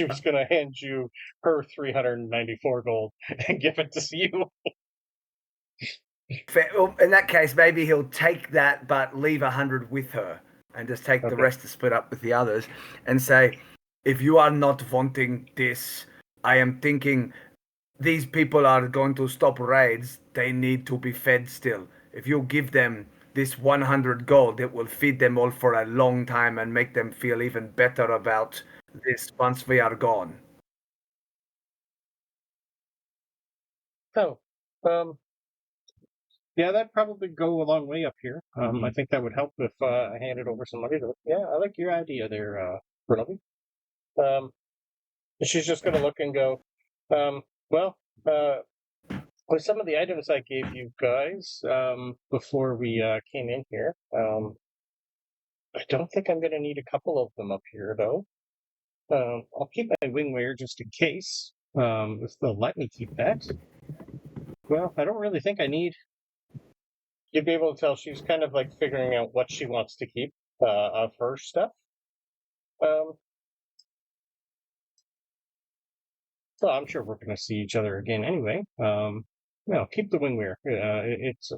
Speaker 1: was going to hand you her 394 gold and give it to you.
Speaker 3: Well, in that case, maybe he'll take that, but leave 100 with her, and just take the rest to split up with the others, and say, "If you are not wanting this, I am thinking these people are going to stop raids. They need to be fed still. If you give them this 100 gold, it will feed them all for a long time and make them feel even better about this once we are gone."
Speaker 1: Oh, yeah, that'd probably go a long way up here. I think that would help if I handed over some money. Yeah, I like your idea there, Bronobi. She's just going to look and go, with some of the items I gave you guys before we came in here, I don't think I'm going to need a couple of them up here, though. I'll keep my wingwear just in case, if they'll let me keep that. Well, I don't really think I need... You'd be able to tell she's kind of like figuring out what she wants to keep of her stuff. So I'm sure we're going to see each other again anyway. Keep the wingwear. It's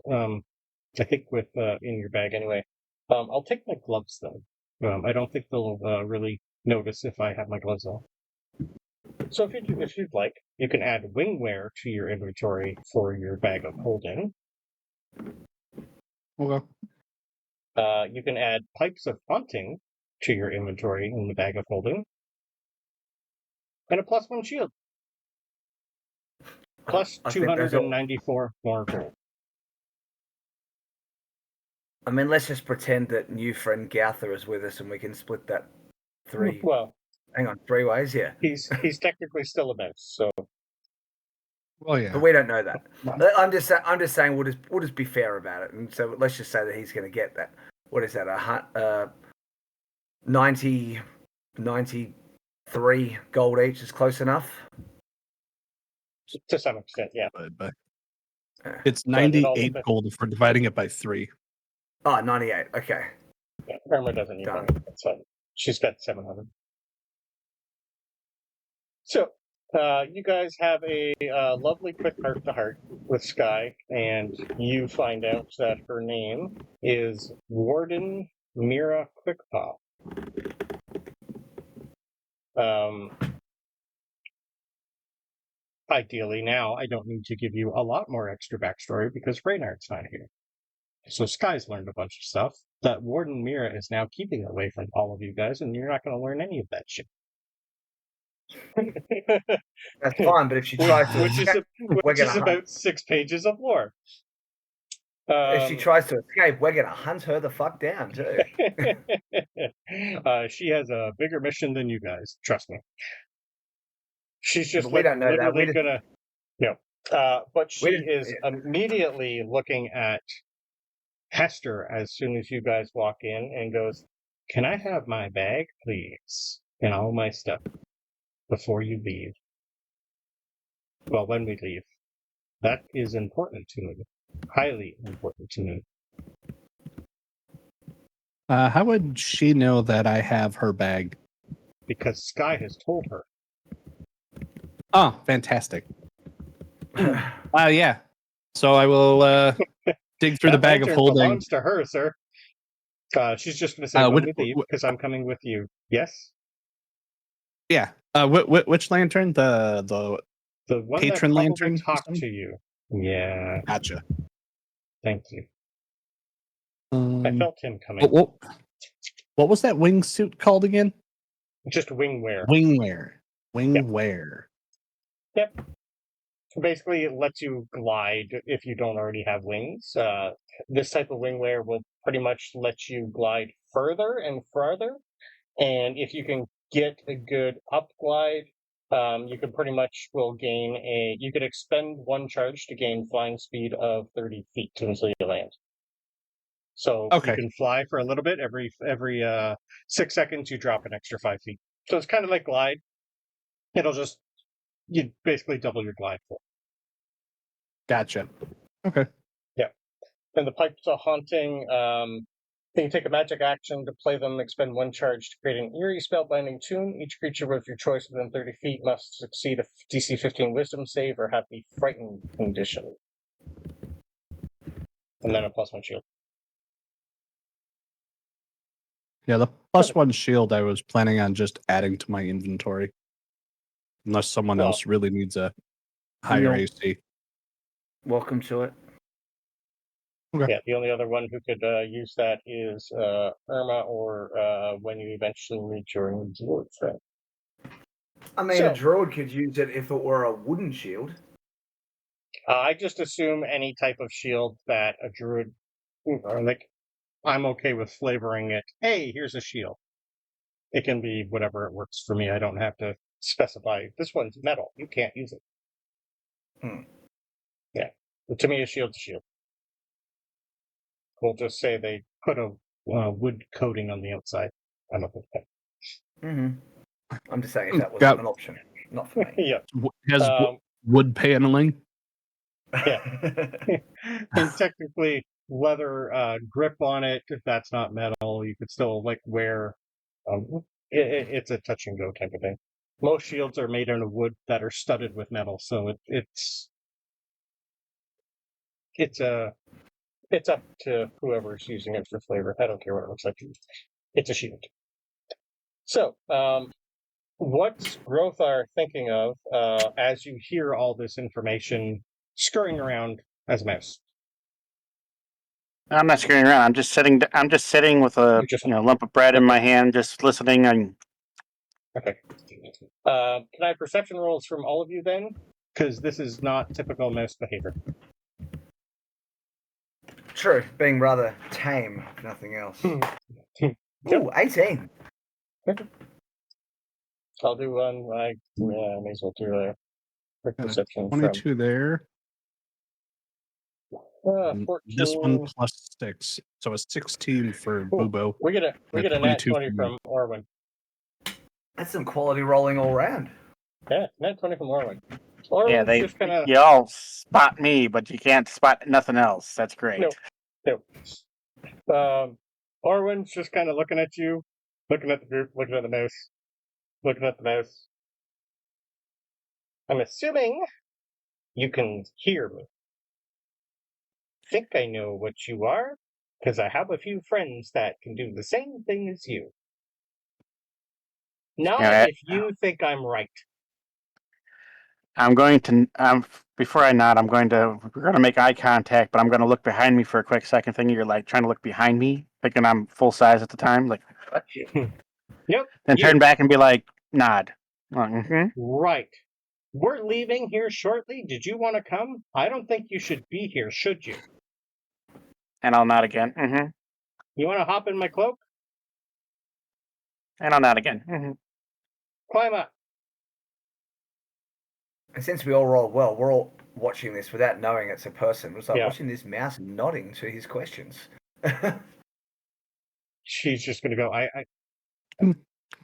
Speaker 1: I think with in your bag anyway. I'll take my gloves though. I don't think they'll really notice if I have my gloves on. So if you'd like, you can add wingwear to your inventory for your bag of holding.
Speaker 4: Okay.
Speaker 1: You can add pipes of hunting to your inventory in the bag of holding. And a +1 shield. Plus 294 more gold.
Speaker 3: I mean, let's just pretend that new friend Gauther is with us and we can split that 3.
Speaker 1: Well,
Speaker 3: hang on, 3 ways, yeah.
Speaker 1: He's technically still a mouse, so.
Speaker 4: Well, yeah.
Speaker 3: But we don't know that. I'm just saying we'll just be fair about it, and so let's just say that he's going to get that. What is that? 93 gold each is close enough.
Speaker 1: To some extent, yeah.
Speaker 4: But it's 98 gold if we're dividing it by 3.
Speaker 3: Oh, 98. Okay.
Speaker 1: Yeah, Irma doesn't need money. That's fine. She's got 700. So, you guys have a lovely quick heart-to-heart with Skye, and you find out that her name is Warden Mira Quickpaw. Ideally now, I don't need to give you a lot more extra backstory because Reynard's not here. So Skye's learned a bunch of stuff that Warden Mira is now keeping away from all of you guys, and you're not going to learn any of that shit.
Speaker 3: That's fine, but if she tries to escape,
Speaker 1: which is about 6 pages of lore.
Speaker 3: If she tries to escape, we're gonna hunt her the fuck down too.
Speaker 1: She has a bigger mission than you guys. Trust me. She's just
Speaker 3: we don't know that.
Speaker 1: literally gonna. But she is immediately looking at Hester as soon as you guys walk in and goes, "Can I have my bag, please, and all my stuff before you leave?" Well, when we leave. That is important to me. Highly important to me.
Speaker 4: How would she know that I have her bag?
Speaker 1: Because Skye has told her.
Speaker 4: Oh, fantastic. Yeah. So I will dig through the bag of holding.
Speaker 1: Belongs to her, sir. She's just going to say, when we leave, because I'm coming with you. Yes?
Speaker 4: Yeah. Which lantern? The
Speaker 1: one
Speaker 4: patron
Speaker 1: that
Speaker 4: lantern
Speaker 1: talked to you. Yeah.
Speaker 4: Gotcha.
Speaker 1: Thank you. I felt him coming.
Speaker 4: What was that wingsuit called again?
Speaker 1: Just wingwear.
Speaker 4: Wingwear.
Speaker 1: Yep. Basically, it lets you glide if you don't already have wings. This type of wingwear will pretty much let you glide further and farther. And if you can get a good up glide, you can pretty much you could expend 1 charge to gain flying speed of 30 feet until you land. So you can fly for a little bit. Every 6 seconds, you drop an extra 5 feet. So it's kind of like glide. You basically double your glide for.
Speaker 4: Gotcha. Okay.
Speaker 1: Yeah. And the Pipes of Haunting, you can take a magic action to play them, expend 1 charge to create an eerie spellbinding tune. Each creature of your choice within 30 feet must succeed a DC 15 wisdom save or have the frightened condition. And then a +1 shield.
Speaker 4: Yeah, the +1 shield I was planning on just adding to my inventory. Unless someone else really needs a higher AC.
Speaker 3: Welcome to it.
Speaker 1: Okay. Yeah, the only other one who could use that is Irma, or when you eventually meet your druid friend.
Speaker 3: I mean, a druid could use it if it were a wooden shield.
Speaker 1: I just assume any type of shield that a druid, I'm okay with flavoring it. Hey, here's a shield. It can be whatever it works for me. I don't have to specify, this one's metal. You can't use it. Yeah. But to me, a shield's a shield. We'll just say they put a wood coating on the outside. I'm okay with
Speaker 3: that. I'm just saying if that wasn't an option. Not for me.
Speaker 1: Yeah.
Speaker 4: Has wood paneling?
Speaker 1: Yeah. And technically, leather grip on it, if that's not metal, you could still wear. It's a touch and go type of thing. Most shields are made out of wood that are studded with metal, so it's up to whoever's using it for flavor. I don't care what it looks like. It's a shield. So, what's Grothar thinking of as you hear all this information scurrying around as a mouse?
Speaker 2: I'm not scurrying around. I'm just sitting with a lump of bread in my hand, just listening.
Speaker 1: Okay. Can I have perception rolls from all of you then? Because this is not typical mouse behavior.
Speaker 3: True, being rather tame, if nothing else. Ooh, 18.
Speaker 1: I'll do one. I may as well do a quick perception.
Speaker 4: 22 there.
Speaker 1: 14.
Speaker 4: This one +6, so a 16 for Bubo.
Speaker 1: We get a nat 20 from Orwin.
Speaker 3: That's some quality rolling all round.
Speaker 1: Yeah, nat 20 from Orwin.
Speaker 2: Yeah, just kinda... you all spot me, but you can't spot nothing else. That's great.
Speaker 1: No. Orwin's just kind of looking at you, looking at the group, looking at the mouse. I'm assuming you can hear me. Think I know what you are, because I have a few friends that can do the same thing as you. Not if you think I'm right.
Speaker 2: I'm going to, before I nod, we're going to make eye contact, but I'm going to look behind me for a quick second, thinking you're trying to look behind me, thinking I'm full size at the time.
Speaker 1: Yep.
Speaker 2: Then turn back and be nod.
Speaker 1: Right. We're leaving here shortly. Did you want to come? I don't think you should be here, should you?
Speaker 2: And I'll nod again.
Speaker 1: You want to hop in my cloak?
Speaker 2: And I'll nod again.
Speaker 1: Climb up.
Speaker 3: And since we all roll well, we're all watching this without knowing it's a person. We're like watching this mouse nodding to his questions.
Speaker 1: She's just going to go,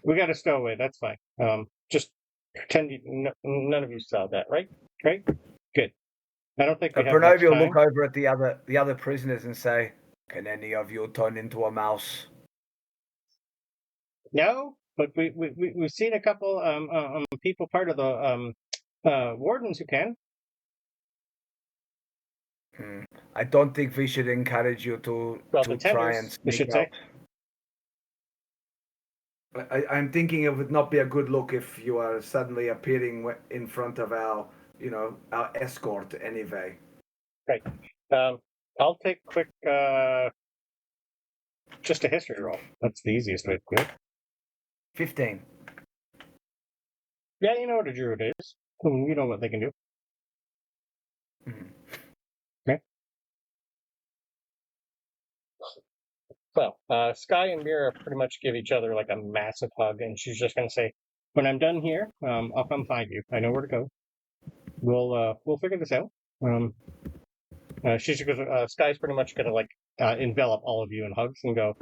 Speaker 1: we got to stow away. That's fine. Just pretend none of you saw that, right? Right? Good. I don't think we have much
Speaker 3: Bronobi will
Speaker 1: time.
Speaker 3: look over at the other prisoners and say, "Can any of you turn into a mouse?"
Speaker 1: No, but we've seen a couple people part of the wardens who can.
Speaker 3: I don't think we should encourage you to try and sneak out. I'm thinking it would not be a good look if you are suddenly appearing in front of our escort anyway.
Speaker 1: Right. I'll take quick, just a history roll. That's the easiest way to do it.
Speaker 3: 15.
Speaker 1: Yeah, you know what a druid is. You know what they can do. Okay. Well, Skye and Mira pretty much give each other like a massive hug, and she's just going to say, "When I'm done here, I'll come find you. I know where to go. We'll figure this out." She's Skye's pretty much going to like envelop all of you in hugs and go,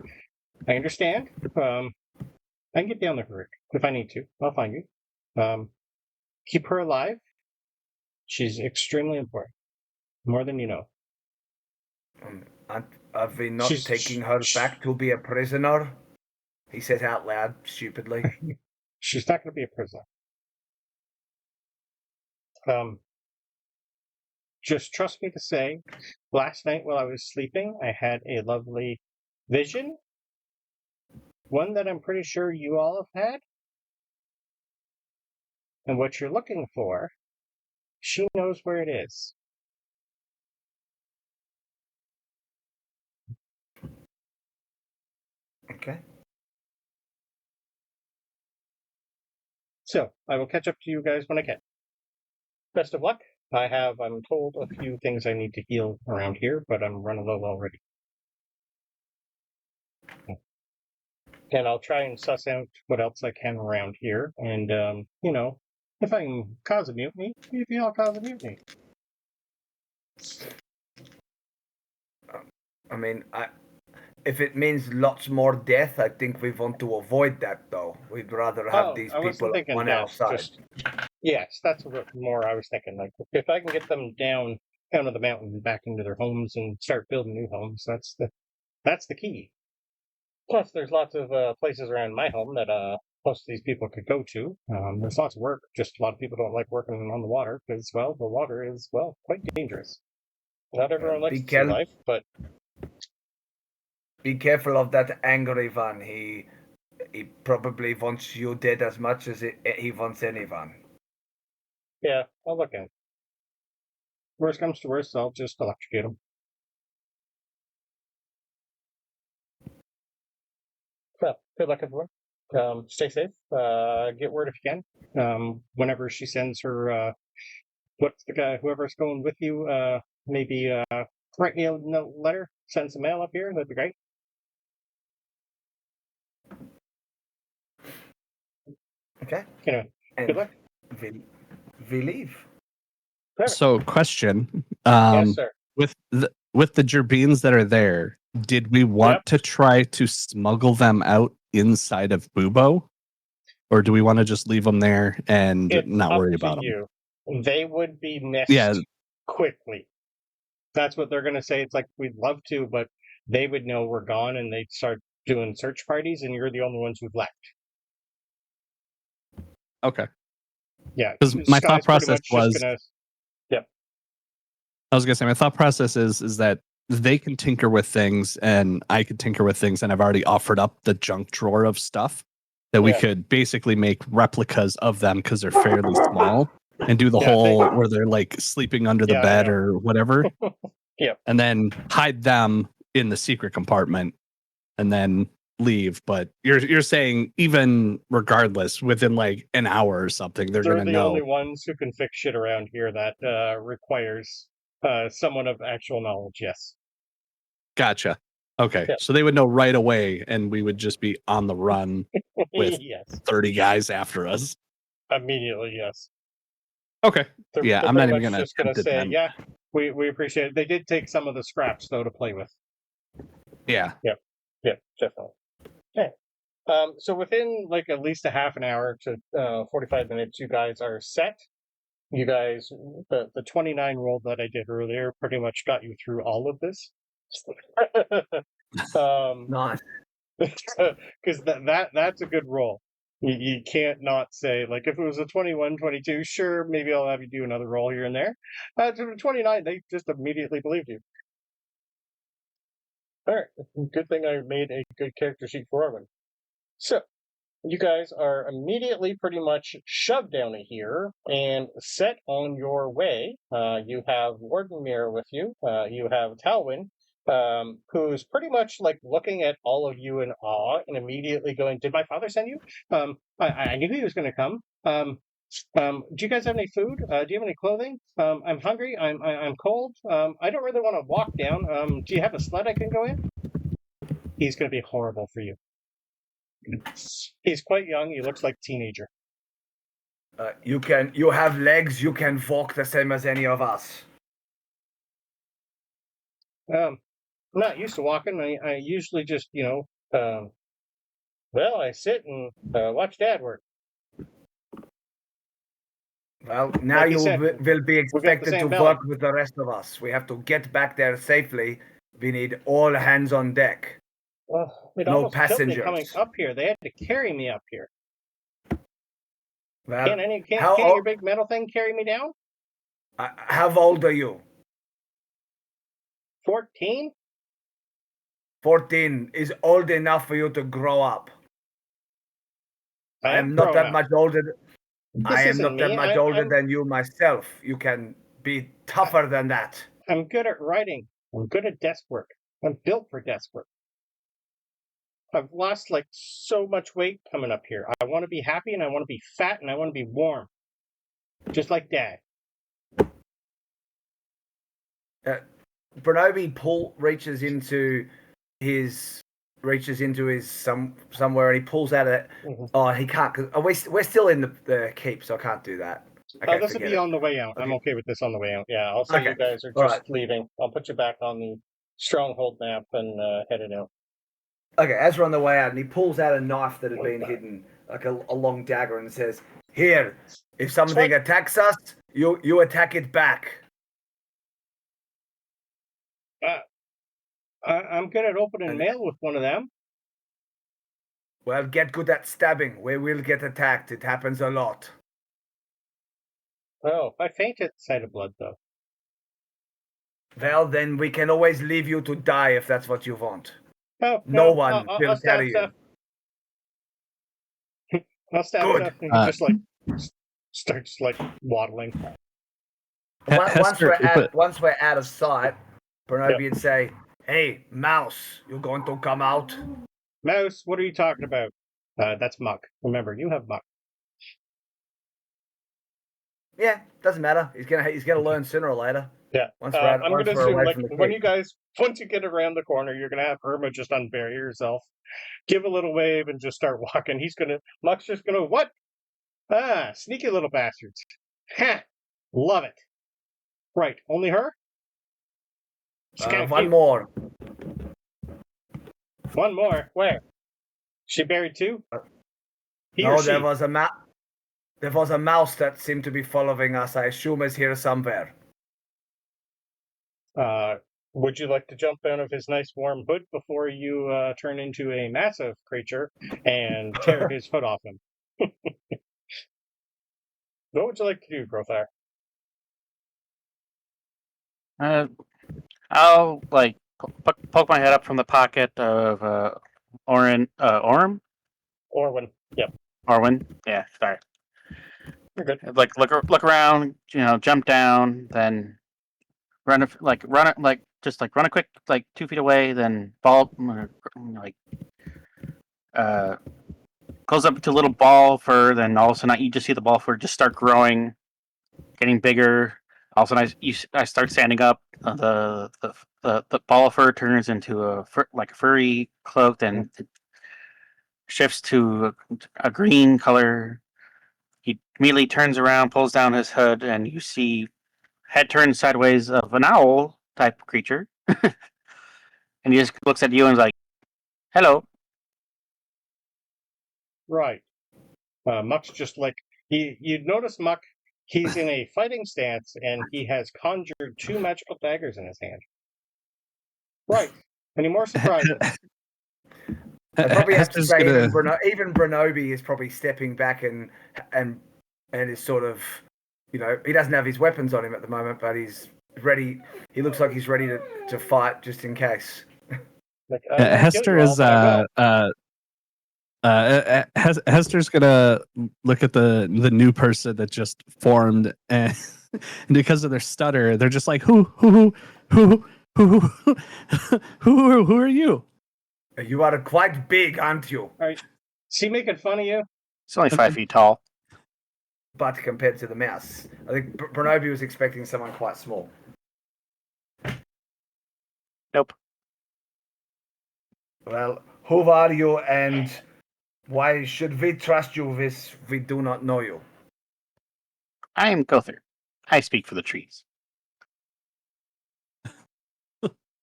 Speaker 1: "I understand. I can get down there for Rick if I need to. I'll find you. Keep her alive. She's extremely important, more than you know."
Speaker 3: Are we not taking her back to be a prisoner? He says out loud, stupidly.
Speaker 1: She's not going to be a prisoner. Just trust me to say, last night while I was sleeping, I had a lovely vision. One that I'm pretty sure you all have had. And what you're looking for, she knows where it is.
Speaker 3: Okay.
Speaker 1: So, I will catch up to you guys when I can. Best of luck. I'm told, a few things I need to heal around here, but I'm running low already. And I'll try and suss out what else I can around here. And, if I can cause a mutiny, maybe I'll cause a mutiny.
Speaker 3: I mean, if it means lots more death, I think we want to avoid that, though. We'd rather have these people on our side.
Speaker 1: Yes, that's what more I was thinking. Like, if I can get them down of the mountain and back into their homes and start building new homes, that's the key. Plus, there's lots of places around my home that most of these people could go to. There's lots of work. Just a lot of people don't like working on the water because, well, the water is, well, quite dangerous. Not everyone likes to see life, but
Speaker 3: be careful of that angry one. He probably wants you dead as much as he wants anyone.
Speaker 1: Yeah, I'll look at it. Worst comes to worst, I'll just electrocute him. Well, good luck, everyone. Stay safe. Get word if you can. Whenever she sends her, what's the guy, whoever's going with you, maybe write me a letter, send some mail up here. That'd be great.
Speaker 3: Okay.
Speaker 1: Anyway, good luck.
Speaker 3: We leave.
Speaker 1: Perfect.
Speaker 4: So, question.
Speaker 1: Yes, sir.
Speaker 4: With the gerbines that are there, did we want to try to smuggle them out inside of Bubo? Or do we want to just leave them there and not worry about them?
Speaker 1: They would be missed quickly. That's what they're going to say. It's like, we'd love to, but they would know we're gone and they'd start doing search parties and you're the only ones who've left.
Speaker 4: Okay.
Speaker 1: Yeah.
Speaker 4: Because my thought process was... I was going to say, my thought process is that they can tinker with things and I could tinker with things, and I've already offered up the junk drawer of stuff that we could basically make replicas of them because they're fairly small, and do the whole where they're like sleeping under the bed or whatever.
Speaker 1: Yeah.
Speaker 4: And then hide them in the secret compartment and then leave, but you're saying even regardless, within like an hour or something, they're
Speaker 1: They're
Speaker 4: gonna
Speaker 1: the
Speaker 4: know.
Speaker 1: only ones who can fix shit around here that requires someone of actual knowledge. Yes.
Speaker 4: Gotcha. Okay,
Speaker 1: Yeah.
Speaker 4: so they would know right away, and we would just be on the run with
Speaker 1: yes.
Speaker 4: 30 guys after us.
Speaker 1: Immediately, yes.
Speaker 4: Okay.
Speaker 1: They're
Speaker 4: I'm not
Speaker 1: pretty
Speaker 4: even
Speaker 1: much
Speaker 4: gonna
Speaker 1: just going to
Speaker 4: attempt it
Speaker 1: say,
Speaker 4: then.
Speaker 1: yeah, we appreciate it. They did take some of the scraps, though, to play with.
Speaker 4: Yeah.
Speaker 1: Yeah, definitely. Okay. So within like at least a half an hour to 45 minutes, you guys are set. You guys, the 29 roll that I did earlier pretty much got you through all of this.
Speaker 3: Nice.
Speaker 1: Because that's a good roll. You can't not say, like, if it was a 21, 22, sure, maybe I'll have you do another roll here and there. To the 29, they just immediately believed you. All right, good thing I made a good character sheet for everyone. So, you guys are immediately pretty much shoved down here and set on your way. You have Wardenmere with you. You have Talwyn, who's pretty much like looking at all of you in awe and immediately going, "Did my father send you? I knew he was going to come. Do you guys have any food? Do you have any clothing? I'm hungry. I'm cold. I don't really want to walk down. Do you have a sled I can go in?" He's going to be horrible for you. He's quite young. He looks like a teenager.
Speaker 3: You have legs. You can walk the same as any of us.
Speaker 1: I'm not used to walking. I usually just, I sit and watch Dad work.
Speaker 3: Well, now
Speaker 1: Like you
Speaker 3: you
Speaker 1: said,
Speaker 3: will be expected to
Speaker 1: same
Speaker 3: work
Speaker 1: belly.
Speaker 3: with the rest of us. We have to get back there safely. We need all hands on deck.
Speaker 1: Well, it
Speaker 3: No
Speaker 1: almost killed me
Speaker 3: passengers.
Speaker 1: coming up here. They had to carry me up here.
Speaker 3: Well,
Speaker 1: Can't
Speaker 3: how
Speaker 1: your
Speaker 3: old-
Speaker 1: big metal thing carry me down?
Speaker 3: how old are you?
Speaker 1: 14?
Speaker 3: 14 is old enough for you to grow up. I am not
Speaker 1: grown
Speaker 3: that
Speaker 1: up.
Speaker 3: much older. I am
Speaker 1: isn't
Speaker 3: not that
Speaker 1: me.
Speaker 3: much older
Speaker 1: I'm-
Speaker 3: than you myself. You can be tougher than that.
Speaker 1: I'm good at writing. I'm good at desk work. I'm built for desk work. I've lost like so much weight coming up here. I want to be happy and I want to be fat and I want to be warm. Just like Dad.
Speaker 3: Bronobi reaches into his somewhere and he pulls out a.
Speaker 1: Mm-hmm.
Speaker 3: Oh, he can't. Cause we're still in the keep, so I can't do that. Okay,
Speaker 1: This will be on the way out. I'm okay with this on the way out. Yeah, I'll say
Speaker 3: Okay.
Speaker 1: you guys are
Speaker 3: All
Speaker 1: just
Speaker 3: right.
Speaker 1: leaving. I'll put you back on the stronghold map and head it out.
Speaker 3: Okay, as we're on the way out, and he pulls out a knife that had been hidden, like a long dagger, and says, "Here, if something attacks us, you attack it back."
Speaker 1: I'm good at opening mail with one of them.
Speaker 3: Well, get good at stabbing. We will get attacked. It happens a lot.
Speaker 1: Oh, I faint at the sight of blood, though.
Speaker 3: Well, then we can always leave you to die if that's what you want.
Speaker 1: Oh,
Speaker 3: No one will
Speaker 1: I'll stab
Speaker 3: carry
Speaker 1: stuff. I'll stab
Speaker 3: Good.
Speaker 1: stuff. And he just like starts like waddling.
Speaker 3: Once we're out of sight, Bronobi would say, "Hey, Mouse, you going to come out?"
Speaker 1: Mouse, what are you talking about? That's Muck. Remember, you have Muck.
Speaker 3: Yeah, doesn't matter. He's gonna learn sooner or later.
Speaker 1: Yeah.
Speaker 3: Once we're
Speaker 1: I'm going to assume,
Speaker 3: away
Speaker 1: like,
Speaker 3: from the
Speaker 1: when
Speaker 3: keep.
Speaker 1: once you get around the corner, you're going to have Irma just unbury herself, give a little wave, and just start walking. Muck's just going to, what? Ah, sneaky little bastards. Ha! Love it. Right, only her?
Speaker 3: One more.
Speaker 1: One more? Where? She buried two?
Speaker 3: No, there was a mouse that seemed to be following us. I assume is here somewhere.
Speaker 1: Would you like to jump out of his nice warm hood before you turn into a massive creature and tear his foot off him? What would you like to do, Grothar?
Speaker 2: I'll like poke my head up from the pocket of Orrin.
Speaker 1: Orwin. Yep.
Speaker 2: Orwin. Yeah, sorry.
Speaker 1: You're good.
Speaker 2: Like look around, jump down, then run a quick 2 feet away, then fall, like goes up to a little ball fur. Then all of a sudden, you just see the ball fur just start growing, getting bigger. All of a sudden, I start standing up. The ball of fur turns into a furry cloak, and it shifts to a green color. He immediately turns around, pulls down his hood, and you see head turned sideways of an owl type creature. And he just looks at you and is like, "Hello."
Speaker 1: Right. Muck's just like you'd notice Muck. He's in a fighting stance, and he has conjured 2 magical daggers in his hand. Right. Any more surprises?
Speaker 3: I probably have to
Speaker 4: Hester's
Speaker 3: say
Speaker 4: gonna-
Speaker 3: even Bronobi is probably stepping back and is sort of, he doesn't have his weapons on him at the moment, but he's ready. He looks like he's ready to fight just in case.
Speaker 1: Like,
Speaker 4: Hester is Hester's gonna look at the new person that just formed, and because of their stutter, they're just like, who are you?
Speaker 3: You are quite big, aren't you?
Speaker 1: Is he making fun of you?
Speaker 2: He's only 5 feet tall.
Speaker 3: But compared to the mouse, I think Bronobi was expecting someone quite small.
Speaker 2: Nope.
Speaker 3: Well, who are you, and why should we trust you if we do not know you?
Speaker 2: I am Gother. I speak for the trees.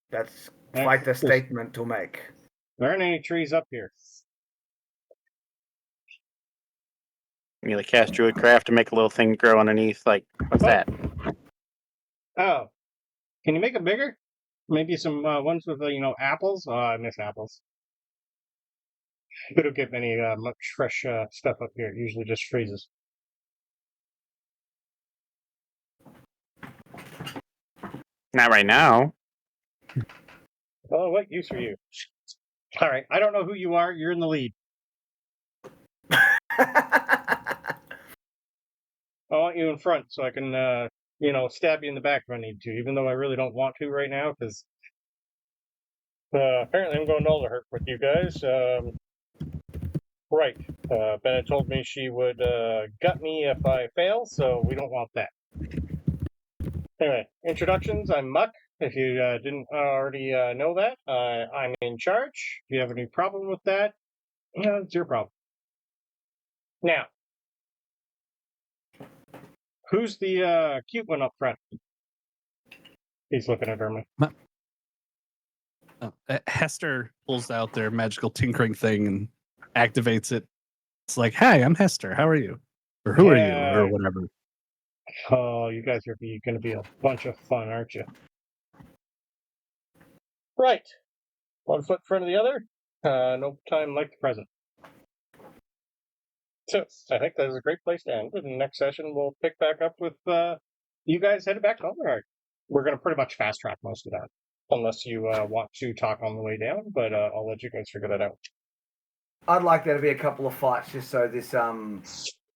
Speaker 3: That's quite a statement to make.
Speaker 1: There aren't any trees up here.
Speaker 2: You like cast Druidcraft to make a little thing grow underneath. Like, what's that?
Speaker 1: Oh. Can you make it bigger? Maybe some ones with, apples? Oh, I miss apples. We don't get many much fresh stuff up here. It usually just freezes.
Speaker 2: Not right now.
Speaker 1: Oh, what use are you? All right. I don't know who you are. You're in the lead. I want you in front so I can, stab you in the back if I need to, even though I really don't want to right now, because apparently I'm going to Alderhurt with you guys. Right. Bennett told me she would gut me if I fail, so we don't want that. Anyway, introductions. I'm Muck. If you didn't already know that, I'm in charge. If you have any problem with that, it's your problem. Now, who's the cute one up front? He's looking at Irma.
Speaker 4: Hester pulls out their magical tinkering thing and activates it. It's like, "Hi, I'm Hester. How are you? Or who are you? Or whatever."
Speaker 1: Oh, you guys are going to be a bunch of fun, aren't you? Right. 1 foot in front of the other. No time like the present. So, I think that is a great place to end. In the next session, we'll pick back up with you guys headed back to Alderhart. We're going to pretty much fast track most of that. Unless you want to talk on the way down, but I'll let you guys figure that out.
Speaker 3: I'd like there to be a couple of fights just so this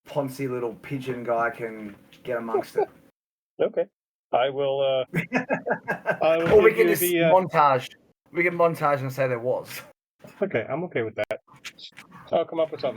Speaker 3: poncy little pigeon guy can get amongst it.
Speaker 1: Okay. I will.
Speaker 3: Or we can just montage. We can montage and say there was.
Speaker 1: Okay, I'm okay with that. I'll come up with something.